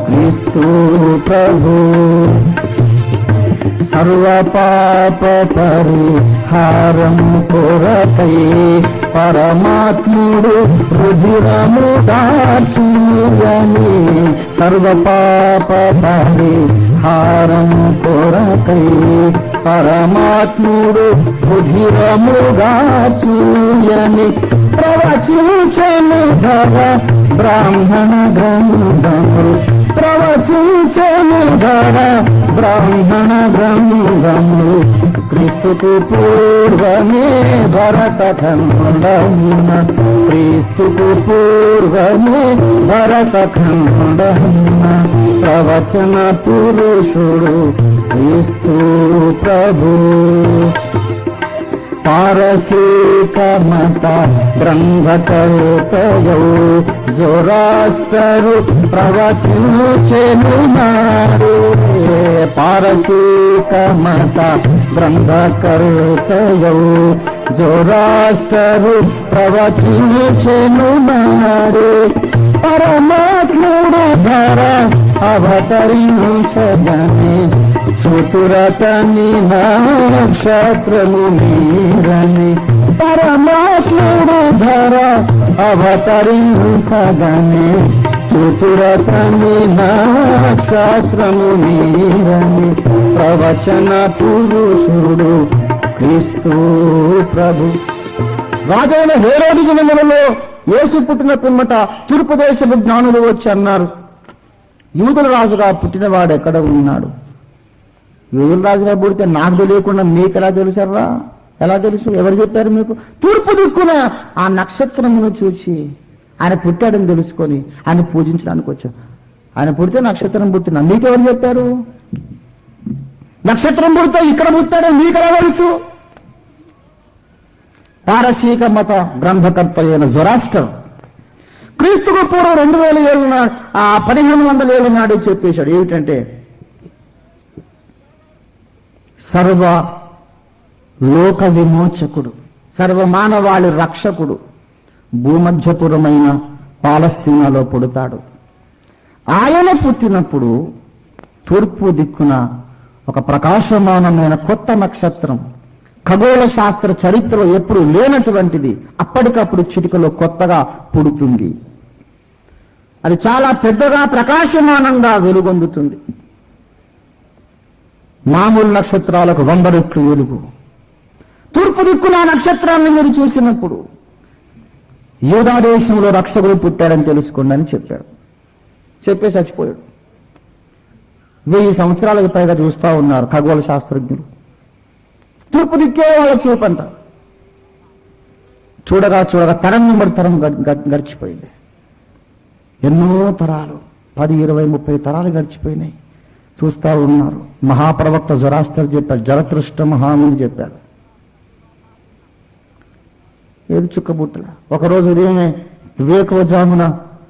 క్రీస్తు ప్రభు సర్వ పాప పరిహారార్థం హారం కొరకై పరమాత్ముడు రుధిరము దాచుయని సర్వ పాప హారం కొరకై పరమాత్ముడు రుధిరము దాచుయని ప్రవచించెను ధర బ్రాహ్మణ గ్రంథములు ప్రవచించెను ధర బ్రాహ్మణ గ్రంథములు క్రీస్తుకు పూర్వమే భరతఖండమున క్రీస్తుకు పూర్వమే భరతఖండమున ప్రవచన పురుషుడు క్రీస్తు ప్రభు పారసీక మత గ్రంథకర్తయౌ జొరాస్టరు ప్రవచించెను నాడు పారసీక మత గ్రంథకర్తయౌ జొరాస్టరు ప్రవచించెను నాడు పరమాత్ముడు ధర అవతరించగనే చతురతని నక్షత్రము మీరని పరమాత్ముడు ధర అవతరించగనే చతురతని నక్షత్రము మీరని ప్రవచన పురుషుడు క్రీస్తు ప్రభు. రాజైన హేరోదు దినములలో యేసు పుట్టిన పిమ్మట తూర్పు దేశపు జ్ఞానులు వచ్చి అన్నారు, యూదుల రాజుగా పుట్టినవాడు ఎక్కడ ఉన్నాడు? యూదుల రాజుగా పుడితే నాకు తెలియకుండా మీకు ఎలా తెలుసర్రా? ఎలా తెలుసు? ఎవరు చెప్పారు మీకు? తూర్పు దిక్కున ఆ నక్షత్రమును చూచి ఆయన పుట్టాడని తెలుసుకొని ఆయన పూజించడానికి వచ్చాం. ఆయన పుడితే నక్షత్రం పుట్టిన మీకెవరు చెప్పారు? నక్షత్రం పుడితే ఇక్కడ పుట్టాడని మీకు ఎలా తెలుసు? పారసీక మత గ్రంథకర్త అయిన జొరాస్టర్ క్రీస్తుకు పూర్వం 2000 ఏళ్ళ నాడు 1500 ఏళ్ళ నాడు చెప్పేశాడు. ఏమిటంటే సర్వ లోక విమోచకుడు, సర్వమానవాళి రక్షకుడు భూమధ్యపురమైన పాలస్తీనాలో పుడతాడు. ఆయన పుట్టినప్పుడు తూర్పు దిక్కున ఒక ప్రకాశమానమైన కొత్త నక్షత్రం, ఖగోళ శాస్త్ర చరిత్రలో ఎప్పుడు లేనటువంటిది, అప్పటికప్పుడు చిటికలో కొత్తగా పుడుతుంది. అది చాలా పెద్దగా ప్రకాశమానంగా వెలుగొందుతుంది. మామూలు నక్షత్రాలకు 100 రెట్లు వెలుగు. తూర్పు దిక్కున నక్షత్రాన్ని మీరు చూసినప్పుడు యూదా దేశంలో రక్షకుడు పుట్టాడని తెలుసుకోండి అని చెప్పాడు. చెప్పే చచ్చిపోయాడు. 1000 సంవత్సరాలకు పైగా చూస్తూ ఉన్నారు ఖగోళ శాస్త్రజ్ఞులు. తూర్పు దిక్కే వాళ్ళ చూపంట. చూడగా చూడగా తరం వెంబడి తరం గడిచిపోయింది. ఎన్నో తరాలు 10, 20, 30 తరాలు గడిచిపోయినాయి. చూస్తూ ఉన్నారు. మహాప్రవక్త జొరాస్టర్ చెప్పాడు, జరతృష్ట మహాముని చెప్పాడు. ఏది చుక్కబుట్టల. ఒకరోజు ఉదయమే వివేకవజామున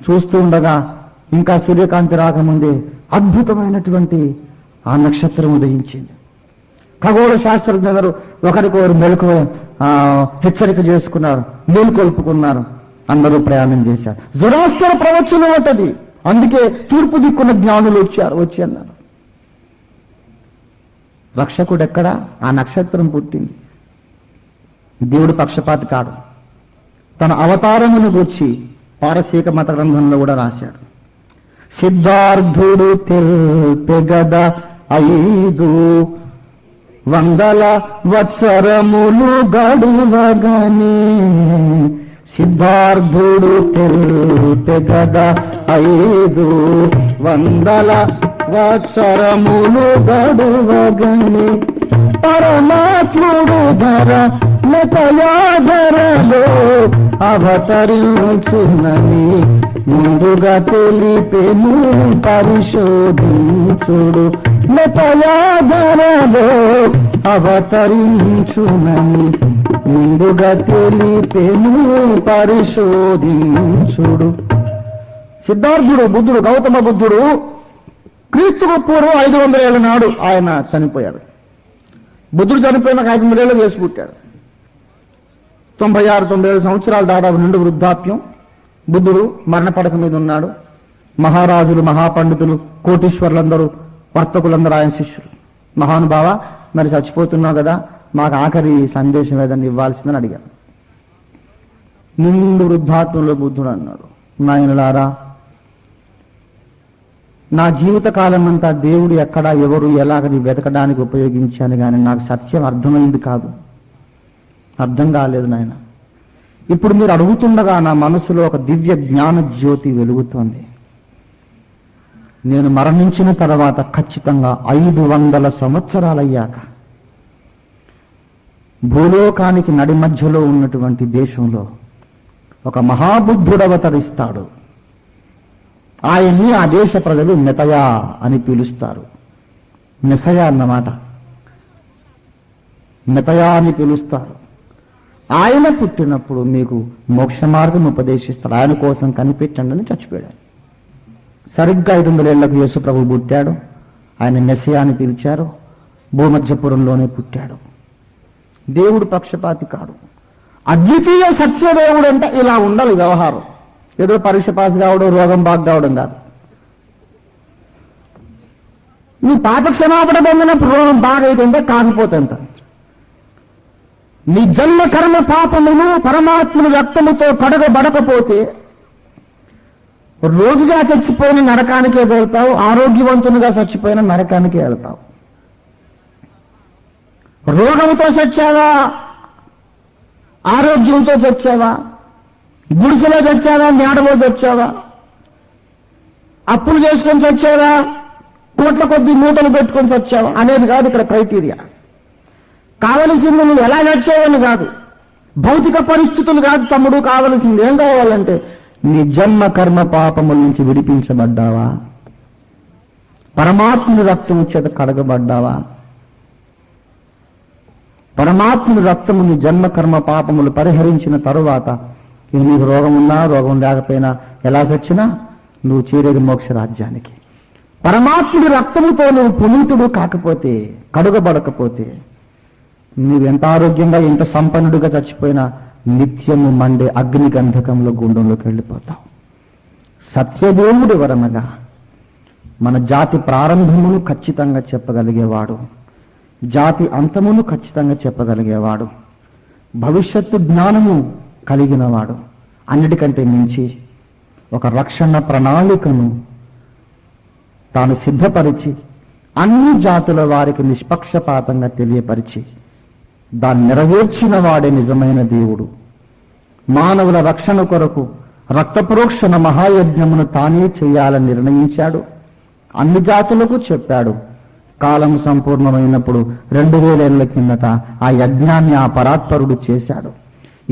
చూస్తూ ఉండగా ఇంకా సూర్యకాంతి రాకముందే అద్భుతమైనటువంటి ఆ నక్షత్రం ఉదయించింది. ఖగోళ శాస్త్రజ్ఞులు ఒకరికొకరు మెలకు హెచ్చరిక చేసుకున్నారు, మేల్కొల్పుకున్నారు. అందరూ ప్రయాణం చేశారు. జొరాస్టర్ ప్రవచనం ఉంటది. అందుకే తూర్పు దిక్కున్న జ్ఞానులు వచ్చి అన్నారు, రక్షకుడు ఎక్కడా? ఆ నక్షత్రం పుట్టింది. దేవుడు పక్షపాతి కాడు. తన అవతారమును గురించి పారసీక మత గ్రంథంలో కూడా రాశాడు. సిద్ధార్థుడు తెగద 500 వత్సరములు గడువగానే, సిద్ధార్థుడు తెగద 500 వత్సరములు గడువగానే, పరమాత్ముడు ధర లతయాధరలో అవతరించునని ముందుగా తెలిపెను పరిశోధించుడు. లతయాధరలో అవతరించునని ముందుగా తెలిపెను పరిశోధించుడు. సిద్ధార్థుడు బుద్ధుడు, గౌతమ బుద్ధుడు క్రీస్తుకు పూర్వం 500 ఏళ్ల నాడు ఆయన చనిపోయాడు. బుద్ధుడు చనిపోయినాక 500 ఏళ్ళు వేసి పుట్టాడు. 96-97 సంవత్సరాలు దాదాపు నిండు వృద్ధాప్యం. బుద్ధుడు మరణ పడక మీద ఉన్నాడు. మహారాజులు, మహాపండితులు, కోటీశ్వర్లందరూ, వర్తకులందరూ ఆయన శిష్యులు. మహానుభావ, మరి చచ్చిపోతున్నావు కదా, మాకు ఆఖరి సందేశం ఏదన్నా ఇవ్వాల్సిందని అడిగాను. నిండు వృద్ధాత్మంలో బుద్ధుడు అన్నాడు, నాయనలారా, నా జీవితకాలం అంతా దేవుడు ఎక్కడ ఎవరు ఎలాగని వెతకడానికి ఉపయోగించాను, కానీ నాకు సత్యం అర్థమైంది కాదు, అర్థం కాలేదు నాయన. ఇప్పుడు మీరు అడుగుతుండగా నా మనసులో ఒక దివ్య జ్ఞాన జ్యోతి వెలుగుతోంది. నేను మరణించిన తర్వాత ఖచ్చితంగా 500 సంవత్సరాలయ్యాక భూలోకానికి నడి మధ్యలో ఉన్నటువంటి దేశంలో ఒక మహాబుద్ధుడు అవతరిస్తాడు. ఆయన్ని ఆ దేశ ప్రజలు మెతయా అని పిలుస్తారు. మెసయా అన్నమాట, మెతయా అని పిలుస్తారు. ఆయన పుట్టినప్పుడు మీకు మోక్ష మార్గం ఉపదేశిస్తాడు. ఆయన కోసం కనిపెట్టండి అని చచ్చిపోయాడు. సరిగ్గా 500 ఏళ్లకు యేసు ప్రభు పుట్టాడు. ఆయన మెస్సియా అని పిలిచారు. భూమధ్యపురంలోనే పుట్టాడు. దేవుడు పక్షపాతి కాడు. అద్వితీయ సత్యదేవుడు అంటే ఇలా ఉండాలి వ్యవహారం. ఏదో పరీక్ష పాస్ కావడం, రోగం బాగు కావడం కాదు. నీ పాప క్షమాపణ పొందినప్పుడు రోగం బాగైతుంటే కాకపోతుంట. నీ జన్మ కర్మ పాపమును పరమాత్మను రక్తముతో కడగబడకపోతే రోగిగా చచ్చిపోయిన నరకానికే వెళ్తావు, ఆరోగ్యవంతునిగా చచ్చిపోయిన నరకానికే వెళ్తావు. రోగంతో చచ్చావా, ఆరోగ్యంతో చచ్చావా, గుడిసెలో చచ్చావా, మేడలో చచ్చావా, అప్పులు చేసుకొని చచ్చావా, కోట్ల కొద్ది మూటలు పెట్టుకొని చచ్చావా అనేది కాదు ఇక్కడ క్రైటీరియా. కావలసింది నువ్వు ఎలా చచ్చావని కాదు, భౌతిక పరిస్థితులు కాదు తమ్ముడు. కావలసింది ఏం కావాలంటే నీ జన్మ కర్మ పాపముల నుంచి విడిపించబడ్డావా, పరమాత్ముని రక్తము చేత కడగబడ్డావా, పరమాత్ముని రక్తము నీ జన్మ కర్మ పాపములు పరిహరించిన తరువాత ఇక నీకు రోగం ఉన్నా రోగం లేకపోయినా ఎలా చచ్చినా నువ్వు చేరేది మోక్ష రాజ్యానికి. పరమాత్ముడి రక్తముతో నువ్వు పునీతుడు కాకపోతే, కడుగబడకపోతే నువ్వెంత ఆరోగ్యంగా ఎంత సంపన్నుడిగా చచ్చిపోయినా నిత్యము మండే అగ్ని గంధకంలో గుండంలోకి వెళ్ళిపోతావు. సత్యదేవుడు వరనగా మన జాతి ప్రారంభమును ఖచ్చితంగా చెప్పగలిగేవాడు, జాతి అంతమును ఖచ్చితంగా చెప్పగలిగేవాడు, భవిష్యత్తు జ్ఞానము కలిగినవాడు, అన్నిటికంటే మించి ఒక రక్షణ ప్రణాళికను తాను సిద్ధపరిచి అన్ని జాతుల వారికి నిష్పక్షపాతంగా తెలియపరిచి దాన్ని నెరవేర్చిన వాడే నిజమైన దేవుడు. మానవుల రక్షణ కొరకు రక్తప్రోక్షణ మహాయజ్ఞమును తానే చేయాలని నిర్ణయించాడు. అన్ని జాతులకు చెప్పాడు. కాలం సంపూర్ణమైనప్పుడు 2000 ఏళ్ల కిందట ఆ యజ్ఞాన్ని ఆ పరాత్పరుడు చేశాడు.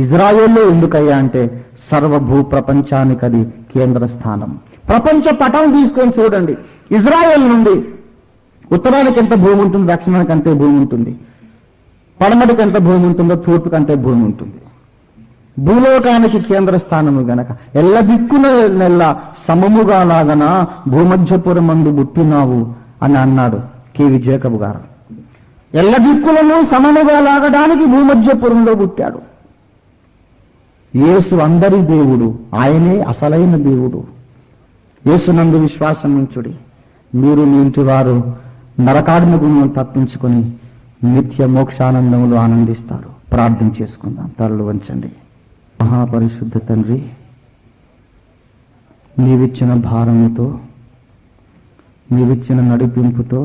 ఇజ్రాయేల్లో ఎందుకయ్యా అంటే సర్వభూ ప్రపంచానికి అది కేంద్ర స్థానం. ప్రపంచ పటం తీసుకొని చూడండి. ఇజ్రాయేల్ నుండి ఉత్తరానికి ఎంత భూమి ఉంటుంది, దక్షిణానికి అంతే భూమి ఉంటుంది, పడమటికి ఎంత భూమి ఉంటుందో తూర్పుకి అంతే భూమి ఉంటుంది. భూలోకానికి కేంద్ర స్థానము గనక ఎల్ల దిక్కున నెల్ల సమముగా లాగన భూమధ్యపురమందు పుట్టినావు అని అన్నాడు కేవి జేకబ్ గారు. ఎల్ల దిక్కులను సమముగా లాగడానికి భూమధ్యపురంలో పుట్టాడు. యేసు అందరి దేవుడు, ఆయనే అసలైన దేవుడు. యేసునందు విశ్వాసం ఉంచుడి, మీరు మీ ఇంటి వారు నరకాడిన గుణం తప్పించుకొని నిత్య మోక్షానందములు ఆనందిస్తారు. ప్రార్థన చేసుకుందాం. తలలు వంచండి. మహాపరిశుద్ధ తండ్రి, నీవిచ్చిన భారముతో, నీవిచ్చిన నడిపింపుతో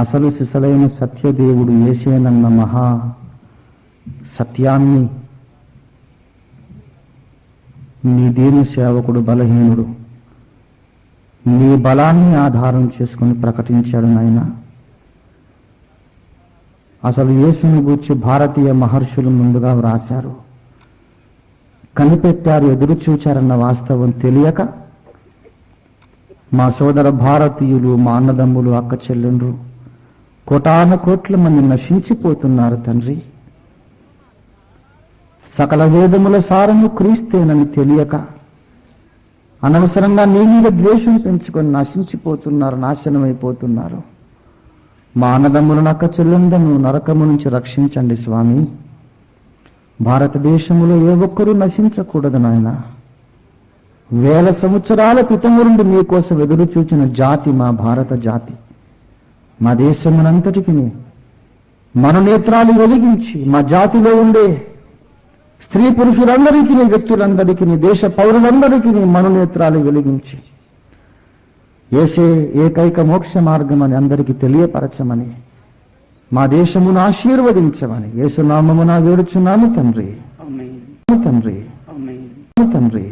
అసలు సిసలైన సత్యదేవుడు యేసేనన్న మహా సత్యాన్ని నీ దీన సేవకుడు బలహీనుడు నీ బలాన్ని ఆధారం చేసుకుని ప్రకటించాడు నాయన. అసలు యేసుని గూర్చి భారతీయ మహర్షులు ముందుగా వ్రాశారు, కనిపెట్టారు, ఎదురు చూచారన్న వాస్తవం తెలియక మా సోదర భారతీయులు, మా అన్నదమ్ములు, అక్క చెల్లెండ్రు కోటాను కోట్ల మంది నశించిపోతున్నారు తండ్రి. సకల వేదముల సారము క్రీస్తేనని తెలియక అనవసరంగా నీ మీద ద్వేషం పెంచుకొని నశించిపోతున్నారు, నాశనమైపోతున్నారు. మా అన్నదమ్ములను, అక్క చెల్లెండ్లను నరకము నుంచి రక్షించండి స్వామి. భారతదేశంలో ఏ ఒక్కరూ నశించకూడదు నాయన. 1000 సంవత్సరాల క్రితం నుండి మీకోసం ఎదురు చూచిన జాతి మా భారత జాతి. మా దేశమునంతటికి మనోనేత్రాలు వెలిగించి మా జాతిలో ఉండే స్త్రీ పురుషులందరికీ, వ్యక్తులందరికీ, దేశ పౌరులందరికీ మనోనేత్రాలు వెలిగించి యేసే ఏకైక మోక్ష మార్గమని అందరికీ తెలియపరచమని, మా దేశమును ఆశీర్వదించమని యేసునామమున వేడుచున్నాము తండ్రి. తండ్రి తండ్రి